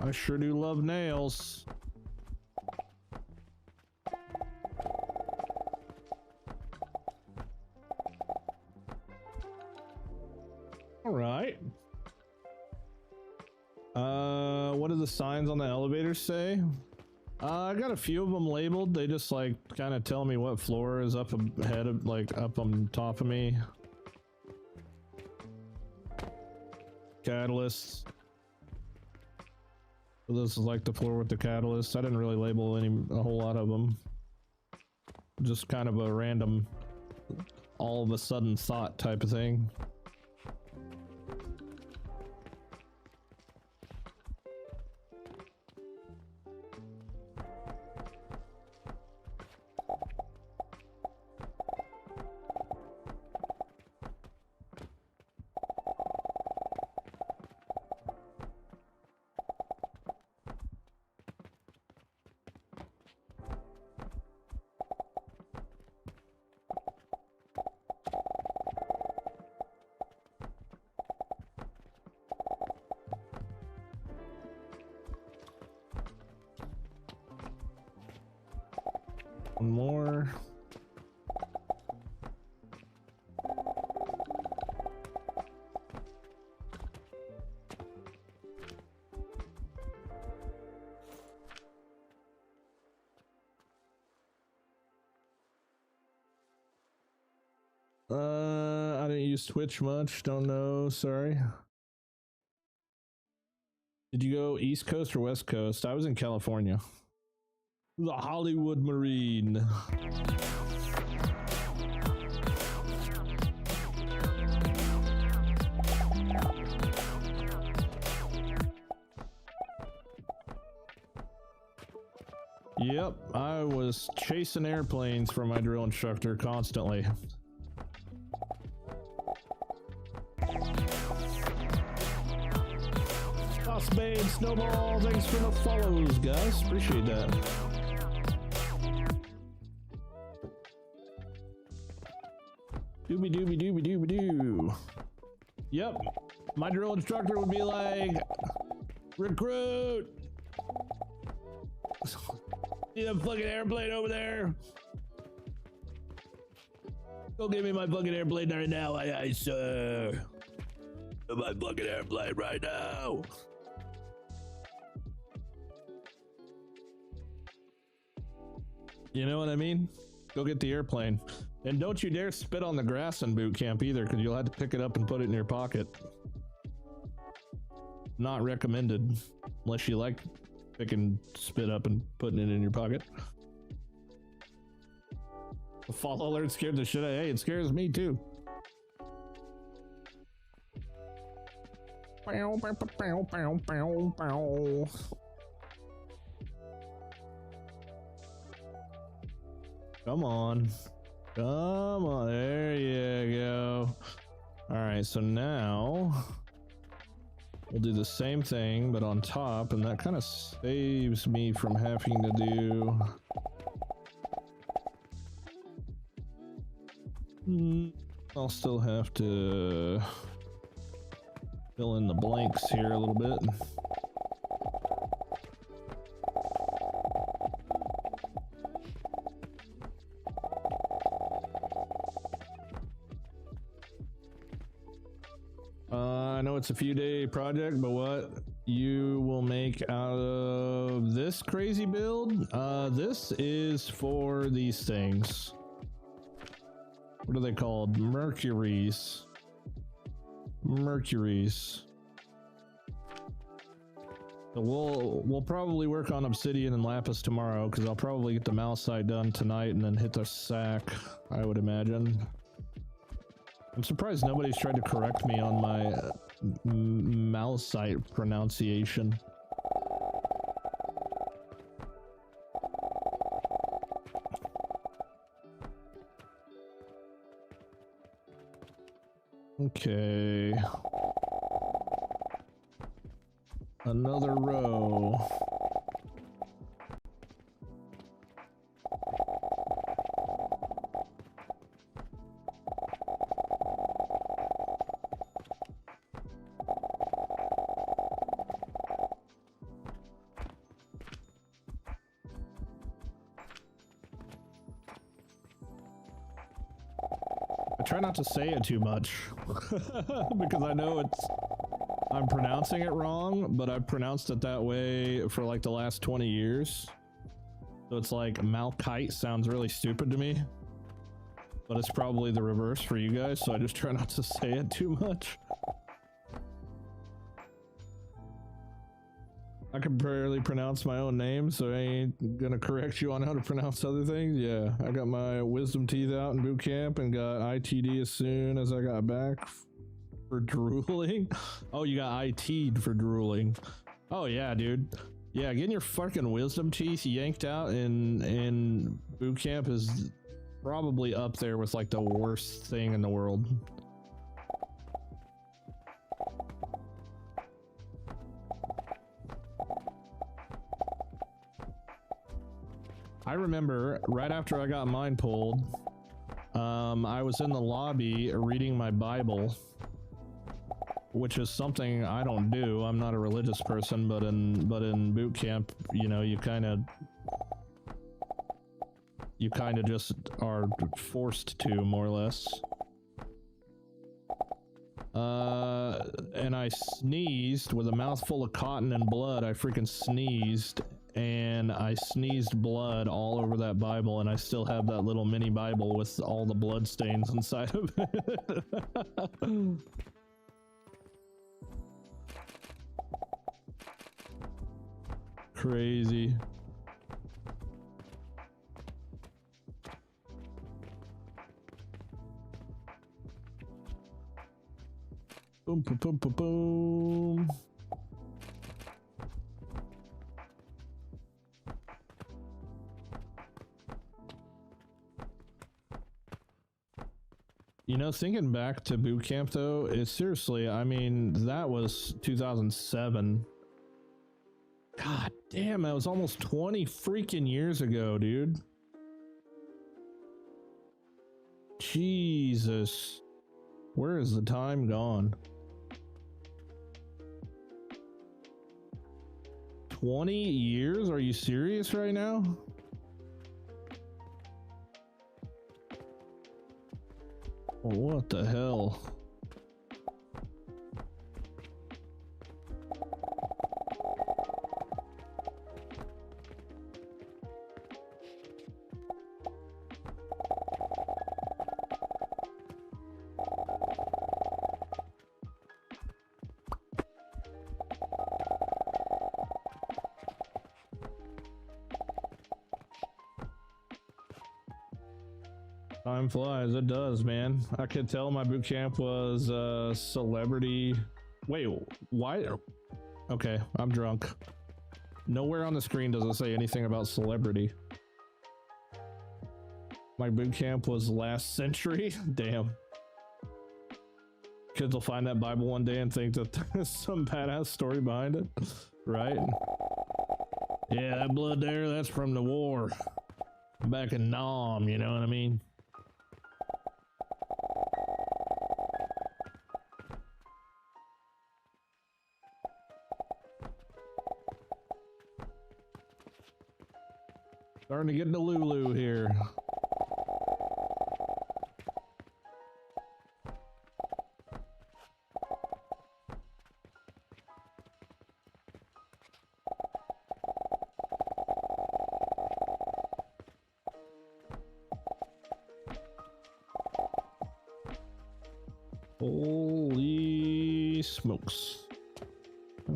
I sure do love nails. All right. What do the signs on the elevator say? I got a few of them labeled. They just like kind of tell me what floor is up ahead of, like up on top of me. Catalysts. So this is like the floor with the catalyst. I didn't really label a whole lot of them. Just kind of a random, all of a sudden thought type of thing. One more. I didn't use Twitch much. Don't know. Sorry. Did you go East Coast or West Coast? I was in California. The Hollywood Marine. Yep, I was chasing airplanes for my drill instructor constantly. Spade, Snowball, thanks for the follows, guys. Appreciate that. Dooby dooby dooby dooby doo. Yep, my drill instructor would be like, recruit. See that fucking airplane over there? Go give me my fucking airplane right now, aye sir. My fucking airplane right now. You know what I mean? Go get the airplane. And don't you dare spit on the grass in boot camp either, because you'll have to pick it up and put it in your pocket. Not recommended, unless you like picking spit up and putting it in your pocket. The fall alert scared the shit out of me. Hey, it scares me too. Pow, pow, pow, pow, pow, pow. Come on. Come on. There you go. All right, so now we'll do the same thing, but on top, and that kind of saves me from having to do... I'll still have to fill in the blanks here a little bit. I know it's a few day project, but what you will make out of this crazy build? This is for these things. What are they called? Mercuries. Mercuries. So we'll probably work on obsidian and lapis tomorrow, because I'll probably get the malachite done tonight and then hit the sack, I would imagine. I'm surprised nobody's tried to correct me on my malachite pronunciation. Okay. Another row. try not to say it too much because I know I'm pronouncing it wrong, but I've pronounced it that way for like the last 20 years. So it's like Malkite sounds really stupid to me, but it's probably the reverse for you guys. So I just try not to say it too much. I can barely pronounce my own name, so I ain't gonna correct you on how to pronounce other things. Yeah, I got my wisdom teeth out in boot camp and got ITD as soon as I got back for drooling. Oh, you got IT'd for drooling. Oh yeah, dude. Yeah, getting your fucking wisdom teeth yanked out in boot camp is probably up there with like the worst thing in the world. I remember right after I got mine pulled, I was in the lobby reading my Bible, which is something I don't do. I'm not a religious person, but in boot camp, you know, you kind of just are forced to, more or less. And I sneezed with a mouthful of cotton and blood. I freaking sneezed. And I sneezed blood all over that Bible, and I still have that little mini Bible with all the blood stains inside of it. Crazy. Boom, boom, boom, boom, boom. You know, thinking back to boot camp though, it's seriously, I mean, that was 2007. God damn, that was almost 20 freaking years ago, dude. Jesus. Where is the time gone? 20 years? Are you serious right now? What the hell? Time flies, it does, man. I could tell my boot camp was celebrity. Wait, why? Okay, I'm drunk. Nowhere on the screen does it say anything about celebrity. My boot camp was last century. Damn. Kids will find that Bible one day and think that there's some badass story behind it, right? Yeah, that blood there, that's from the war. Back in Nam, you know what I mean? Starting to get into Lulu here. Holy smokes.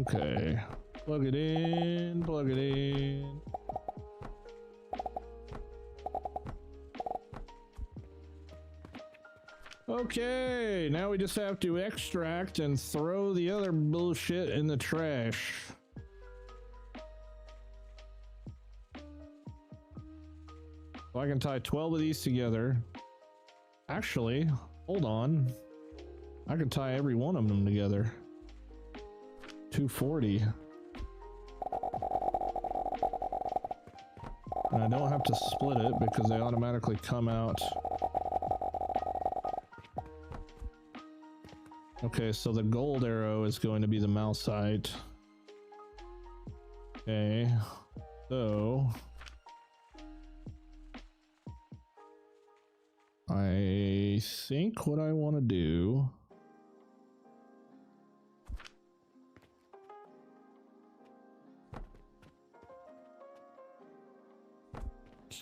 Okay. Plug it in, plug it in. Okay, now we just have to extract and throw the other bullshit in the trash. So I can tie 12 of these together. Actually, hold on. I can tie every one of them together. 240. And I don't have to split it because they automatically come out. Okay, so the gold arrow is going to be the mouse sight. Okay, so I I think what I want to do...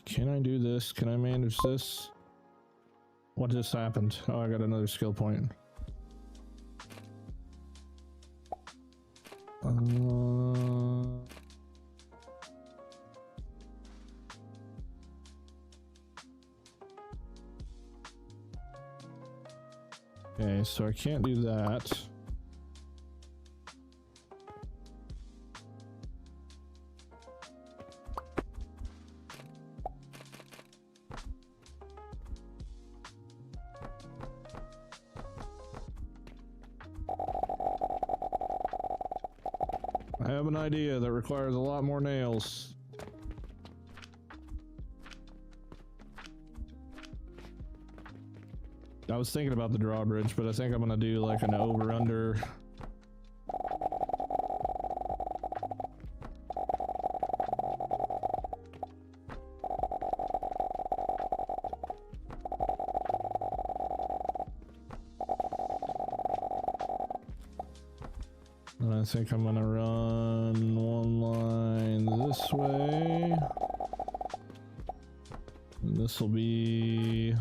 Can I do this? Can I manage this? What just happened? Oh, I got another skill point. Okay, so I can't do that. I have an idea that requires a lot more nails. I was thinking about the drawbridge, but I think I'm gonna do like an over-under. And I think I'm gonna run one line this way. And this will be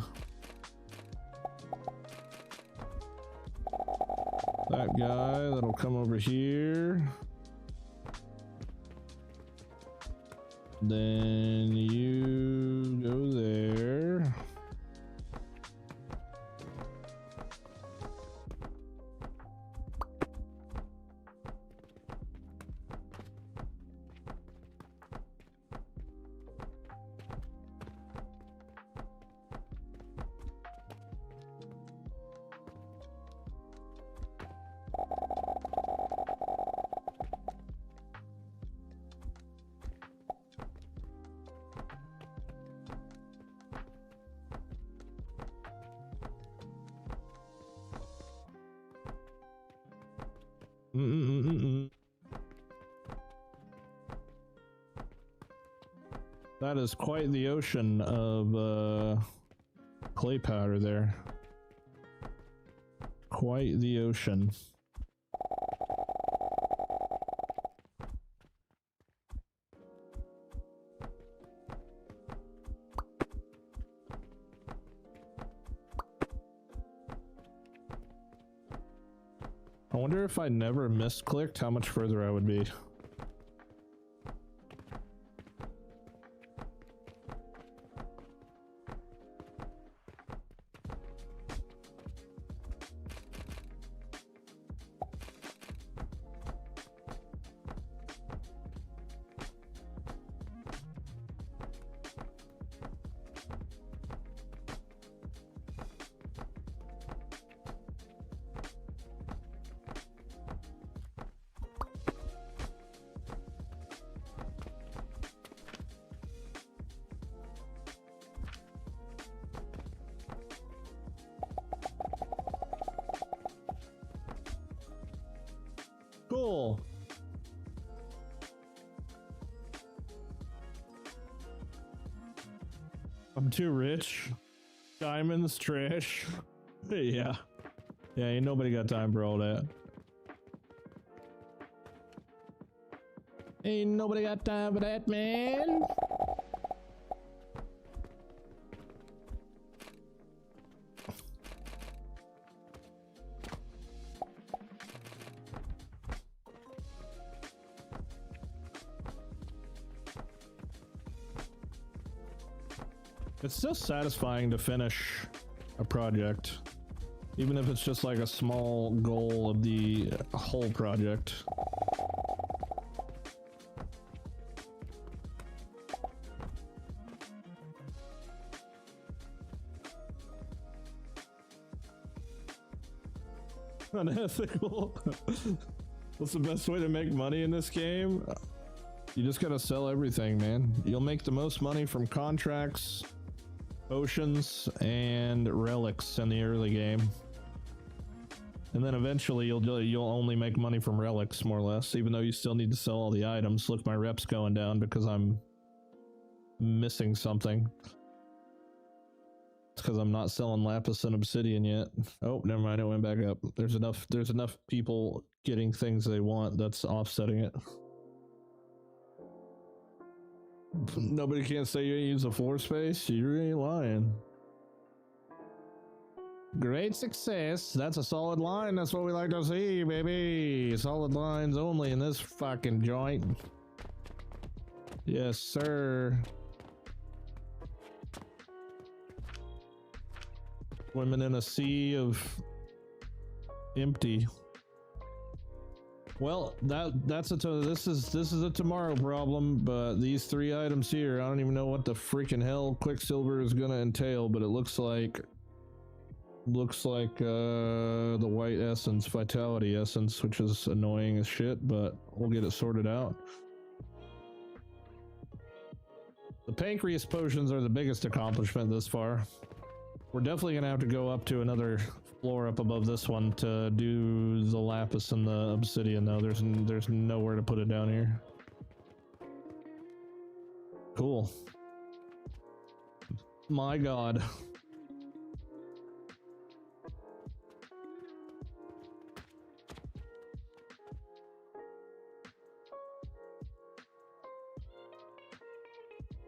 that guy that'll come over here. Then you go there. That is quite the ocean of clay powder there. Quite the ocean. I wonder if I never misclicked how much further I would be. Cool. I'm too rich. Diamonds, trash. Yeah. Yeah, ain't nobody got time for all that. Ain't nobody got time for that, man. It's still satisfying to finish a project, even if it's just like a small goal of the whole project. Unethical. What's the best way to make money in this game? You just gotta sell everything, man. You'll make the most money from contracts, potions, and relics in the early game, and then eventually you'll only make money from relics, more or less, even though you still need to sell all the items. Look, my rep's going down because I'm missing something. It's because I'm not selling lapis and obsidian yet. Oh, never mind, it went back up. There's enough people getting things they want that's offsetting it. Nobody can say you ain't use the floor space. You ain't lying. Great success. That's a solid line. That's what we like to see, baby. Solid lines only in this fucking joint. Yes, sir. Swimming in a sea of empty. Well, this is a tomorrow problem, but these 3 items here, I don't even know what the freaking hell Quicksilver is gonna entail, but it looks like the white essence, vitality essence, which is annoying as shit, but we'll get it sorted out. The pancreas potions are the biggest accomplishment this far. We're definitely gonna have to go up to another floor up above this one to do the lapis and the obsidian, though. There's nowhere to put it down here. Cool. My god.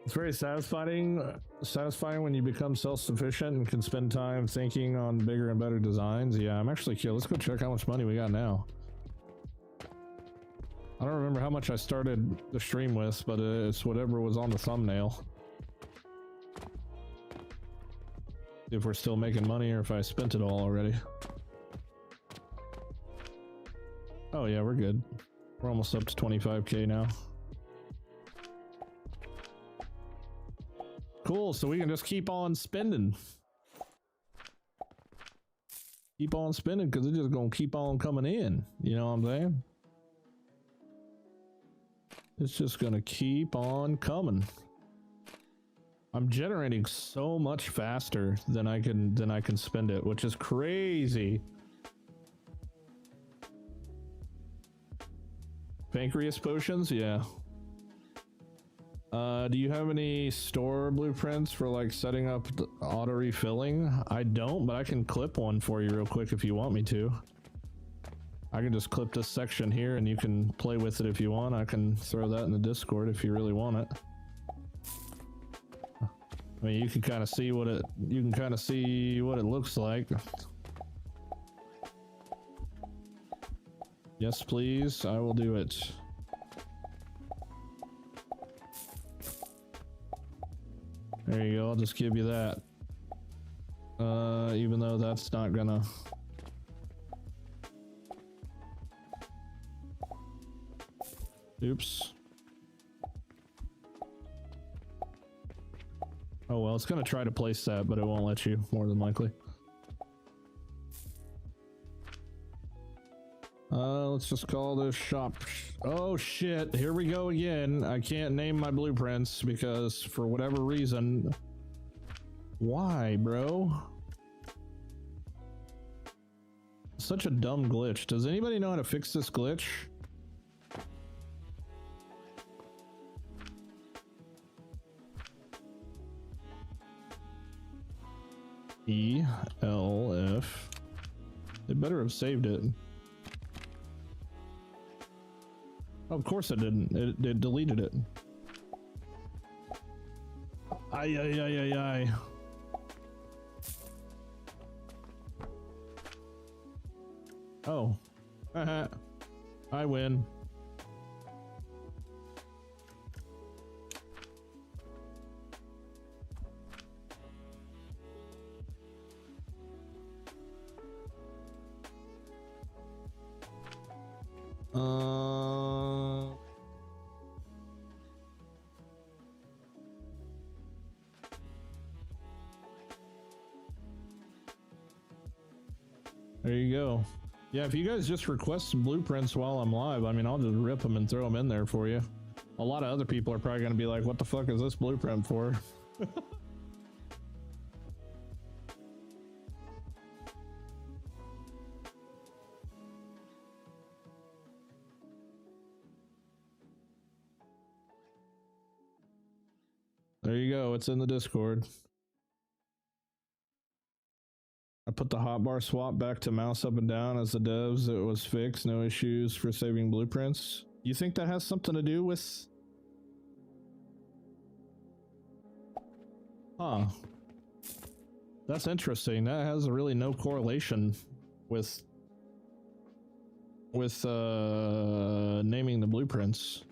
It's very satisfying when you become self-sufficient and can spend time thinking on bigger and better designs. Yeah, I'm actually curious. Let's go check how much money we got now. I don't remember how much I started the stream with, but it's whatever was on the thumbnail. If we're still making money or if I spent it all already. Oh yeah, we're good. We're almost up to 25k now. Cool, so we can just keep on spending. Keep on spending because it's just gonna keep on coming in. You know what I'm saying? It's just gonna keep on coming. I'm generating so much faster than I can spend it, which is crazy. Pancreas potions, yeah. Do you have any store blueprints for like setting up the auto refilling? I don't, but I can clip one for you real quick if you want me to. I can just clip this section here and you can play with it if you want. I can throw that in the Discord if you really want it. I mean, you can kind of see what it looks like. Yes, please. I will do it. There you go, I'll just give you that. Even though that's not gonna... Oops. Oh well, it's gonna try to place that, but it won't let you, more than likely. Let's just call this shop. Oh shit, here we go again. I can't name my blueprints because for whatever reason. Why, bro? Such a dumb glitch. Does anybody know how to fix this glitch? ELF. They better have saved it. Of course it didn't. It deleted it. Ay. Oh. I win. There you go. Yeah, if you guys just request some blueprints while I'm live, I mean, I'll just rip them and throw them in there for you. A lot of other people are probably going to be like, what the fuck is this blueprint for? There you go. It's in the Discord. put the hotbar swap back to mouse up and down as the devs. It was fixed. No issues for saving blueprints. You think that has something to do with... Huh. That's interesting. That has really no correlation with naming the blueprints.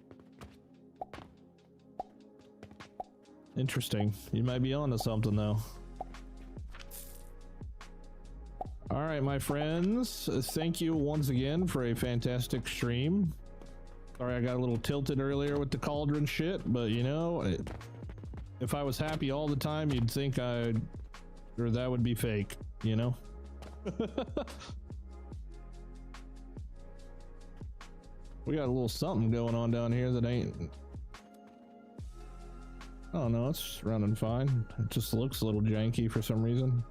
Interesting. You might be onto something though. All right, my friends. Thank you once again for a fantastic stream. Sorry, I got a little tilted earlier with the cauldron shit, but you know, if I was happy all the time, you'd think or that would be fake, you know? We got a little something going on down here that ain't... Oh no, it's running fine. It just looks a little janky for some reason.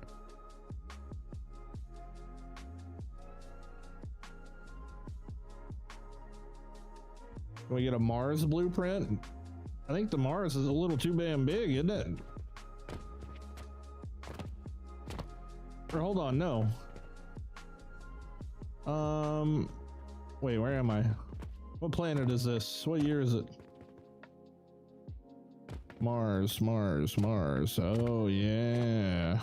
Can we get a Mars blueprint? I think the Mars is a little too damn big, isn't it? Or hold on, no. Wait, where am I? What planet is this? What year is it? Mars, Mars, Mars. Oh yeah.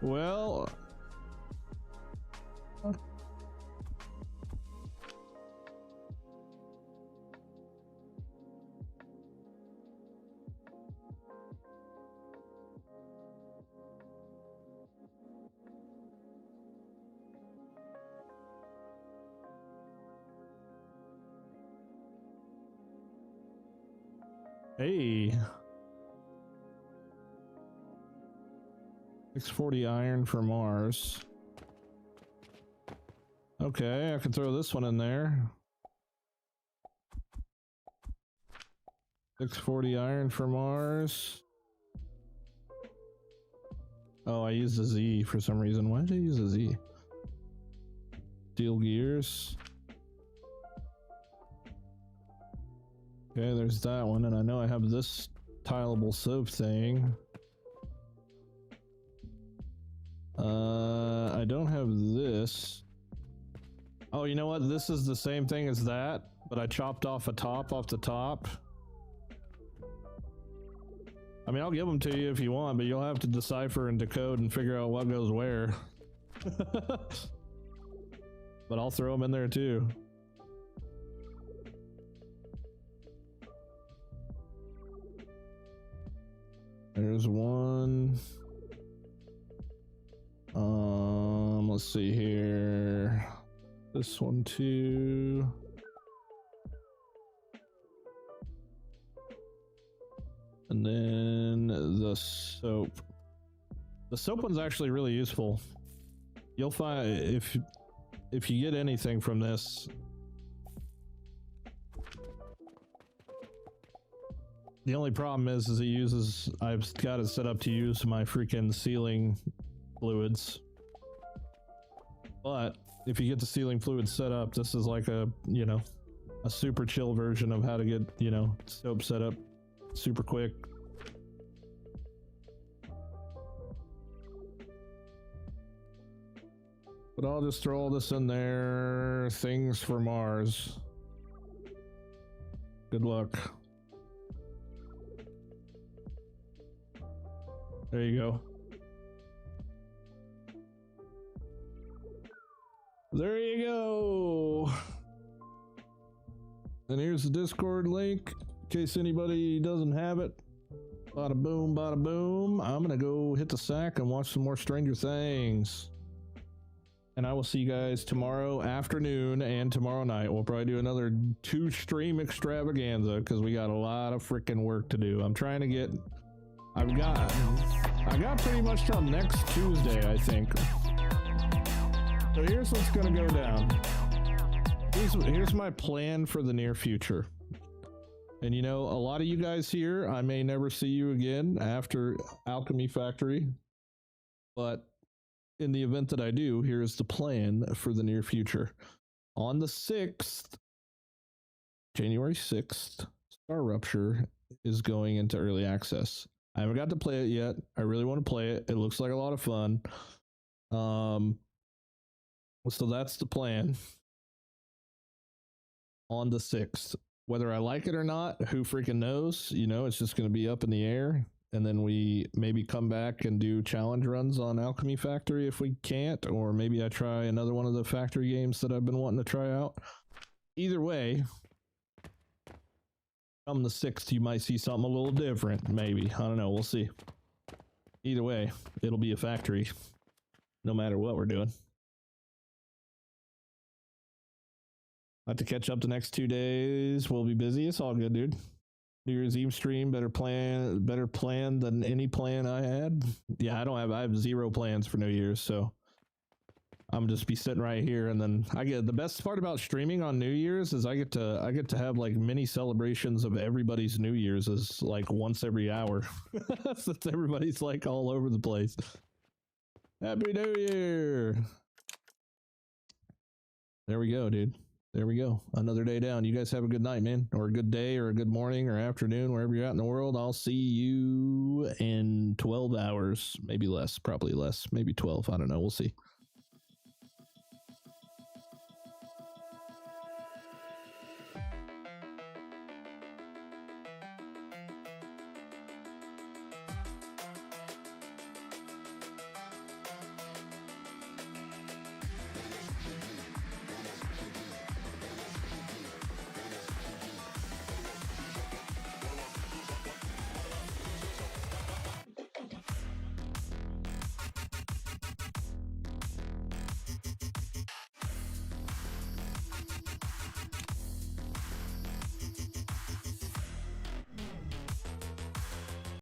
Well, hey. 640 iron for Mars. Okay, I can throw this one in there. 640 iron for Mars. Oh, I used a Z for some reason. Why did I use a Z? Steel gears. Okay, there's that one, and I know I have this tileable soap thing. I don't have this. Oh, you know what? This is the same thing as that, but I chopped off a top off the top. I mean, I'll give them to you if you want, but you'll have to decipher and decode and figure out what goes where. But I'll throw them in there too. There's one. Let's see here. This one too. And then the soap. The soap one's actually really useful. You'll find if you get anything from this. The only problem is it uses, I've got it set up to use my freaking sealing fluids. But if you get the sealing fluids set up, this is like a, you know, a super chill version of how to get, you know, soap set up super quick. But I'll just throw all this in there. Things for Mars. Good luck. There you go. There you go. And here's the Discord link in case anybody doesn't have it. Bada boom, bada boom. I'm gonna go hit the sack and watch some more Stranger Things. And and I will see you guys tomorrow afternoon and tomorrow night. We'll probably do another 2-stream extravaganza because we got a lot of freaking work to do. I'm trying to get, I got pretty much till next Tuesday, I think. So here's what's gonna go down. Here's my plan for the near future. And you know, a lot of you guys here, I may never see you again after Alchemy Factory, but in the event that I do, here's the plan for the near future. On the 6th, January 6th, Star Rupture is going into early access. I haven't got to play it yet. I really want to play it. It looks like a lot of fun. So that's the plan. On the 6th. Whether I like it or not, who freaking knows? You know, it's just going to be up in the air. And then we maybe come back and do challenge runs on Alchemy Factory if we can't. Or maybe I try another one of the factory games that I've been wanting to try out. Either way, come the 6th, you might see something a little different. Maybe. I don't know. We'll see. Either way, it'll be a factory. No matter what we're doing. I have to catch up the next 2 days. We'll be busy. It's all good, dude. New Year's Eve stream, better plan than any plan I had. Yeah, I have 0 plans for New Year's, so I'm just be sitting right here, and then I get the best part about streaming on New Year's is I get to have like mini celebrations of everybody's New Year's is like once every hour. Since everybody's like all over the place. Happy New Year. There we go, dude. There we go. Another day down. You guys have a good night, man. Or a good day or a good morning or afternoon, wherever you're at in the world. I'll see you in 12 hours. Maybe less. Probably less. Maybe 12. I don't know. We'll see.